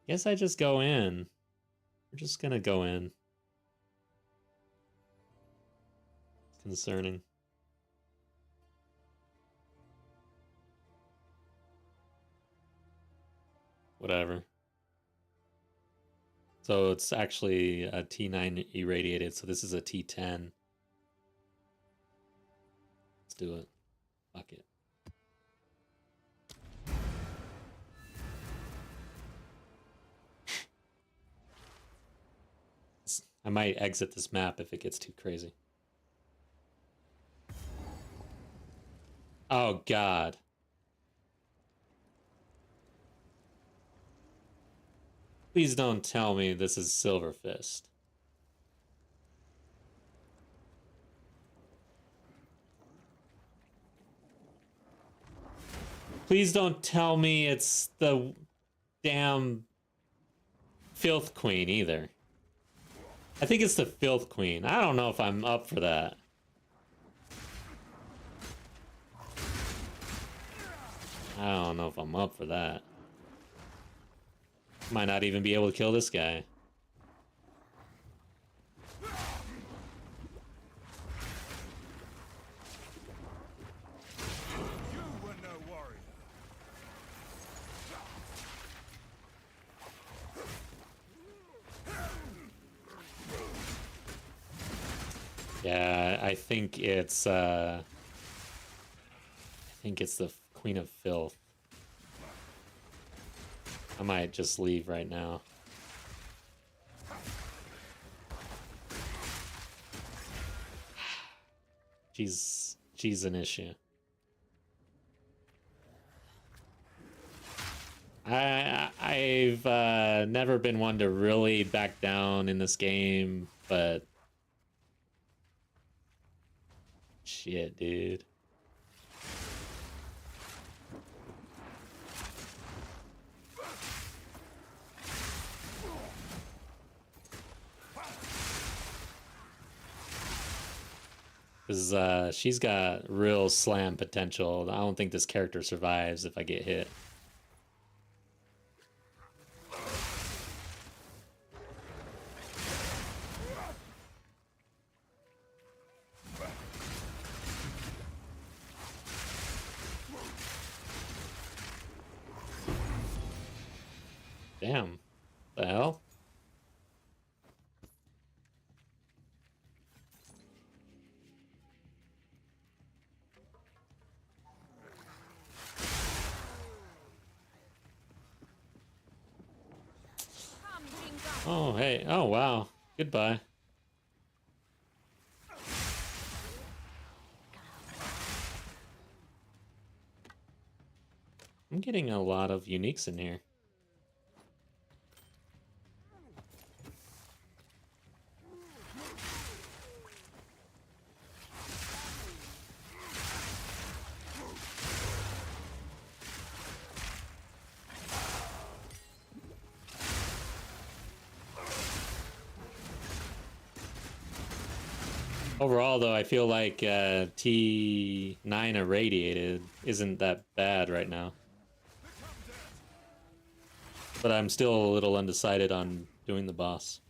Guess I just go in. We're just gonna go in. It's concerning. Whatever. So it's actually a T9 irradiated, so this is a T10. Let's do it. Fuck it. I might exit this map if it gets too crazy. Oh, God. Please don't tell me this is Silver Fist. Please don't tell me it's the damn Filth Queen either. I think it's the Filth Queen. I don't know if I'm up for that. I don't know if I'm up for that. Might not even be able to kill this guy. You were no warrior. Yeah, I think it's the Queen of Filth. I might just leave right now. She's an issue. I've never been one to really back down in this game, but shit, dude. Because she's got real slam potential. I don't think this character survives if I get hit. Damn. The hell? Oh, hey. Oh, wow. Goodbye. I'm getting a lot of uniques in here. Overall, though, I feel like T9 Irradiated isn't that bad right now. But I'm still a little undecided on doing the boss.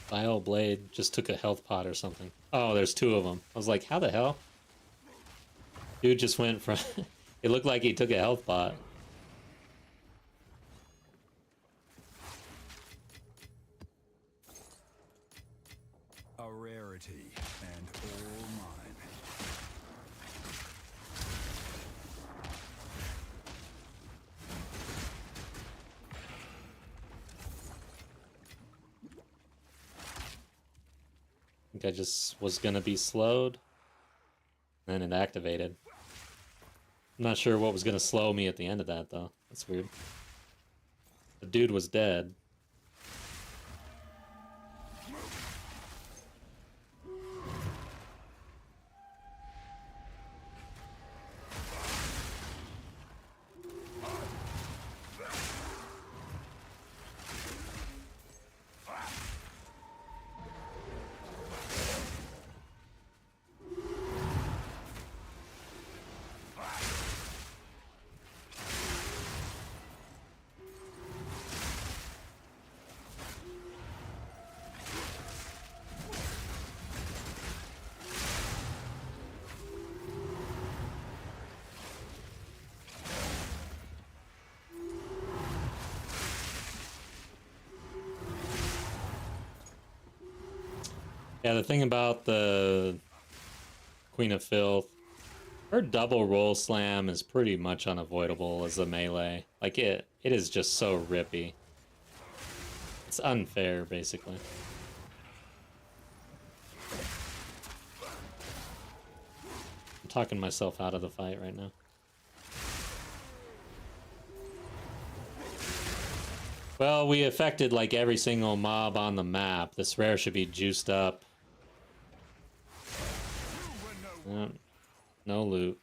Vile Blade just took a health pot or something. Oh, there's two of them. I was like, how the hell? Dude just went from... It looked like he took a health pot. A rarity, and all mine. I think I just was gonna be slowed. Then it activated. I'm not sure what was gonna slow me at the end of that, though. That's weird. The dude was dead. Yeah, the thing about the Queen of Filth, her double roll slam is pretty much unavoidable as a melee. Like, it is just so rippy. It's unfair, basically. I'm talking myself out of the fight right now. Well, we affected like every single mob on the map. This rare should be juiced up. No loot.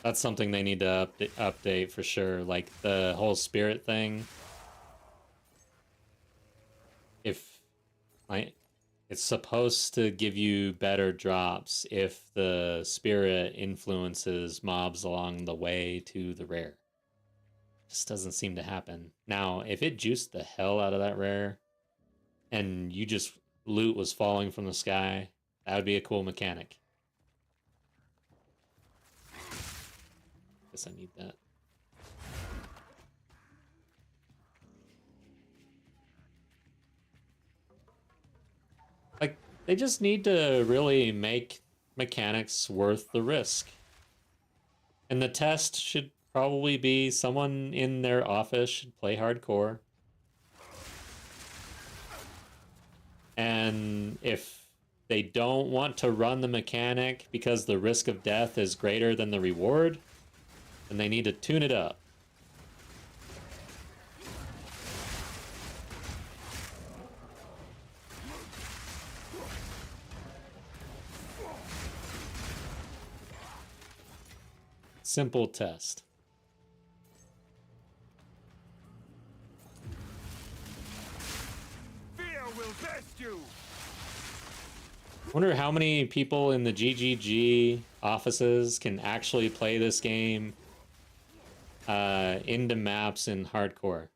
That's something they need to update for sure. Like the whole spirit thing. If it's supposed to give you better drops if the spirit influences mobs along the way to the rare. Just doesn't seem to happen. Now, if it juiced the hell out of that rare and you just loot was falling from the sky, that would be a cool mechanic. Guess I need that. Like, they just need to really make mechanics worth the risk. And the test should probably be someone in their office should play hardcore. And if they don't want to run the mechanic because the risk of death is greater than the reward, then they need to tune it up. Simple test. Fear will test you. Wonder how many people in the GGG offices can actually play this game into maps in hardcore.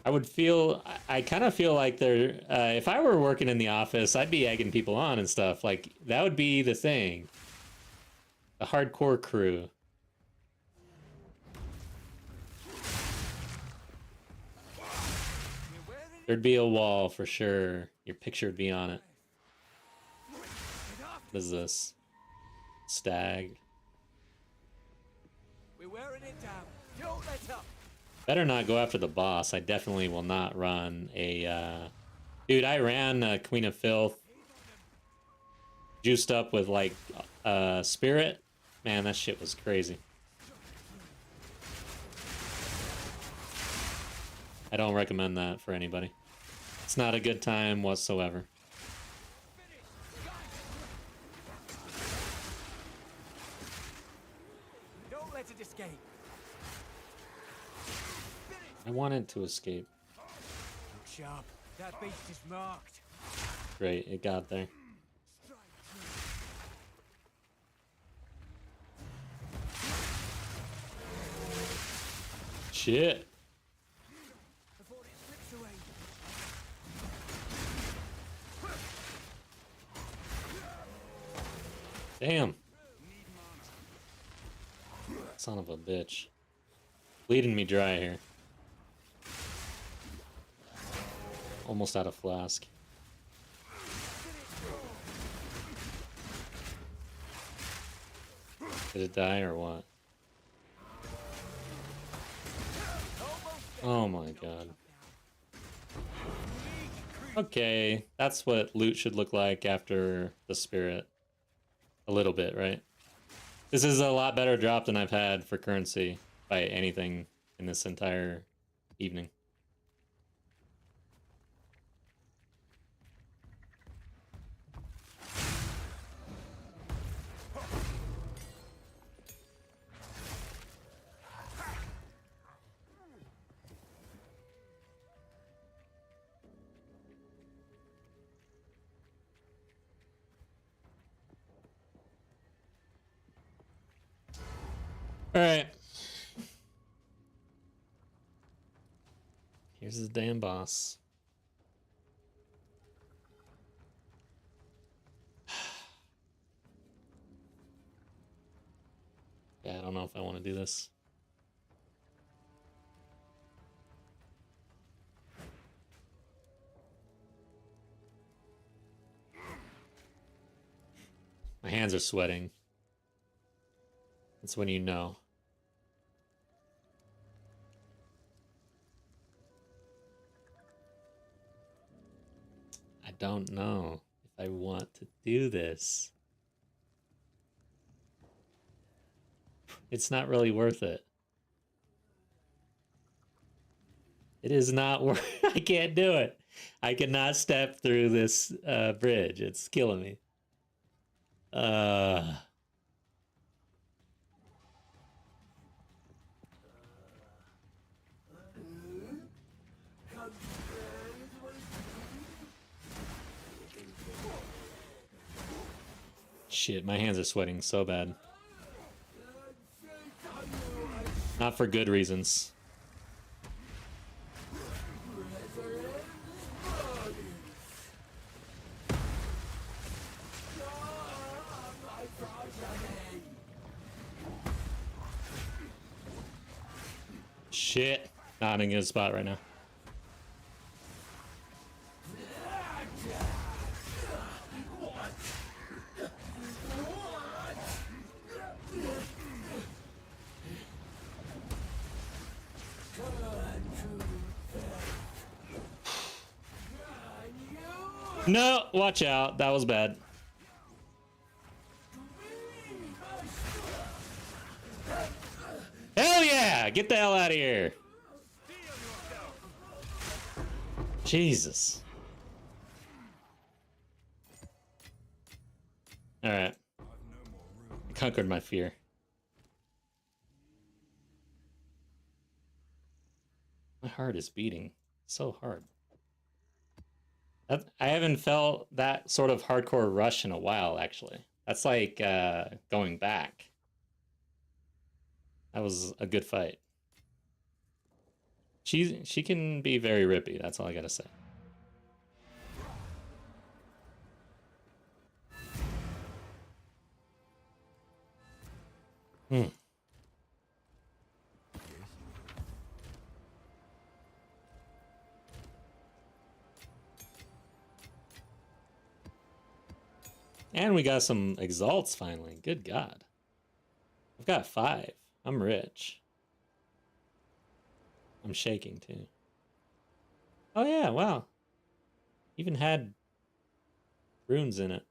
I would feel, I kind of feel like they're, if I were working in the office, I'd be egging people on and stuff. Like, that would be the thing. The hardcore crew. There'd be a wall for sure. Your picture would be on it. What is this? Stag. We're wearing it down. Don't let up. Better not go after the boss. I definitely will not run a... Dude, I ran Queen of Filth. Juiced up with, like, Spirit. Man, that shit was crazy. I don't recommend that for anybody. It's not a good time whatsoever. Don't let it escape. I wanted to escape. Look sharp. That beast is marked. Great, it got there. Shit. Before it slips away. Damn. Son of a bitch. Bleeding me dry here. Almost out of flask. Did it die or what? Oh my god. Okay, that's what loot should look like after the spirit. A little bit, right? This is a lot better drop than I've had for currency by anything in this entire evening. All right. Here's the damn boss. Yeah, I don't know if I want to do this. My hands are sweating. That's when you know. I don't know if I want to do this. It's not really worth it. It is not worth I can't do it. I cannot step through this bridge. It's killing me. Shit, my hands are sweating so bad. Not for good reasons. Shit, not in a good spot right now. No, watch out. That was bad. Hell yeah! Get the hell out of here. Jesus. Alright. I conquered my fear. My heart is beating so hard. I haven't felt that sort of hardcore rush in a while, actually. That's like going back. That was a good fight. She can be very rippy. That's all I gotta say. Hmm. And we got some exalts finally. Good God. I've got 5. I'm rich. I'm shaking too. Oh yeah, wow. Even had runes in it.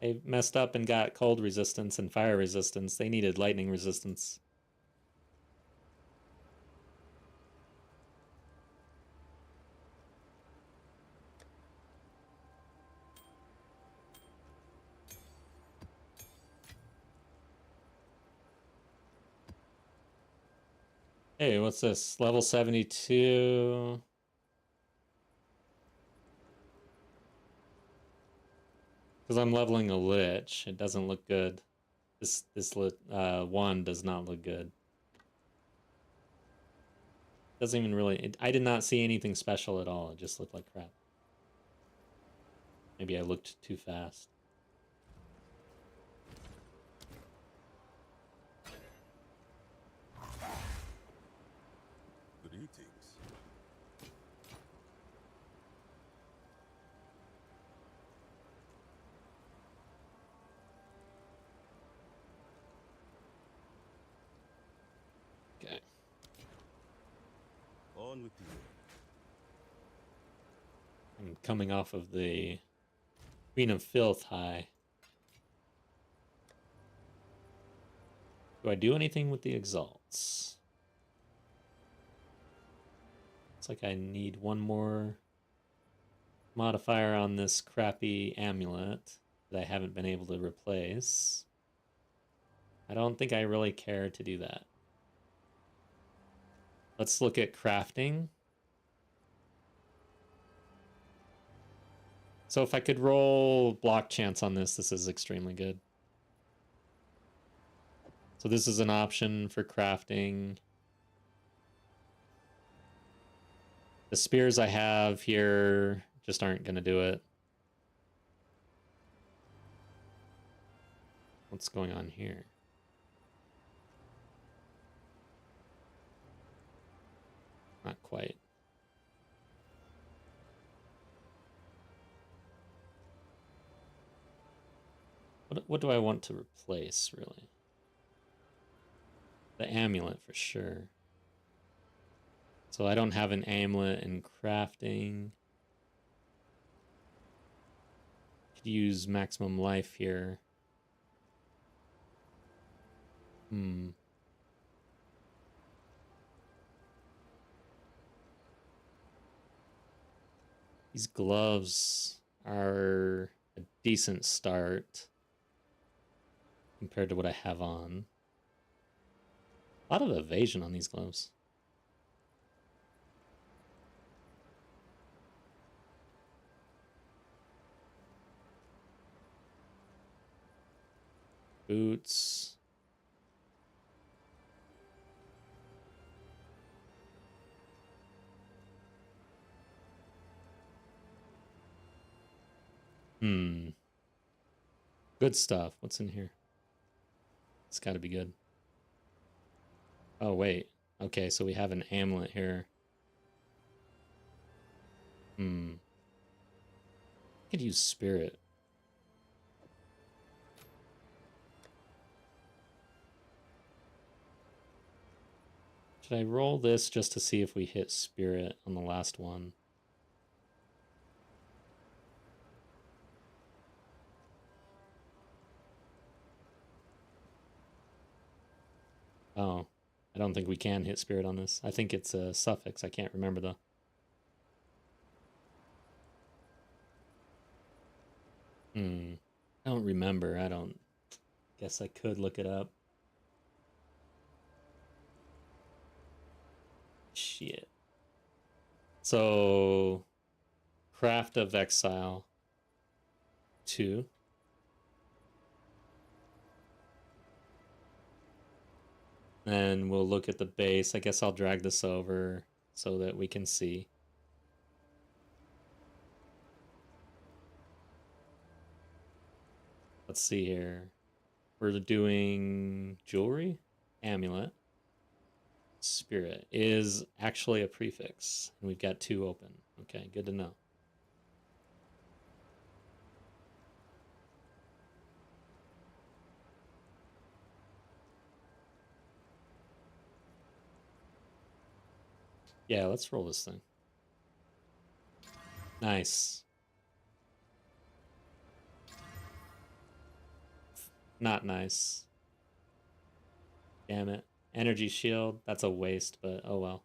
They messed up and got cold resistance and fire resistance. They needed lightning resistance. Hey, what's this? Level 72. Because I'm leveling a lich. It doesn't look good. This one does not look good. Doesn't even really... I did not see anything special at all. It just looked like crap. Maybe I looked too fast. Greetings. Okay. On with you. I'm coming off of the Queen of Filth high. Do I do anything with the exalts? Looks like I need one more modifier on this crappy amulet that I haven't been able to replace. I don't think I really care to do that. Let's look at crafting. So if I could roll block chance on this, this is extremely good. So this is an option for crafting. The spears I have here just aren't going to do it. What's going on here? Not quite. What do I want to replace, really? The amulet, for sure. So I don't have an amulet in crafting. Could use maximum life here. These gloves are a decent start compared to what I have on. A lot of evasion on these gloves. Boots. Good stuff. What's in here? It's got to be good. Oh, wait. Okay, so we have an amulet here. I could use spirit. Should I roll this just to see if we hit spirit on the last one? Oh, I don't think we can hit spirit on this. I think it's a suffix. I can't remember though. I don't remember. I don't... Guess I could look it up. Shit. So, Craft of Exile 2. Then we'll look at the base. I guess I'll drag this over so that we can see. Let's see here. We're doing jewelry, amulet. Spirit is actually a prefix, and we've got 2 open. Okay, good to know. Yeah, let's roll this thing. Nice. Not nice. Damn it. Energy shield, that's a waste, but oh well.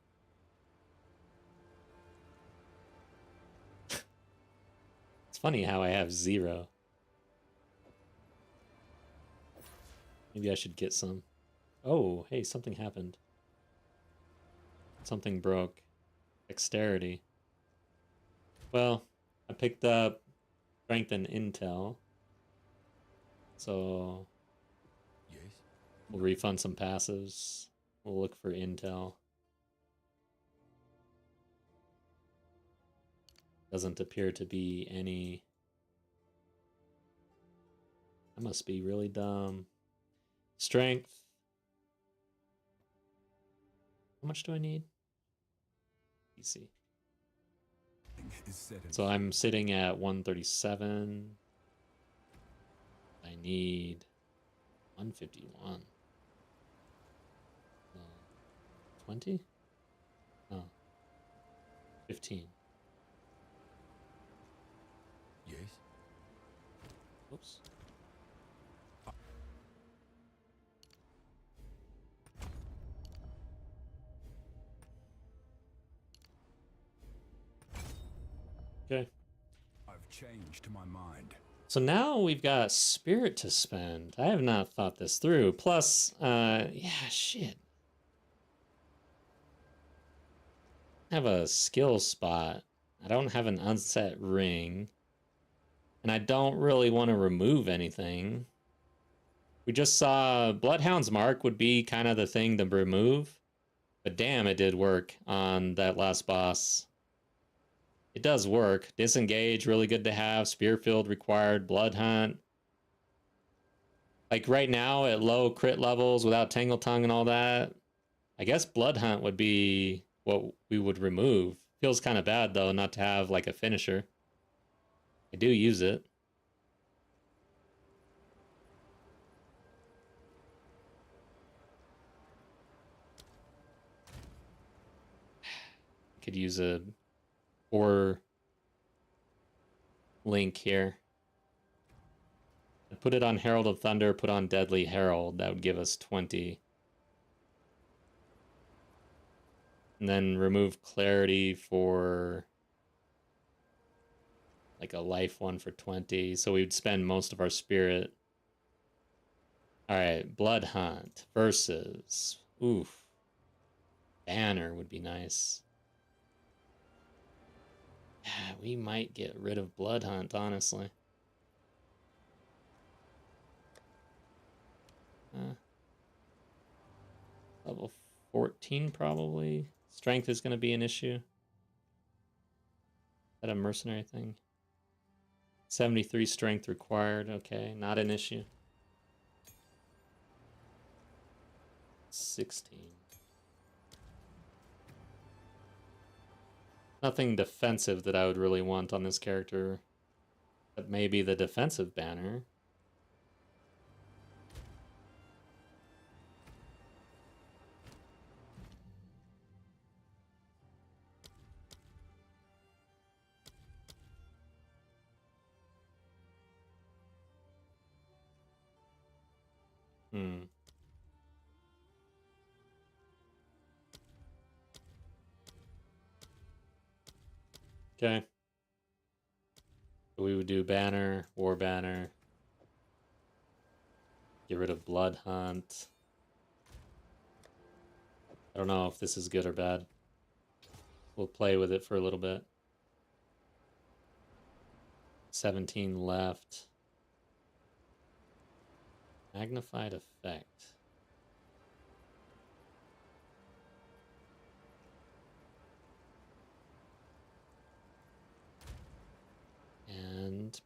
It's funny how I have 0. Maybe I should get some. Oh, hey, something happened. Something broke. Dexterity. Well, I picked up strength and intel. So Yes? we'll refund some passives. We'll look for intel. Doesn't appear to be any. I must be really dumb. Strength. How much do I need? Easy. So I'm sitting at 137. I need 151. 20? Oh. 15. Yes? Oops. Okay. I've changed my mind. So now we've got spirit to spend. I have not thought this through. Plus, yeah, shit. I have a skill spot. I don't have an unset ring. And I don't really want to remove anything. We just saw Bloodhound's Mark would be kind of the thing to remove. But damn, it did work on that last boss. It does work. Disengage, really good to have. Spearfield required. Blood Hunt. Like right now at low crit levels without Tangle Tongue and all that, I guess Blood Hunt would be what we would remove. Feels kind of bad though not to have like a finisher. I do use it. Could use a or link here. Put it on Herald of Thunder, put on Deadly Herald. That would give us 20. And then remove Clarity for like a life one for 20. So we would spend most of our spirit. Alright, Blood Hunt versus... Oof. Banner would be nice. Yeah, we might get rid of Blood Hunt, honestly. Level 14 probably. Strength is going to be an issue. Is that a mercenary thing? 73 strength required. Okay, not an issue. 16. Nothing defensive that I would really want on this character. But maybe the defensive banner. Okay. So we would do banner, war banner. Get rid of Blood Hunt. I don't know if this is good or bad. We'll play with it for a little bit. 17 left. Magnified effect.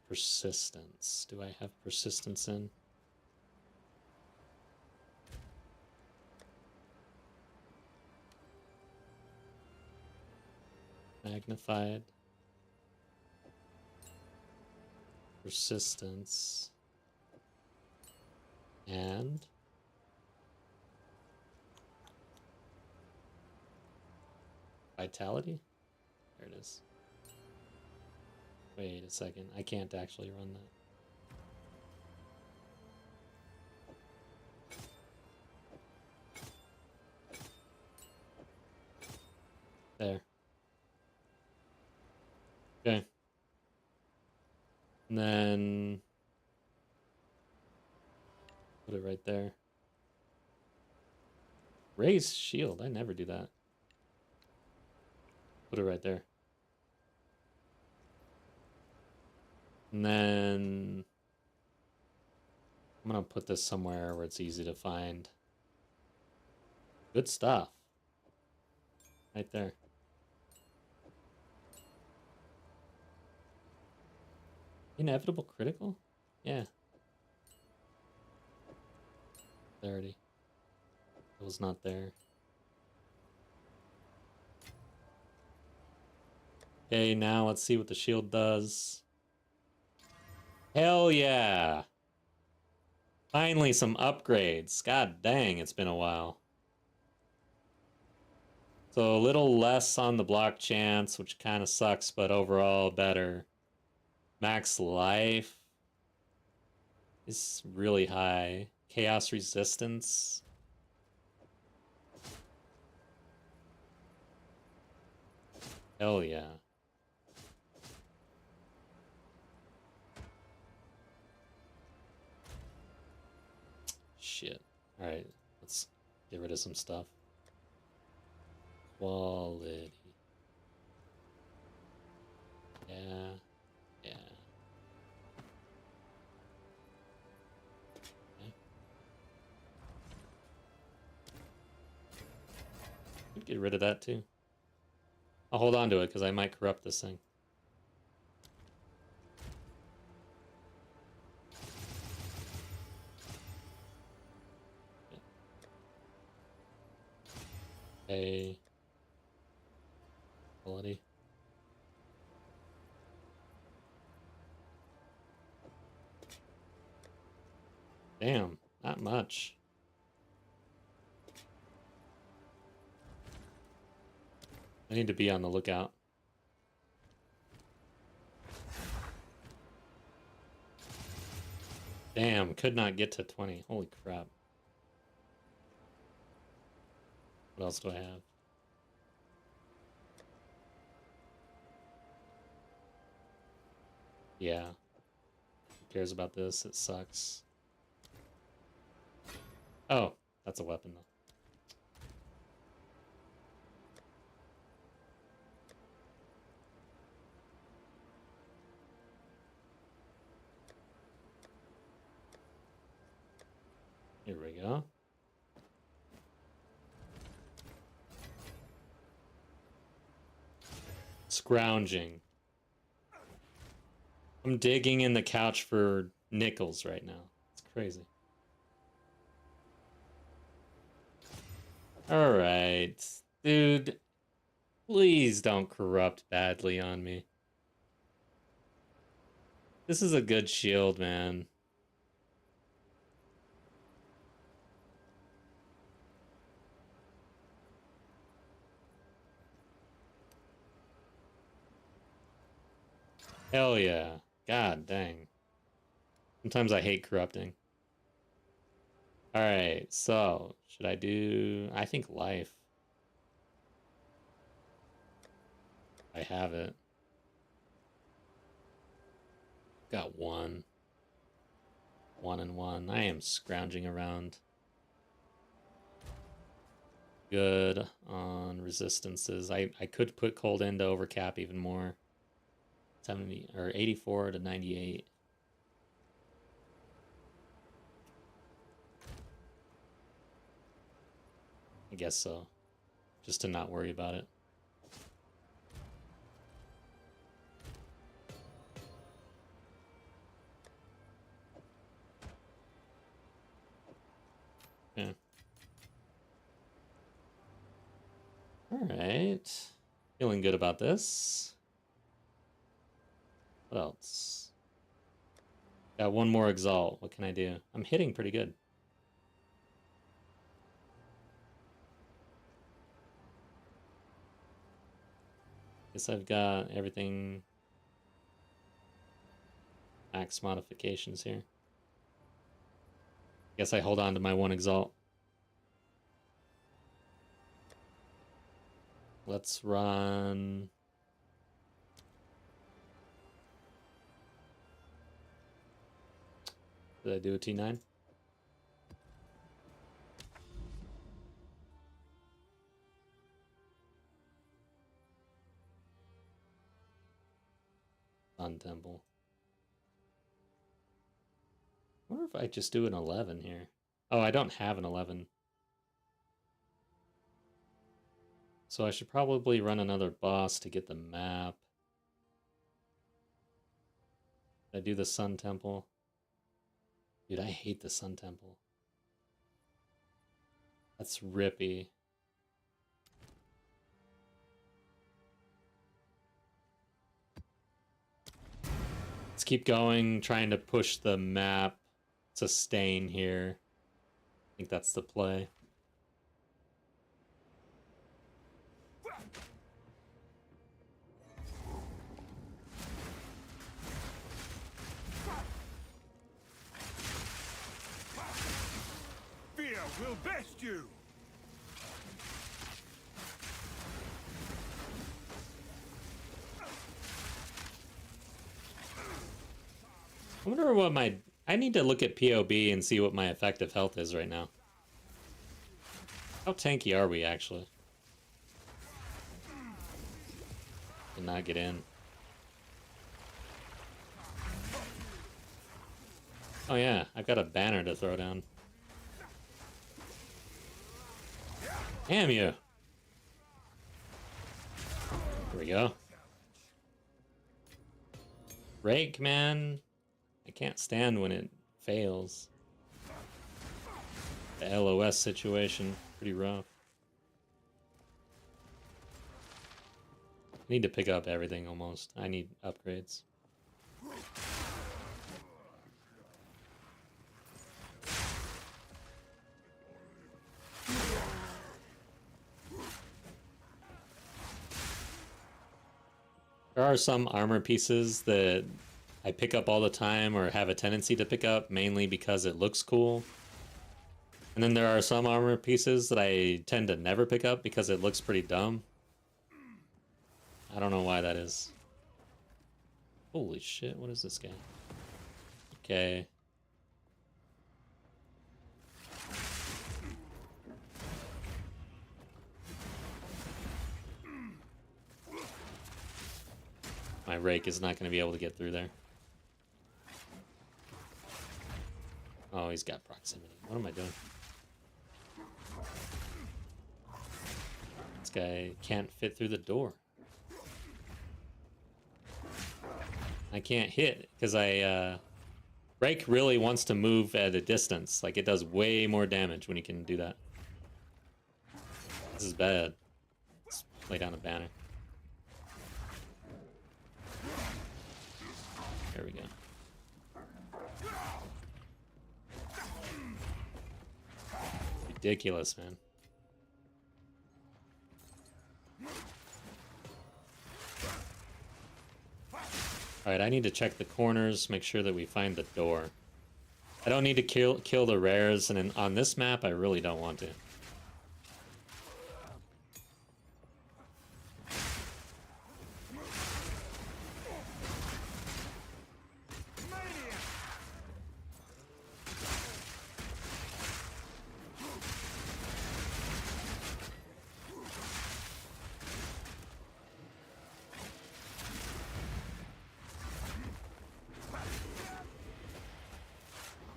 persistence. Do I have persistence in? Magnified. Persistence. And vitality? There it is. Wait a second. I can't actually run that. There. Okay. And then put it right there. Raise shield. I never do that. Put it right there. And then I'm gonna put this somewhere where it's easy to find. Good stuff. Right there. Inevitable critical? Yeah. 30. It was not there. Okay, now let's see what the shield does. Hell yeah! Finally some upgrades. God dang, it's been a while. So a little less on the block chance, which kind of sucks, but overall better. Max life is really high. Chaos resistance. Hell yeah. Shit. Alright, let's get rid of some stuff. Quality. Yeah. Yeah. Okay. Could get rid of that too. I'll hold on to it because I might corrupt this thing. Okay. Quality. Damn, not much. I need to be on the lookout. Damn, could not get to 20. Holy crap. What else do I have? Yeah. Who cares about this? It sucks. Oh, that's a weapon though. Here we go. Scrounging. I'm digging in the couch for nickels right now. It's crazy. Alright. Dude, please don't corrupt badly on me. This is a good shield, man. Hell yeah. God dang. Sometimes I hate corrupting. Alright, so should I do... I think life. I have it. Got one. 1 and 1. I am scrounging around. Good on resistances. I could put cold in to overcap even more. 70 or 84 to 98. I guess so. Just to not worry about it. Alright. Feeling good about this. What else? Got one more Exalt. What can I do? I'm hitting pretty good. Guess I've got everything. Max modifications here. Guess I hold on to my one Exalt. Let's run. Did I do a T9? Sun Temple. I wonder if I just do an 11 here. Oh, I don't have an 11. So I should probably run another boss to get the map. Did I do the Sun Temple? Dude, I hate the Sun Temple. That's rippy. Let's keep going, trying to push the map sustain here. I think that's the play. Fear will best you! I wonder what my... I need to look at POB and see what my effective health is right now. How tanky are we, actually? Did not get in. Oh yeah, I've got a banner to throw down. Damn you! Here we go. Reke, man. I can't stand when it fails. The LOS situation, pretty rough. I need to pick up everything almost. I need upgrades. There are some armor pieces that I pick up all the time or have a tendency to pick up mainly because it looks cool. And then there are some armor pieces that I tend to never pick up because it looks pretty dumb. I don't know why that is. Holy shit, what is this guy? Okay. My Reke is not going to be able to get through there. Oh, he's got proximity. What am I doing? This guy can't fit through the door. I can't hit because Reke really wants to move at a distance. Like, it does way more damage when he can do that. This is bad. Let's lay down a banner. There we go. Ridiculous, man. Alright, I need to check the corners, make sure that we find the door. I don't need to kill the rares, and on this map, I really don't want to.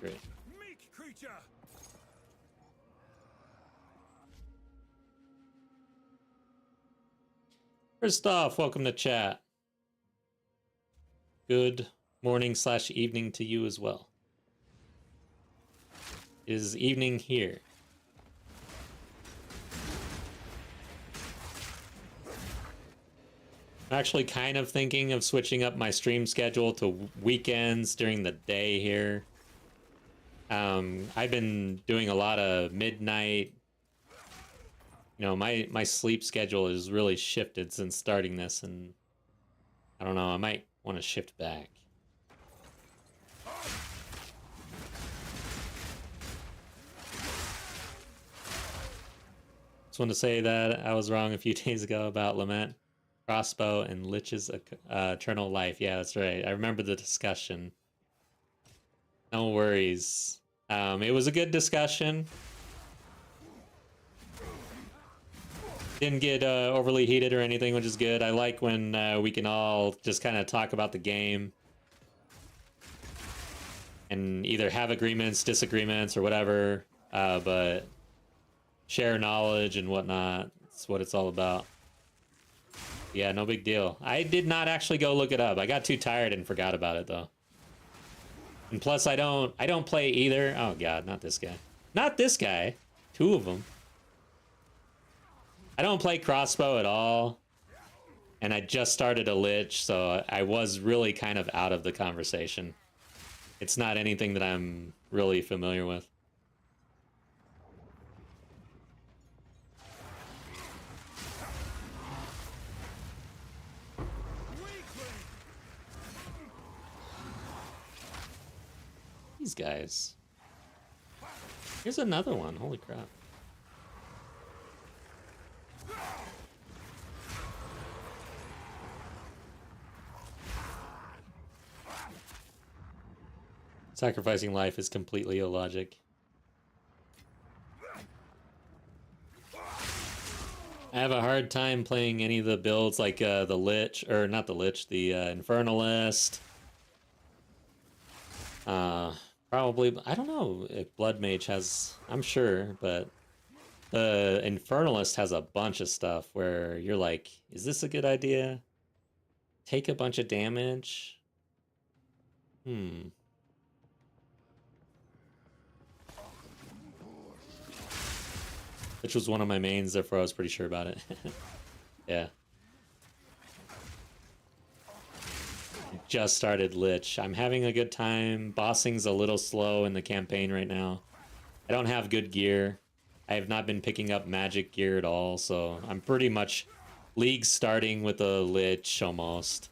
Great. Meek creature! First off, welcome to chat. Good morning/evening to you as well. It is evening here. I'm actually kind of thinking of switching up my stream schedule to weekends during the day here. I've been doing a lot of midnight. You know, my sleep schedule has really shifted since starting this, and I don't know, I might want to shift back. Just want to say that I was wrong a few days ago about Lament, Crossbow, and Lich's Eternal Life. Yeah, that's right. I remember the discussion. No worries. It was a good discussion. Didn't get overly heated or anything, which is good. I like when we can all just kind of talk about the game and either have agreements, disagreements, or whatever, but share knowledge and whatnot. That's what it's all about. Yeah, no big deal. I did not actually go look it up. I got too tired and forgot about it, though. And plus, I don't play either. Oh god, not this guy. Not this guy. Two of them. I don't play crossbow at all. And I just started a lich, so I was really kind of out of the conversation. It's not anything that I'm really familiar with. These guys. Here's another one. Holy crap. Sacrificing life is completely illogic. I have a hard time playing any of the builds like the Lich, or not the Lich, the Infernalist. Probably, I don't know if Blood Mage has, I'm sure, but the Infernalist has a bunch of stuff where you're like, is this a good idea? Take a bunch of damage? Which was one of my mains, therefore I was pretty sure about it. Yeah. Just started Lich. I'm having a good time. Bossing's a little slow in the campaign right now. I don't have good gear. I have not been picking up magic gear at all, so I'm pretty much league starting with a Lich almost.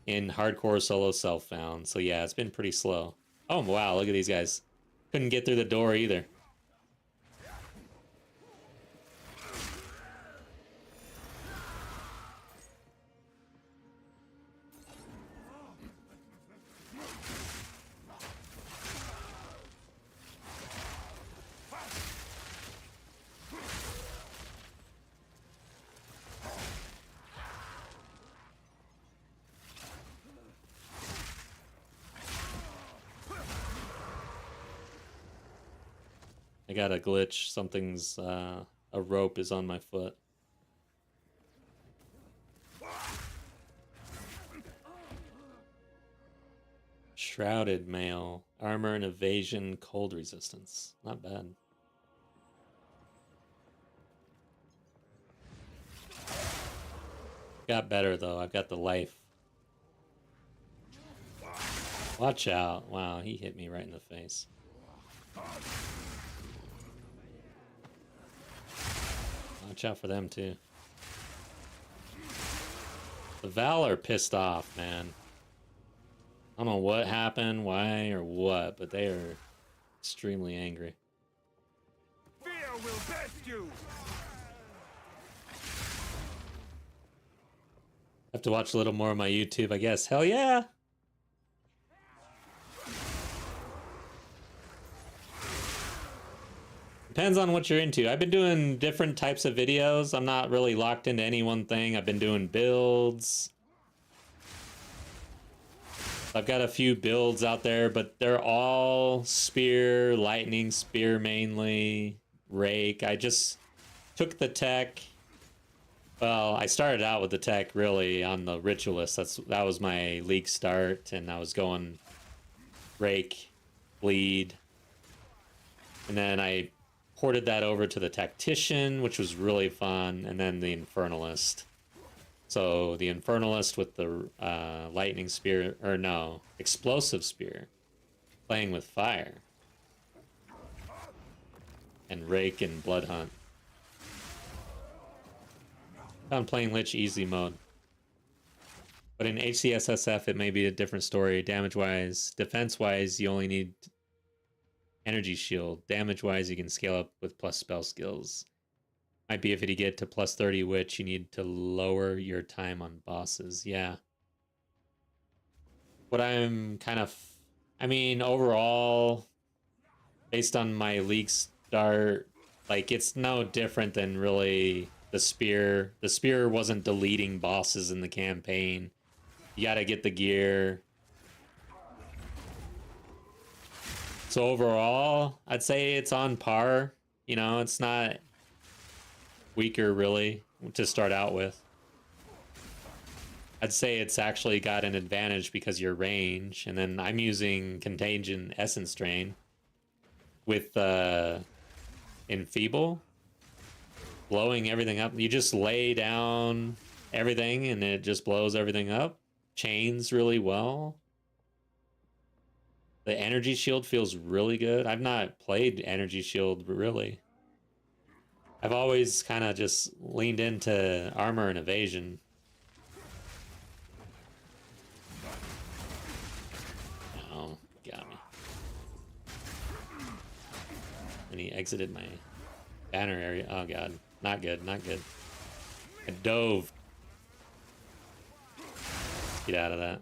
In hardcore solo self-found. So yeah, it's been pretty slow. Oh wow, look at these guys. Couldn't get through the door either. I got a glitch. Something's, a rope is on my foot. Shrouded mail. Armor and evasion, cold resistance. Not bad. Got better though. I've got the life. Watch out. Wow, he hit me right in the face. Watch out for them too. The Val are pissed off, man. I don't know what happened, why, or what, but they are extremely angry. Fear will best you. Have to watch a little more of my YouTube, I guess. Hell yeah! Depends on what you're into. I've been doing different types of videos. I'm not really locked into any one thing. I've been doing builds. I've got a few builds out there, but they're all spear, lightning spear mainly, rake. I just took the tech. Well, I started out with the tech really on the ritualist. That was my league start, and I was going rake, bleed, and then I ported that over to the tactician, which was really fun, and then the infernalist. So the Infernalist with the lightning spear, or no, explosive spear, playing with fire. And Rake and Blood Hunt. Found playing Lich easy mode. But in HCSSF, it may be a different story. Damage-wise, defense-wise, you only need energy shield. Damage-wise, you can scale up with plus spell skills. Might be if you get to plus 30 witch, you need to lower your time on bosses. Yeah. What I'm kind of... I mean, overall, based on my league start, like, it's no different than really the spear. The spear wasn't deleting bosses in the campaign. You gotta get the gear. So overall, I'd say it's on par. You know, it's not weaker, really, to start out with. I'd say it's actually got an advantage because your range, and then I'm using Contagion Essence Drain with Enfeeble, blowing everything up. You just lay down everything and it just blows everything up. Chains really well. The energy shield feels really good. I've not played energy shield really. I've always kind of just leaned into armor and evasion. Oh, got me. And he exited my banner area. Oh god, not good, not good. I dove. Get out of that.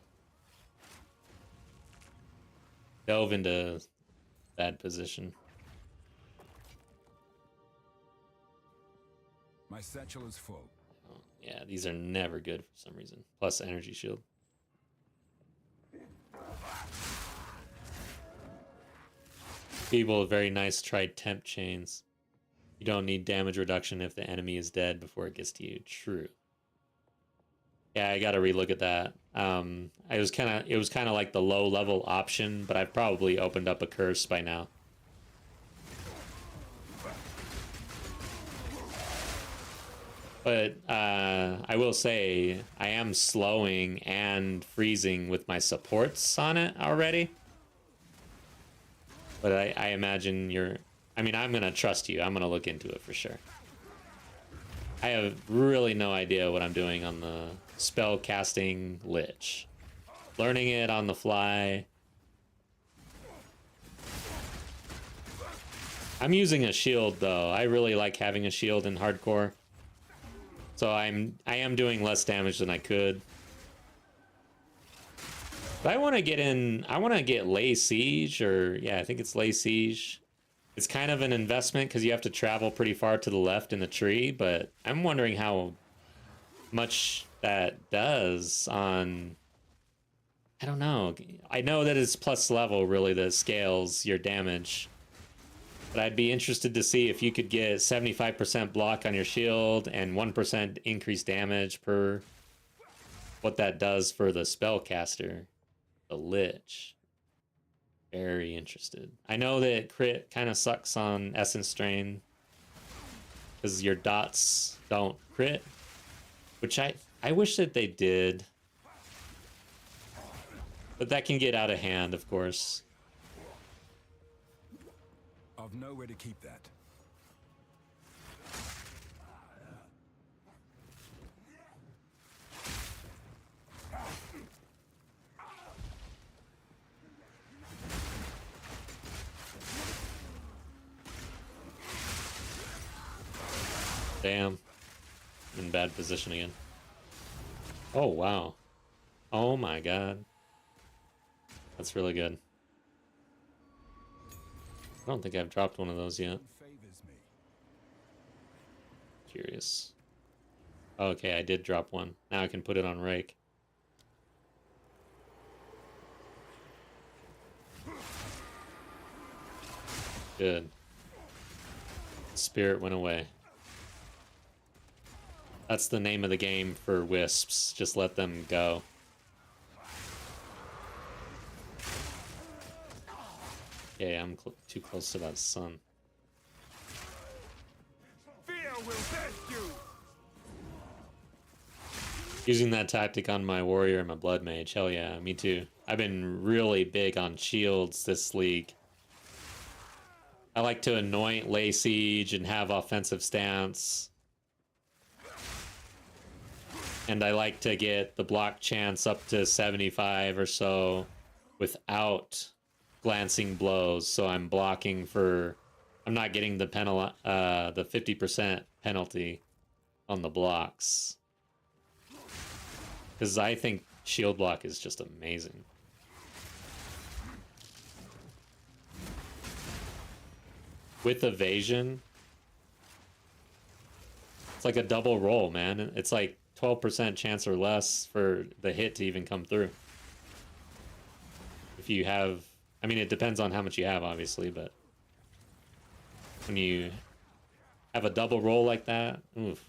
Dove into bad position. My satchel is full. Oh, yeah, these are never good for some reason. Plus energy shield. People, very nice. Try temp chains. You don't need damage reduction if the enemy is dead before it gets to you. True. Yeah, I gotta relook at that. It was kind of like the low level option, but I've probably opened up a curse by now. But I will say I am slowing and freezing with my supports on it already. But I imagine you're... I mean, I'm gonna trust you. I'm gonna look into it for sure. I have really no idea what I'm doing on the spell casting Lich. Learning it on the fly. I'm using a shield though. I really like having a shield in hardcore. So I am doing less damage than I could. But I want to get in... I want to get Lay Siege, or... yeah, I think it's Lay Siege. It's kind of an investment because you have to travel pretty far to the left in the tree, but I'm wondering how much that does on... I don't know. I know that it's plus level, really, that scales your damage. But I'd be interested to see if you could get 75% block on your shield and 1% increased damage per... what that does for the spellcaster. The Lich. Very interested. I know that crit kind of sucks on Essence Drain because your dots don't crit, which I wish that they did, but that can get out of hand, of course. I've nowhere to keep that. Damn. I'm in bad position again. Oh, wow. Oh my god. That's really good. I don't think I've dropped one of those yet. Favors me. Curious. Okay, I did drop one. Now I can put it on Rake. Good. Spirit went away. That's the name of the game for wisps. Just let them go. Okay, I'm too close to that sun. Fear will test you. Using that tactic on my warrior and my blood mage. Hell yeah, me too. I've been really big on shields this league. I like to anoint, lay siege, and have offensive stance. And I like to get the block chance up to 75 or so without glancing blows. So I'm blocking for... I'm not getting the 50% penalty on the blocks. Because I think shield block is just amazing. With evasion, it's like a double roll, man. It's like 12% chance or less for the hit to even come through. If you have... I mean, it depends on how much you have, obviously, but... when you have a double roll like that, oof.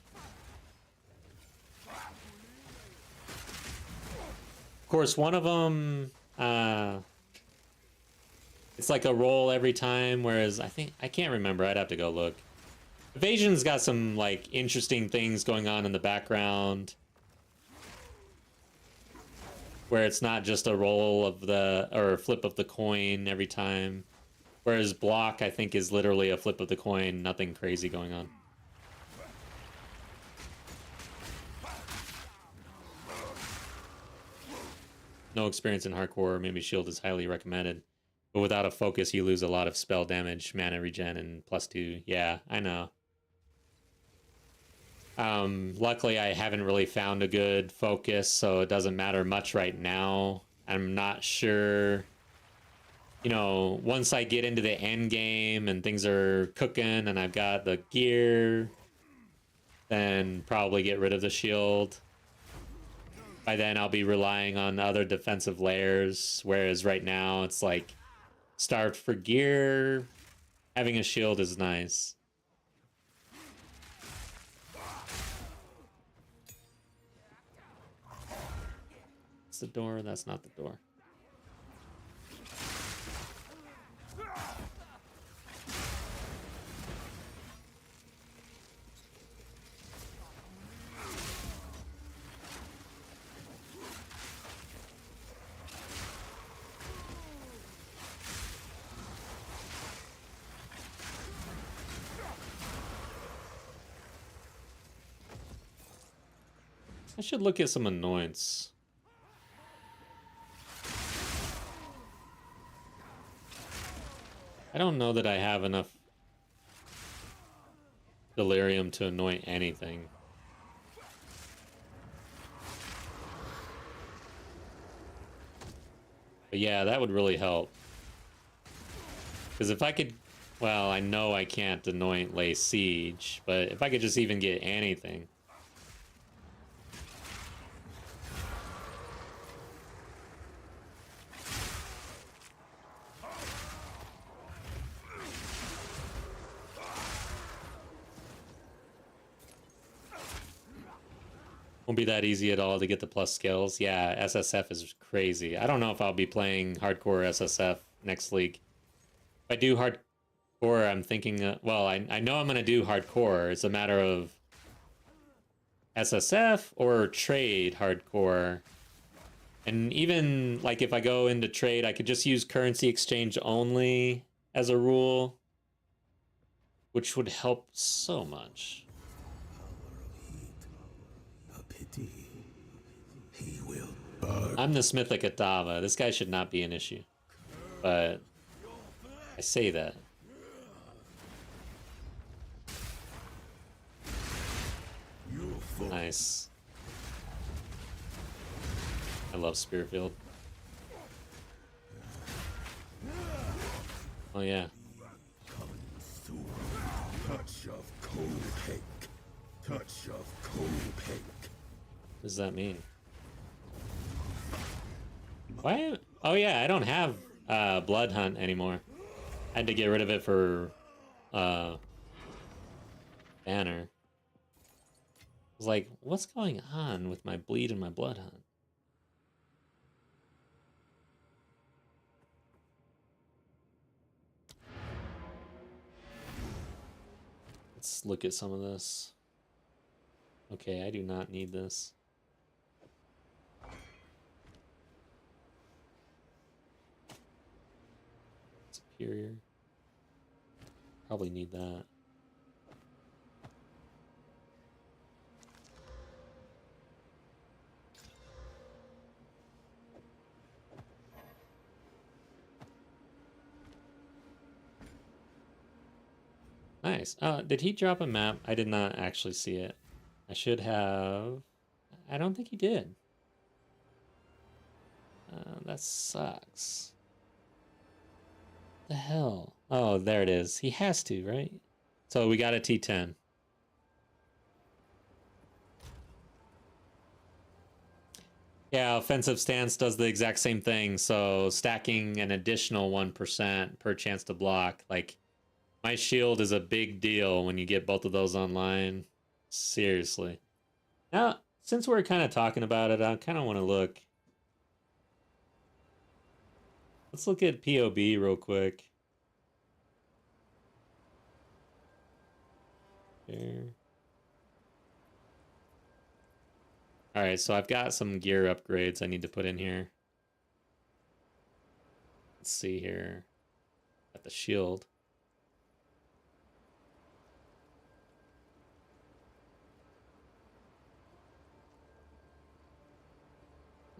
Of course, one of them, it's like a roll every time, whereas I can't remember, I'd have to go look. Evasion's got some, like, interesting things going on in the background, where it's not just a roll of the, or a flip of the coin every time. Whereas block, I think, is literally a flip of the coin, nothing crazy going on. No experience in hardcore, maybe shield is highly recommended. But without a focus, you lose a lot of spell damage, mana regen, and +2. Yeah, I know. Luckily, I haven't really found a good focus, so it doesn't matter much right now. I'm not sure... You know, once I get into the end game and things are cooking and I've got the gear, then probably get rid of the shield. By then I'll be relying on other defensive layers, whereas right now it's like starved for gear. Having a shield is nice. It's the door, that's not the door. I should look at some annoyance. I don't know that I have enough delirium to anoint anything. But yeah, that would really help. Because if I could... Well, I know I can't anoint lay siege, but if I could just even get anything... Won't be that easy at all to get the plus skills. Yeah, SSF is crazy. I don't know if I'll be playing hardcore SSF next league. If I do hardcore, I'm thinking... well, I know I'm going to do hardcore. It's a matter of SSF or trade hardcore. And even, like, if I go into trade, I could just use currency exchange only as a rule, which would help so much. I'm the Smith of Kitava. This guy should not be an issue. But I say that. Nice. I love Spearfield. Oh yeah. Touch of cold cake. Touch of cold cake. What does that mean? Why? Oh yeah, I don't have Blood Hunt anymore. I had to get rid of it for Banner. I was like, what's going on with my bleed and my Blood Hunt? Let's look at some of this. Okay, I do not need this. Superior. Probably need that. Nice. Did he drop a map? I did not actually see it. I should have. I don't think he did. That sucks. The hell? Oh, there it is. He has to, right? So we got a T10. Yeah, offensive stance does the exact same thing. So stacking an additional 1% per chance to block. Like, my shield is a big deal when you get both of those online. Seriously. Now, since we're kind of talking about it, I kind of want to look. Let's look at POB real quick. There. All right, so I've got some gear upgrades I need to put in here. Let's see here. Got the shield.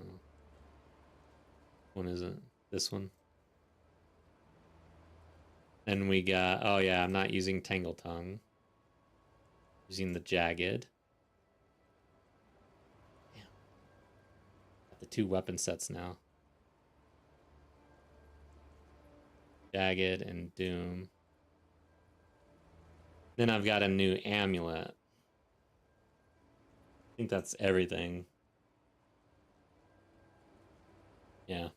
Oh. One is it? This one. Then we got, oh yeah, I'm not using Tangle Tongue. Using the Jagged. Damn. Got the 2 weapon sets now. Jagged and Doom. Then I've got a new amulet. I think that's everything. Yeah.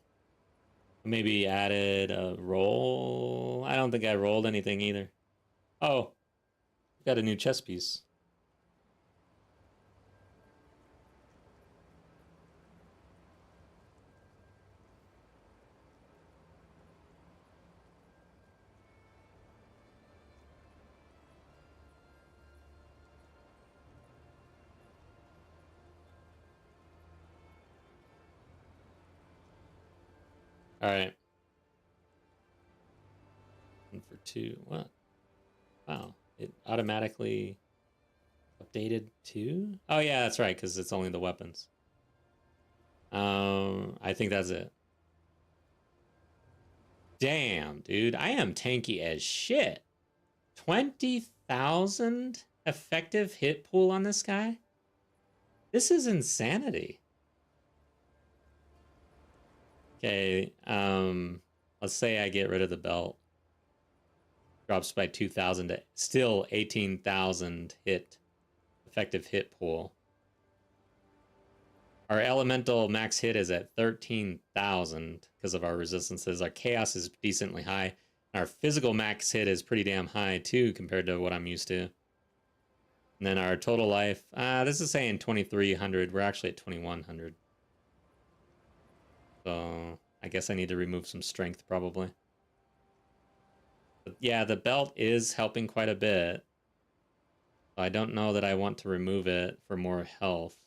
Maybe added a roll. I don't think I rolled anything either. Oh, got a new chess piece. All right. 1 for 2. What? Wow. It automatically updated 2? Oh, yeah, that's right, because it's only the weapons. I think that's it. Damn, dude. I am tanky as shit. 20,000 effective hit pool on this guy? This is insanity. Okay, let's say I get rid of the belt. Drops by 2,000 to still 18,000 hit effective hit pool. Our elemental max hit is at 13,000 because of our resistances. Our chaos is decently high. Our physical max hit is pretty damn high too compared to what I'm used to. And then our total life, this is saying 2,300. We're actually at 2,100. So I guess I need to remove some strength probably. But yeah, the belt is helping quite a bit. I don't know that I want to remove it for more health.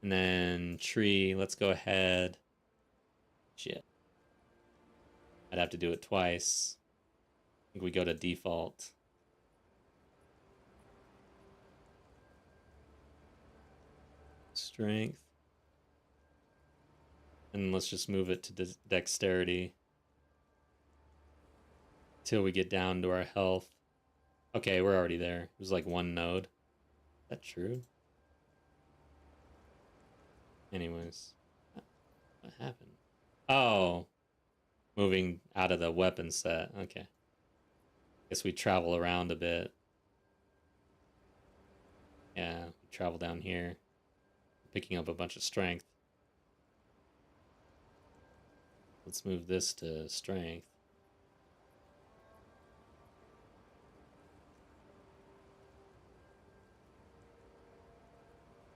And then tree, let's go ahead. Shit. I'd have to do it twice. I think we go to default. Strength. And let's just move it to dexterity. Till we get down to our health. Okay, we're already there. It was like 1 node. Is that true? Anyways. What happened? Oh. Moving out of the weapon set. Okay. Guess we travel around a bit. Yeah, we travel down here. Picking up a bunch of strength. Let's move this to strength.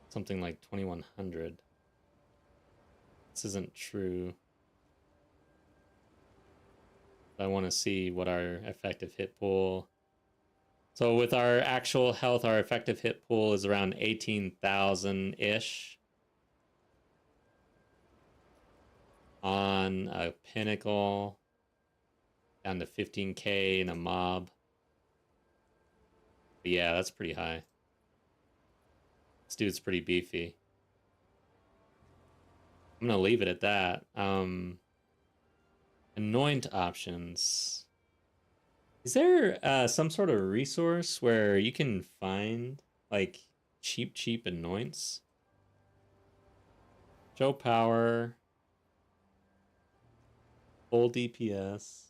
Something like 2,100. This isn't true. I want to see what our effective hit pool. So with our actual health, our effective hit pool is around 18,000-ish. On a pinnacle. Down to 15k in a mob. But yeah, that's pretty high. This dude's pretty beefy. I'm gonna leave it at that. Anoint options. Is there some sort of resource where you can find like cheap anoints? Show power. Full DPS.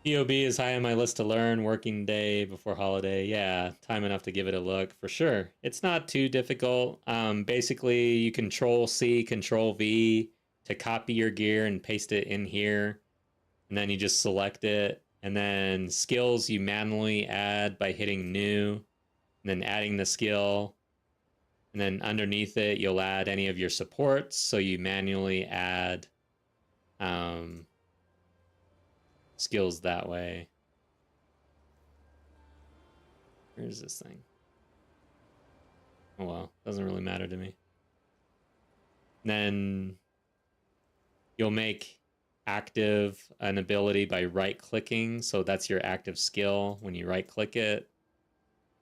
POB is high on my list to learn. Working day before holiday. Yeah, time enough to give it a look for sure. It's not too difficult. Basically, you Control C, Control V to copy your gear and paste it in here, and then you just select it. And then skills you manually add by hitting new, and then adding the skill. And then underneath it, you'll add any of your supports. So you manually add skills that way. Where's this thing? Oh well, doesn't really matter to me. Then you'll make active an ability by right-clicking. So that's your active skill when you right-click it.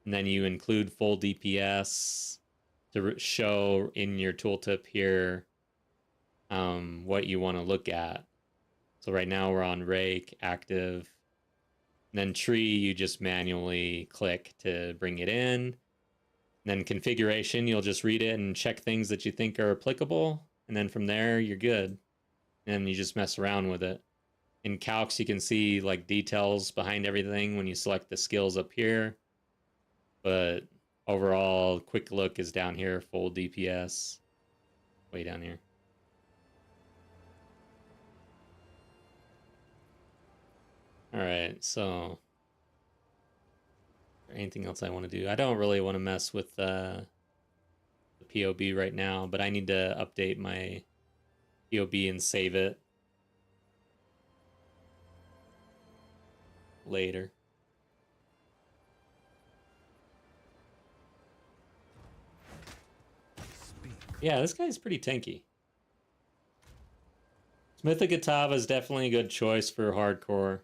And then you include full DPS to show in your tooltip here what you want to look at. So right now we're on Rake, active. And then tree, you just manually click to bring it in. And then configuration, you'll just read it and check things that you think are applicable. And then from there, you're good. And you just mess around with it. In calcs, you can see like details behind everything when you select the skills up here. But overall, quick look is down here, full DPS. Way down here. Alright, so anything else I want to do? I don't really want to mess with the POB right now, but I need to update my POB and save it later. Yeah, this guy's pretty tanky. Smith of Kitava is definitely a good choice for hardcore.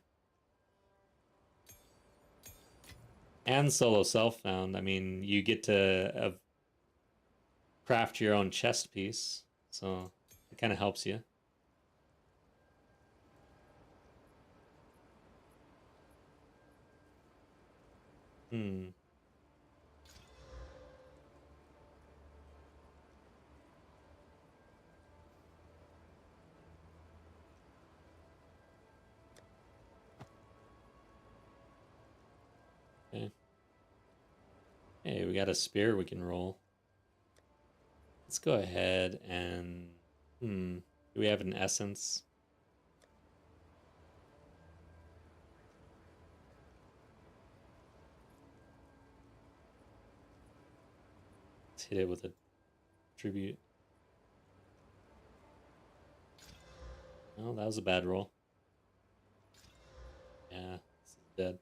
And solo self-found. I mean, you get to craft your own chest piece, so it kind of helps you. Okay. Hey, we got a spear we can roll. Let's go ahead and... do we have an essence? Let's hit it with a tribute. Oh, that was a bad roll. Yeah, this is dead.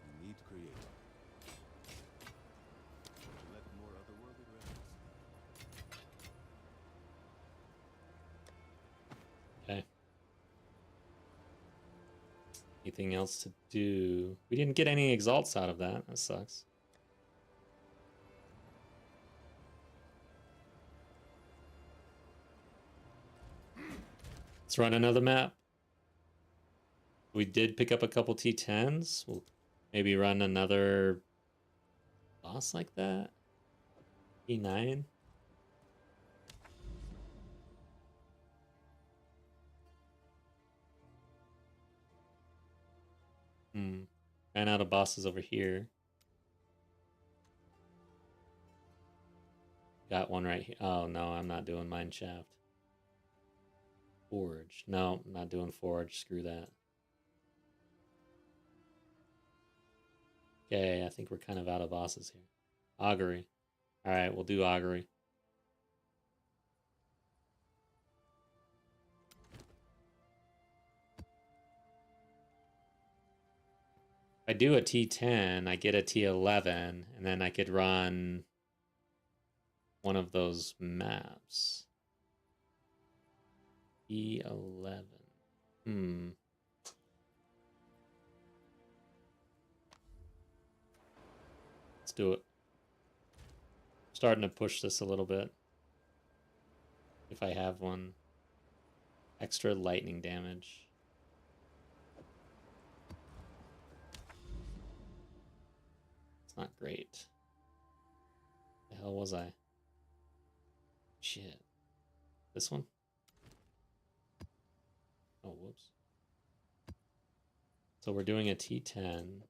You need to create. Collect more otherworldly relics. Okay. Anything else to do? We didn't get any exalts out of that. That sucks. Let's run another map. We did pick up a couple T10s. We'll maybe run another boss like that. E9. Ran out of bosses over here. Got one right here. Oh no, I'm not doing mine shaft. Forge. No, I'm not doing forge. Screw that. Okay, I think we're kind of out of bosses here. Augury. Alright, we'll do augury. If I do a T10, I get a T11, and then I could run one of those maps. T11. Let's do it. Starting to push this a little bit. If I have one. Extra lightning damage. It's not great. The hell was I? Shit. This one? Oh, whoops. So we're doing a T10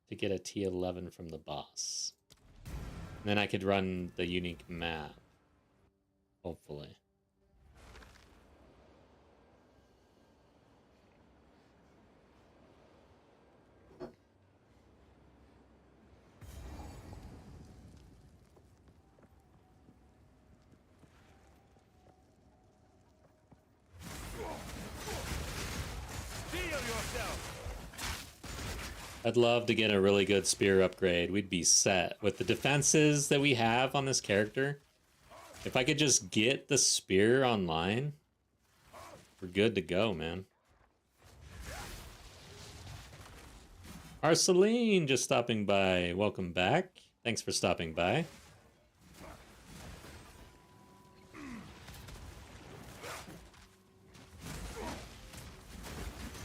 to get a T11 from the boss. And then I could run the unique map. Hopefully. I'd love to get a really good spear upgrade. We'd be set. With the defenses that we have on this character, if I could just get the spear online, we're good to go, man. Arceline just stopping by. Welcome back. Thanks for stopping by.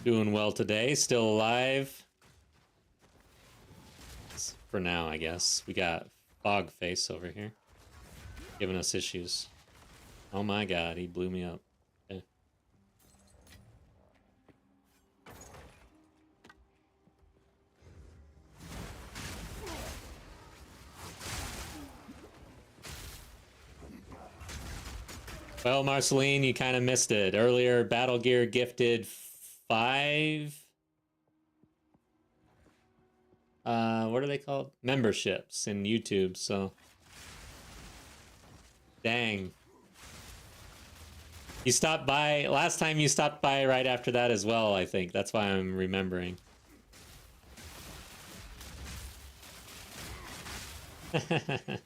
Doing well today. Still alive. For now, I guess. We got Fog Face over here. Giving us issues. Oh my god, he blew me up. Okay. Well, Marceline, you kind of missed it. Earlier, Battle Gear gifted 5... what are they called? Memberships in YouTube, so... Dang. You stopped by... Last time you stopped by right after that as well, I think. That's why I'm remembering. It's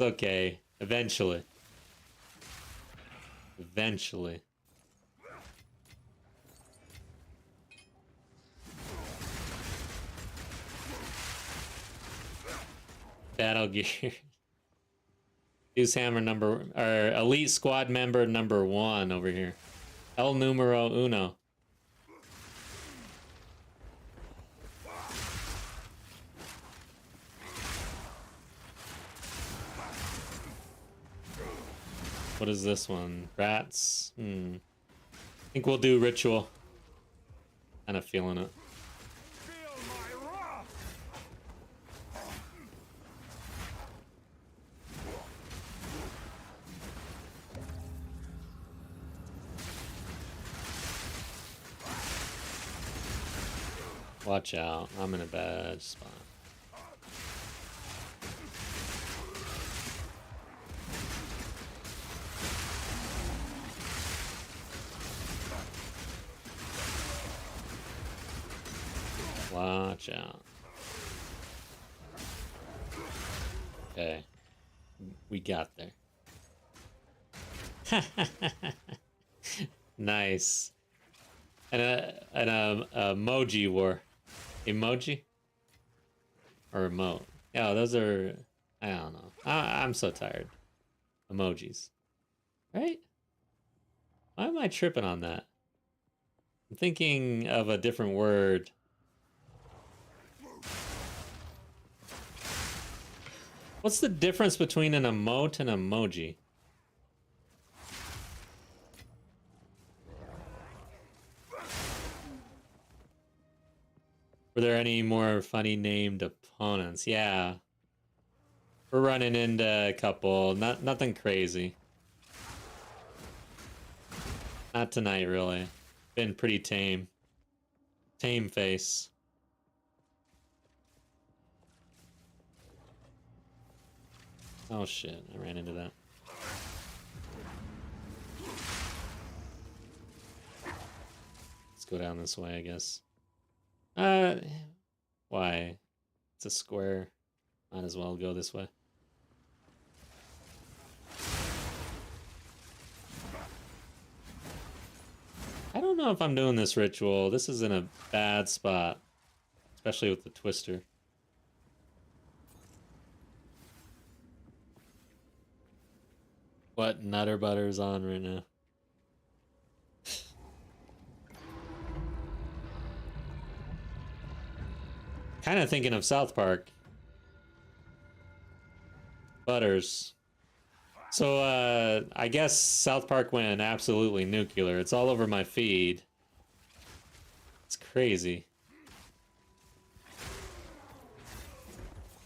okay. Eventually. Eventually. Battle Gear. Use hammer number, or elite squad member number 1 over here. El numero uno. What is this one? Rats? I think we'll do ritual. Kind of feeling it. Watch out, I'm in a bad spot. Watch out. Okay. We got there. Nice. And an emoji war. Emoji? Or emote? Yeah, those are... I don't know. I'm so tired. Emojis. Right? Why am I tripping on that? I'm thinking of a different word. What's the difference between an emote and emoji? Were there any more funny named opponents? Yeah. We're running into a couple. Nothing crazy. Not tonight, really. Been pretty tame. Tame face. Oh shit, I ran into that. Let's go down this way, I guess. Why? It's a square. Might as well go this way. I don't know if I'm doing this ritual. This is in a bad spot. Especially with the twister. What Nutter Butter's on right now? Kind of thinking of South Park. Butters. So, I guess South Park went absolutely nuclear. It's all over my feed. It's crazy.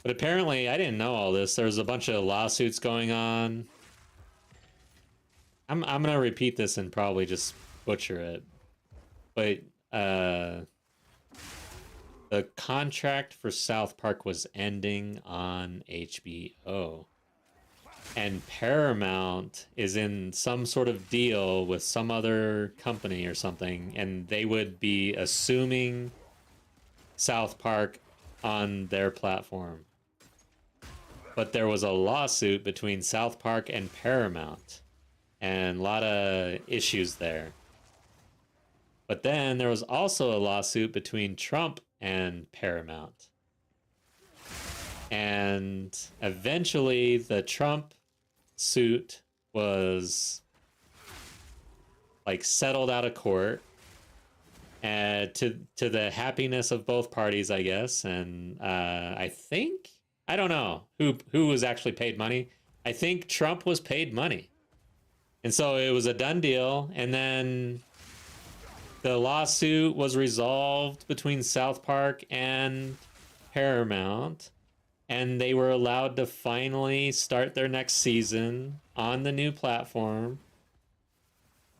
But apparently, I didn't know all this. There's a bunch of lawsuits going on. I'm gonna repeat this and probably just butcher it. But, the contract for South Park was ending on HBO. And Paramount is in some sort of deal with some other company or something, and they would be assuming South Park on their platform. But there was a lawsuit between South Park and Paramount, and a lot of issues there. But then there was also a lawsuit between Trump and Paramount. And eventually the Trump suit was like settled out of court, to the happiness of both parties, I guess. And I think, I don't know who was actually paid money. I think Trump was paid money. And so it was a done deal. And then the lawsuit was resolved between South Park and Paramount. And they were allowed to finally start their next season on the new platform.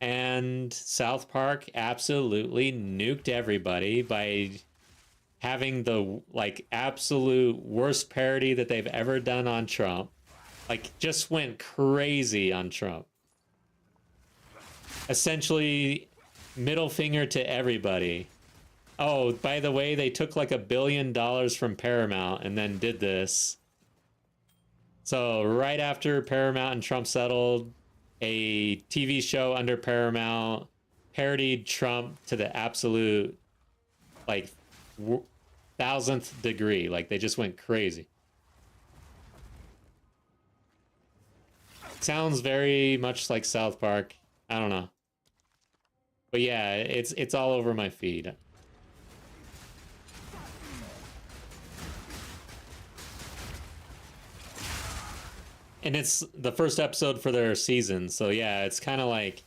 And South Park absolutely nuked everybody by having the like absolute worst parody that they've ever done on Trump. Like just went crazy on Trump. Essentially middle finger to everybody. Oh, by the way, they took like $1 billion from Paramount and then did this. So right after Paramount and Trump settled, a TV show under Paramount parodied Trump to the absolute like 1000th degree. Like they just went crazy. Sounds very much like South Park. I don't know. But yeah, it's all over my feed. And it's the first episode for their season, so yeah, it's kind of like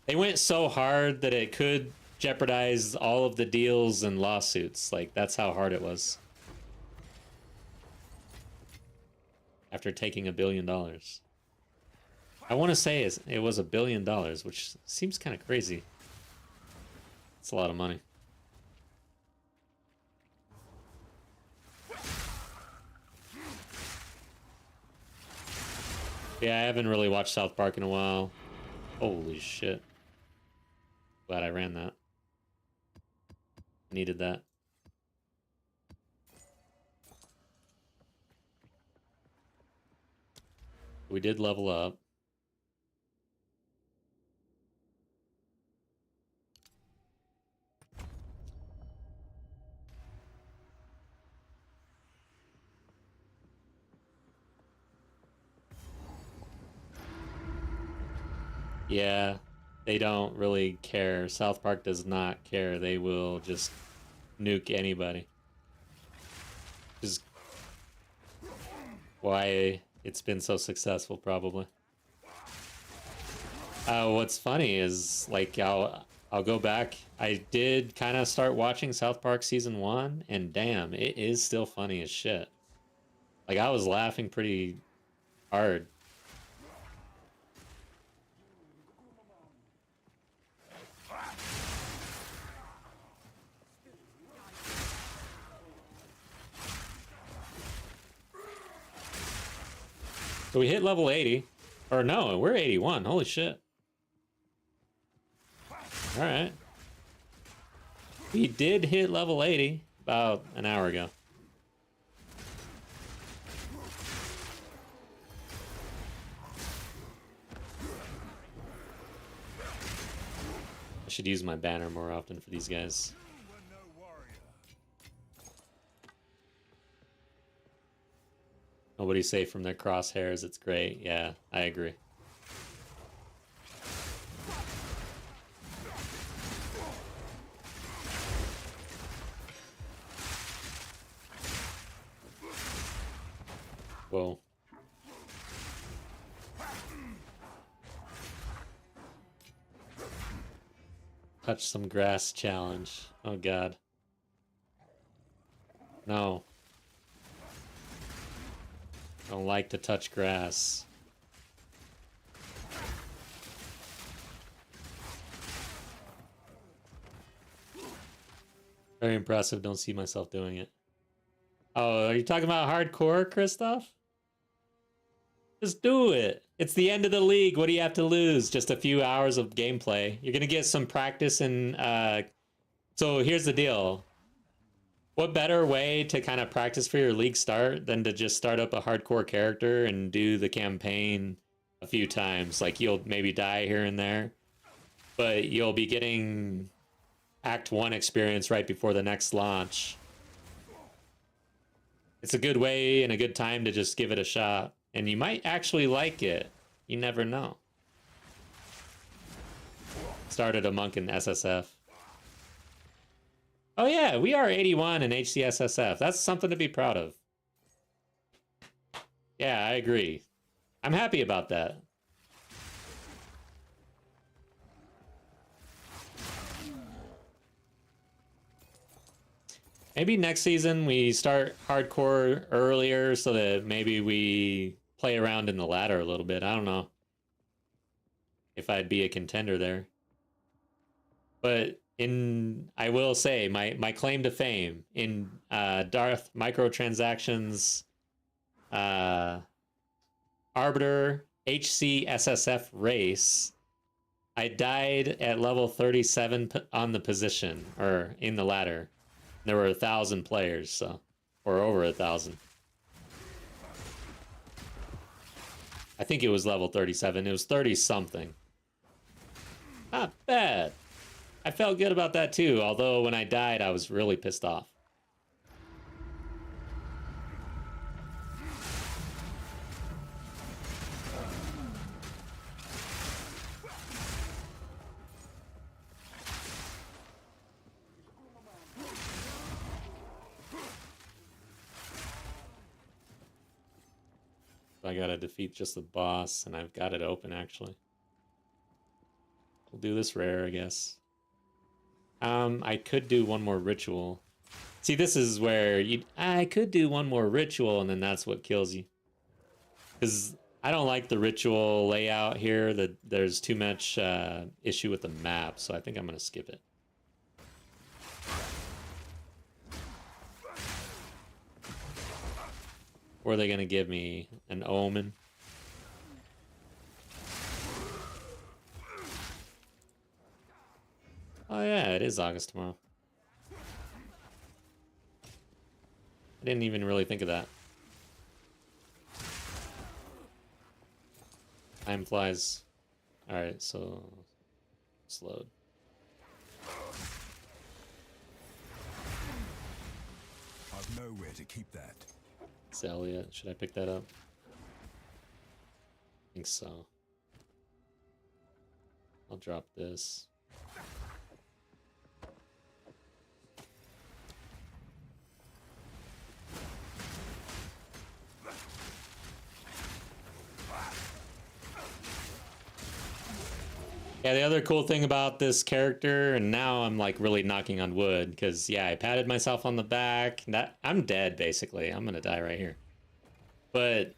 they went so hard that it could jeopardize all of the deals and lawsuits. Like that's how hard it was. After taking $1 billion. I want to say it was $1 billion, which seems kind of crazy. It's a lot of money. Yeah, I haven't really watched South Park in a while. Holy shit. Glad I ran that. Needed that. We did level up. Yeah, they don't really care. South Park does not care. They will just nuke anybody. Which is why it's been so successful, probably. What's funny is, like, I'll go back. I did kind of start watching South Park Season 1, and damn, it is still funny as shit. Like, I was laughing pretty hard. So we hit level 80. Or no, we're 81. Holy shit. Alright. We did hit level 80 about an hour ago. I should use my banner more often for these guys. Nobody's safe from their crosshairs. It's great. Yeah, I agree. Whoa. Touch some grass challenge. Oh god. No. I don't like to touch grass. Very impressive. Don't see myself doing it. Oh, are you talking about hardcore, Christoph? Just do it. It's the end of the league. What do you have to lose? Just a few hours of gameplay. You're gonna get some practice in. So here's the deal. What better way to kind of practice for your league start than to just start up a hardcore character and do the campaign a few times? Like, you'll maybe die here and there, but you'll be getting Act 1 experience right before the next launch. It's a good way and a good time to just give it a shot. And you might actually like it. You never know. Started a monk in SSF. Oh yeah, we are 81 in HCSSF. That's something to be proud of. Yeah, I agree. I'm happy about that. Maybe next season we start hardcore earlier so that maybe we play around in the ladder a little bit. I don't know if I'd be a contender there. But I will say, my claim to fame in Darth microtransactions Arbiter HCSSF race, I died at level 37 on the position, or in the ladder. There were 1,000 players, so, or over 1,000. I think it was level 37. It was 30 something. Not bad. I felt good about that too, although when I died, I was really pissed off. I gotta defeat just the boss, and I've got it open, actually. We'll do this rare, I guess. I could do one more ritual. See, this is where I could do one more ritual, and then that's what kills you. Because I don't like the ritual layout here. There's too much issue with the map, so I think I'm gonna skip it. Or are they gonna give me an omen? Oh yeah, it is August tomorrow. I didn't even really think of that. Time flies. Alright, so let's load. I've nowhere to keep that. Exile yet? Should I pick that up? I think so. I'll drop this. Yeah, the other cool thing about this character, and now I'm like really knocking on wood, because yeah, I patted myself on the back. I'm dead basically. I'm gonna die right here. But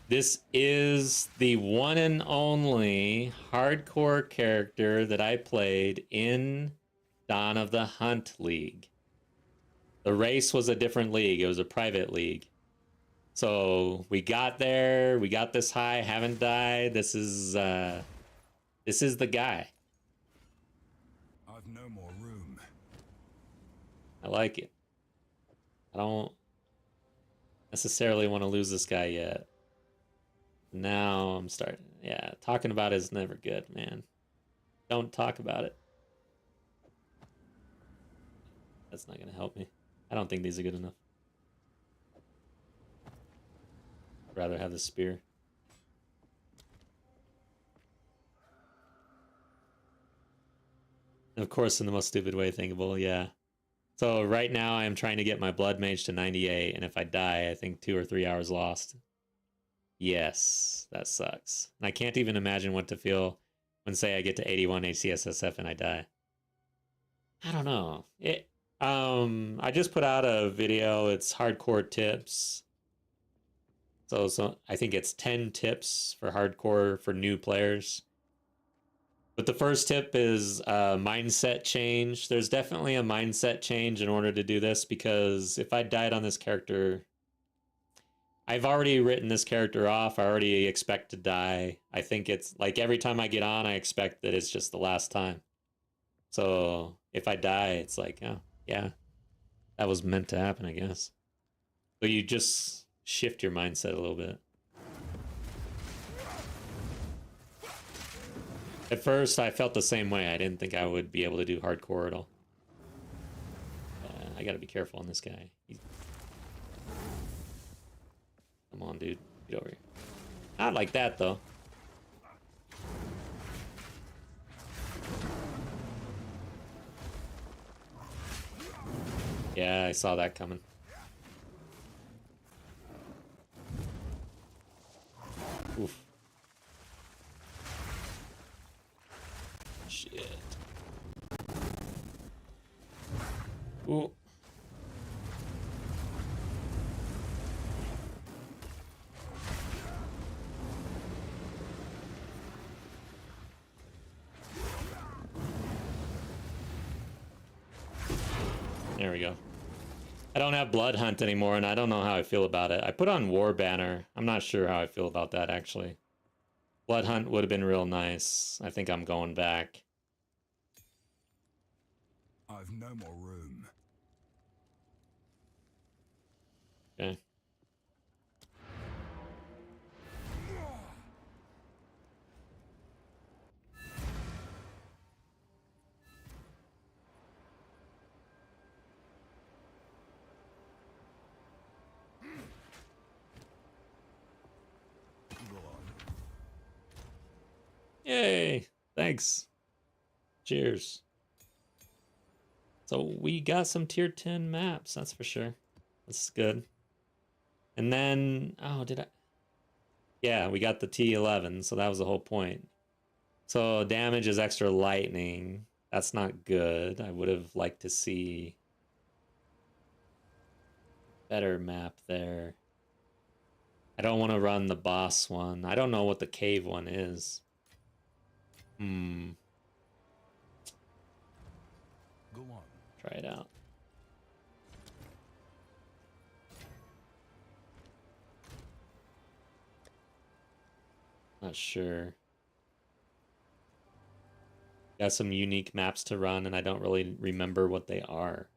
this is the one and only hardcore character that I played in Dawn of the Hunt League. The race was a different league. It was a private league. So we got there. We got this high. Haven't died. This is the guy. I've no more room. I like it. I don't necessarily want to lose this guy yet. Now I'm starting. Yeah, talking about it is never good, man. Don't talk about it. That's not going to help me. I don't think these are good enough. I'd rather have the spear. Of course, in the most stupid way thinkable, yeah. So right now I am trying to get my blood mage to 98, and if I die, I think 2 or 3 hours lost. Yes, that sucks. And I can't even imagine what to feel when, say, I get to 81 HCSSF and I die. I don't know. I just put out a video. It's hardcore tips. So I think it's 10 tips for hardcore for new players. But the first tip is mindset change. There's definitely a mindset change in order to do this, because if I died on this character, I've already written this character off. I already expect to die. I think it's like every time I get on, I expect that it's just the last time. So if I die, it's like, oh, yeah, that was meant to happen, I guess. So you just shift your mindset a little bit. At first, I felt the same way. I didn't think I would be able to do hardcore at all. I gotta be careful on this guy. Come on, dude. Get over here. Not like that, though. Yeah, I saw that coming. Oof. Shit. Ooh. There we go. I don't have Blood Hunt anymore, and I don't know how I feel about it. I put on War Banner. I'm not sure how I feel about that, actually. Blood Hunt would have been real nice. I think I'm going back. I've no more room. Okay. Yay! Thanks. Cheers. So we got some tier 10 maps, that's for sure. That's good. And then, oh, did I? Yeah, we got the T11, so that was the whole point. So damage is extra lightning. That's not good. I would have liked to see better map there. I don't want to run the boss one. I don't know what the cave one is. Go on. Try it out. Not sure. Got some unique maps to run, and I don't really remember what they are.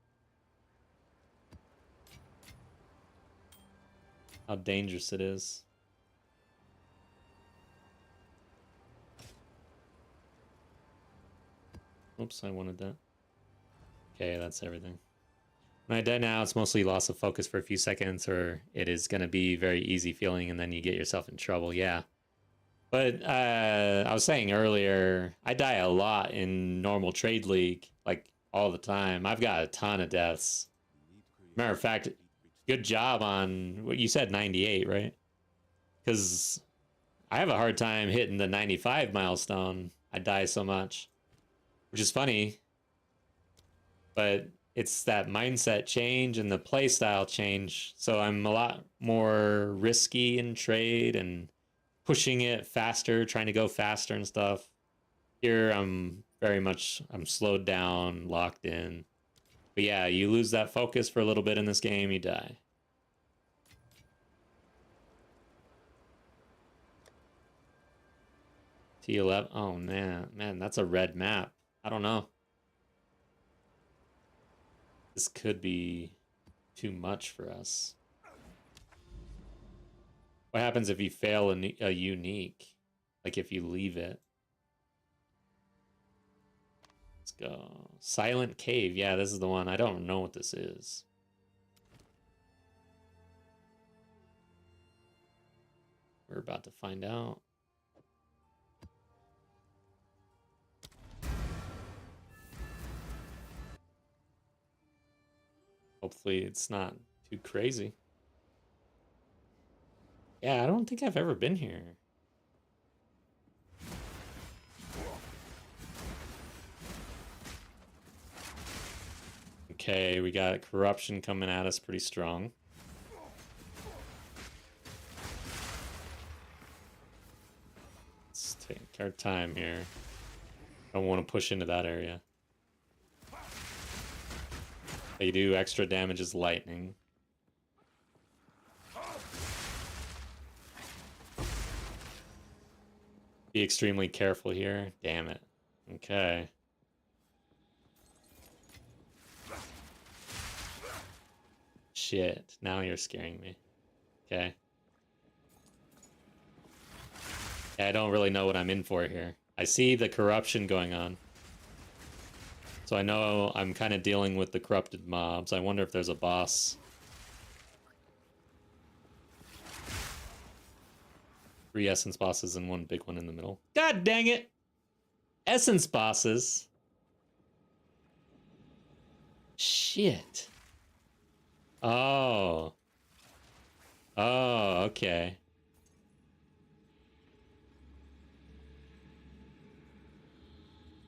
How dangerous it is. Oops, I wanted that. Okay, that's everything. When I die now, it's mostly loss of focus for a few seconds, or it is going to be very easy feeling, and then you get yourself in trouble. Yeah. But I was saying earlier, I die a lot in normal trade league, like all the time. I've got a ton of deaths. Matter of fact, good job on what you said, 98, right? Because I have a hard time hitting the 95 milestone. I die so much, which is funny. But it's that mindset change and the play style change. So I'm a lot more risky in trade and pushing it faster, trying to go faster and stuff. Here I'm slowed down, locked in. But yeah, you lose that focus for a little bit in this game, you die. T11. Oh man, that's a red map. I don't know. This could be too much for us. What happens if you fail a unique? Like if you leave it? Let's go. Silent Cave. Yeah, this is the one. I don't know what this is. We're about to find out. Hopefully it's not too crazy. Yeah, I don't think I've ever been here. Okay, we got corruption coming at us pretty strong. Let's take our time here. Don't want to push into that area. They do extra damage as lightning. Be extremely careful here. Damn it. Okay. Shit. Now you're scaring me. Okay. Yeah, I don't really know what I'm in for here. I see the corruption going on. So I know I'm kind of dealing with the corrupted mobs. I wonder if there's a boss. 3 essence bosses and 1 big one in the middle. God dang it! Essence bosses? Shit. Oh. Oh, okay.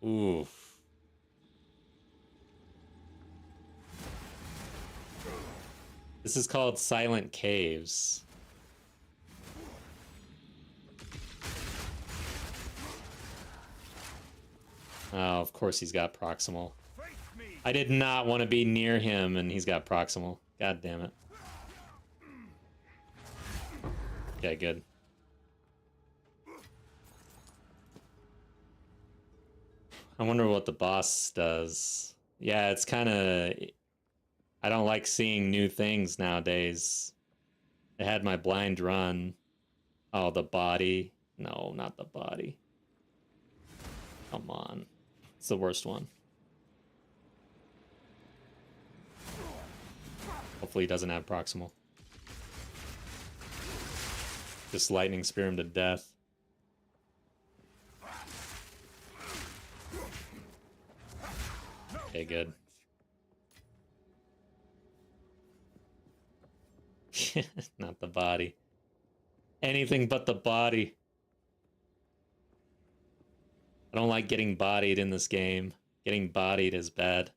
Oof. This is called Silent Caves. Oh, of course he's got proximal. I did not want to be near him, and he's got proximal. God damn it. Okay, good. I wonder what the boss does. Yeah, it's kind of... I don't like seeing new things nowadays. I had my blind run. Oh, the body. No, not the body. Come on. It's the worst one. Hopefully he doesn't have proximal. Just lightning spear him to death. Okay, good. Not the body. Anything but the body. I don't like getting bodied in this game. Getting bodied is bad.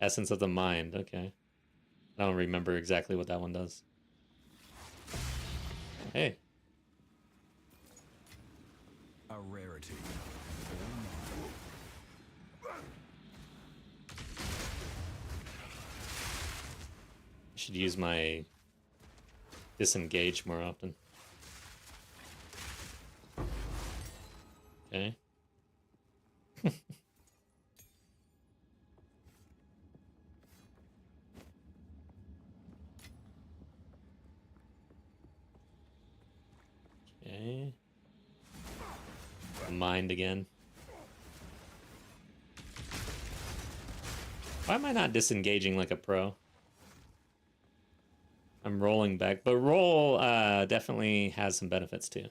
Essence of the mind, okay. I don't remember exactly what that one does. Hey. A rarity. I should use my disengage more often. Okay. Okay. Mind again. Why am I not disengaging like a pro? I'm rolling back, but roll definitely has some benefits too.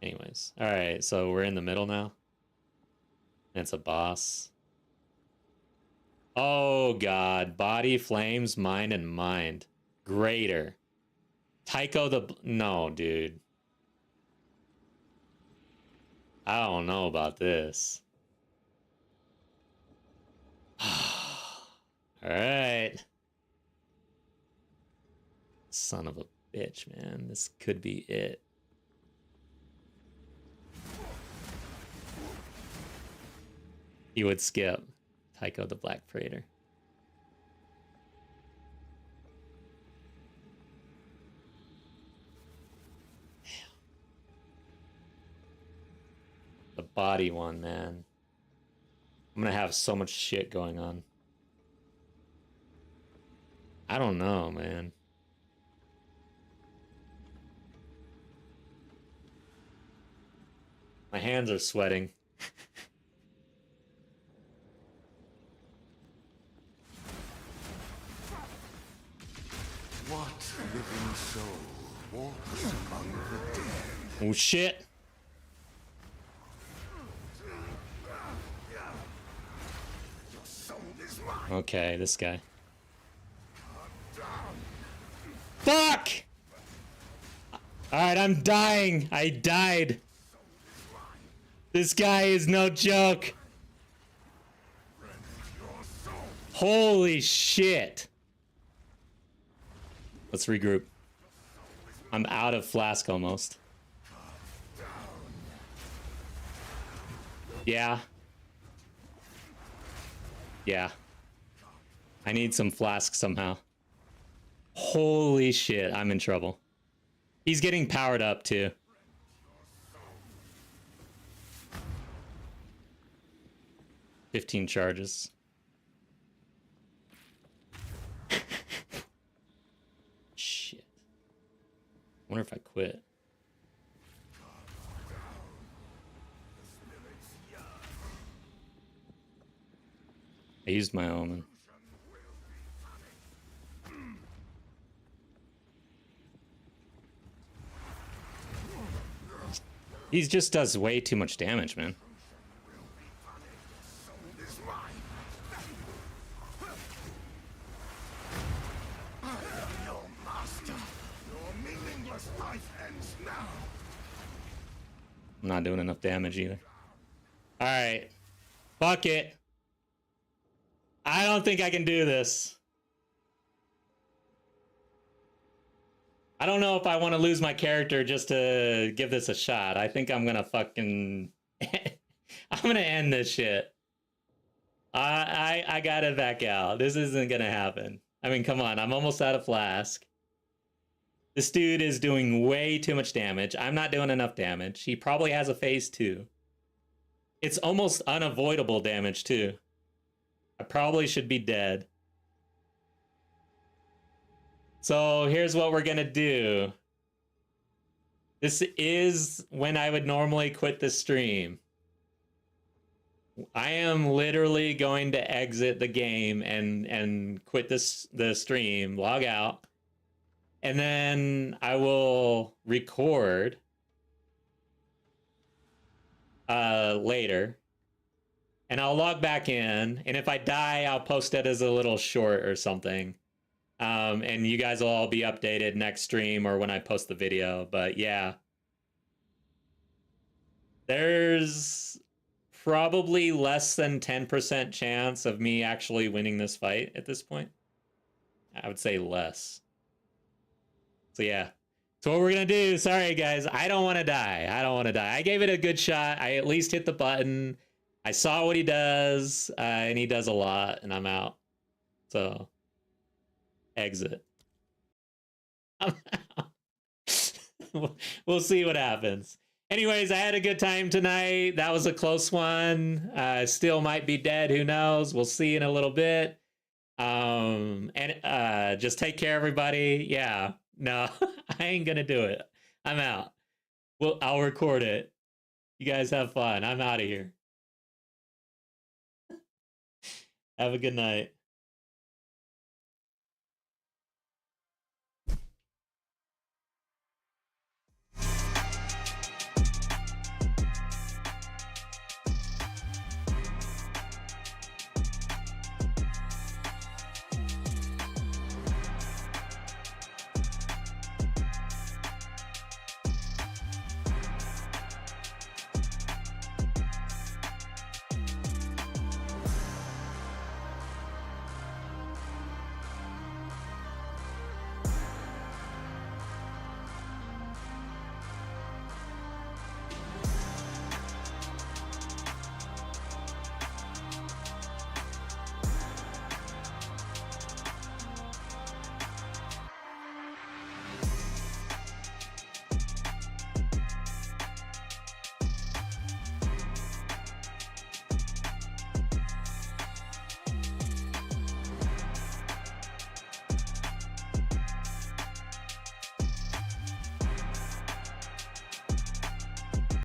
Anyways, all right, so we're in the middle now. And it's a boss. Oh god, body, flames, mind, and mind. Greater. Tycho the... No, dude. I don't know about this. Alright. Son of a bitch, man. This could be it. He would skip Tycho the Black Praetor. The body one, man. I'm gonna have so much shit going on. I don't know, man. My hands are sweating. What living soul walks among the dead? Oh shit. Your soul is mine. Okay, this guy. Fuck! Alright, I'm dying. I died. This guy is no joke. Holy shit. Let's regroup. I'm out of flask almost. Yeah. Yeah. I need some flask somehow. Holy shit, I'm in trouble. He's getting powered up too. $15 charges. Shit. I wonder if I quit. I used my omen. He just does way too much damage, man. I'm not doing enough damage either. Alright. Fuck it. I don't think I can do this. I don't know if I want to lose my character just to give this a shot. I think I'm gonna fucking... I'm gonna end this shit. I gotta back out. This isn't gonna happen. I mean, come on. I'm almost out of flask. This dude is doing way too much damage. I'm not doing enough damage. He probably has a phase 2. It's almost unavoidable damage, too. I probably should be dead. So here's what we're gonna do. This is when I would normally quit the stream. I am literally going to exit the game and quit the stream, log out. And then I will record later. And I'll log back in. And if I die, I'll post it as a little short or something. And you guys will all be updated next stream or when I post the video. But yeah. There's probably less than 10% chance of me actually winning this fight at this point. I would say less. So yeah, so what we're gonna do, sorry guys, I don't want to die. I don't want to die. I gave it a good shot. I at least hit the button. I saw what he does, and he does a lot, and I'm out. So, exit. I'm out. We'll see what happens. Anyways, I had a good time tonight. That was a close one. Still might be dead, who knows? We'll see in a little bit. And just take care, everybody. Yeah. No, I ain't gonna do it. I'm out. Well, I'll record it. You guys have fun. I'm out of here. Have a good night.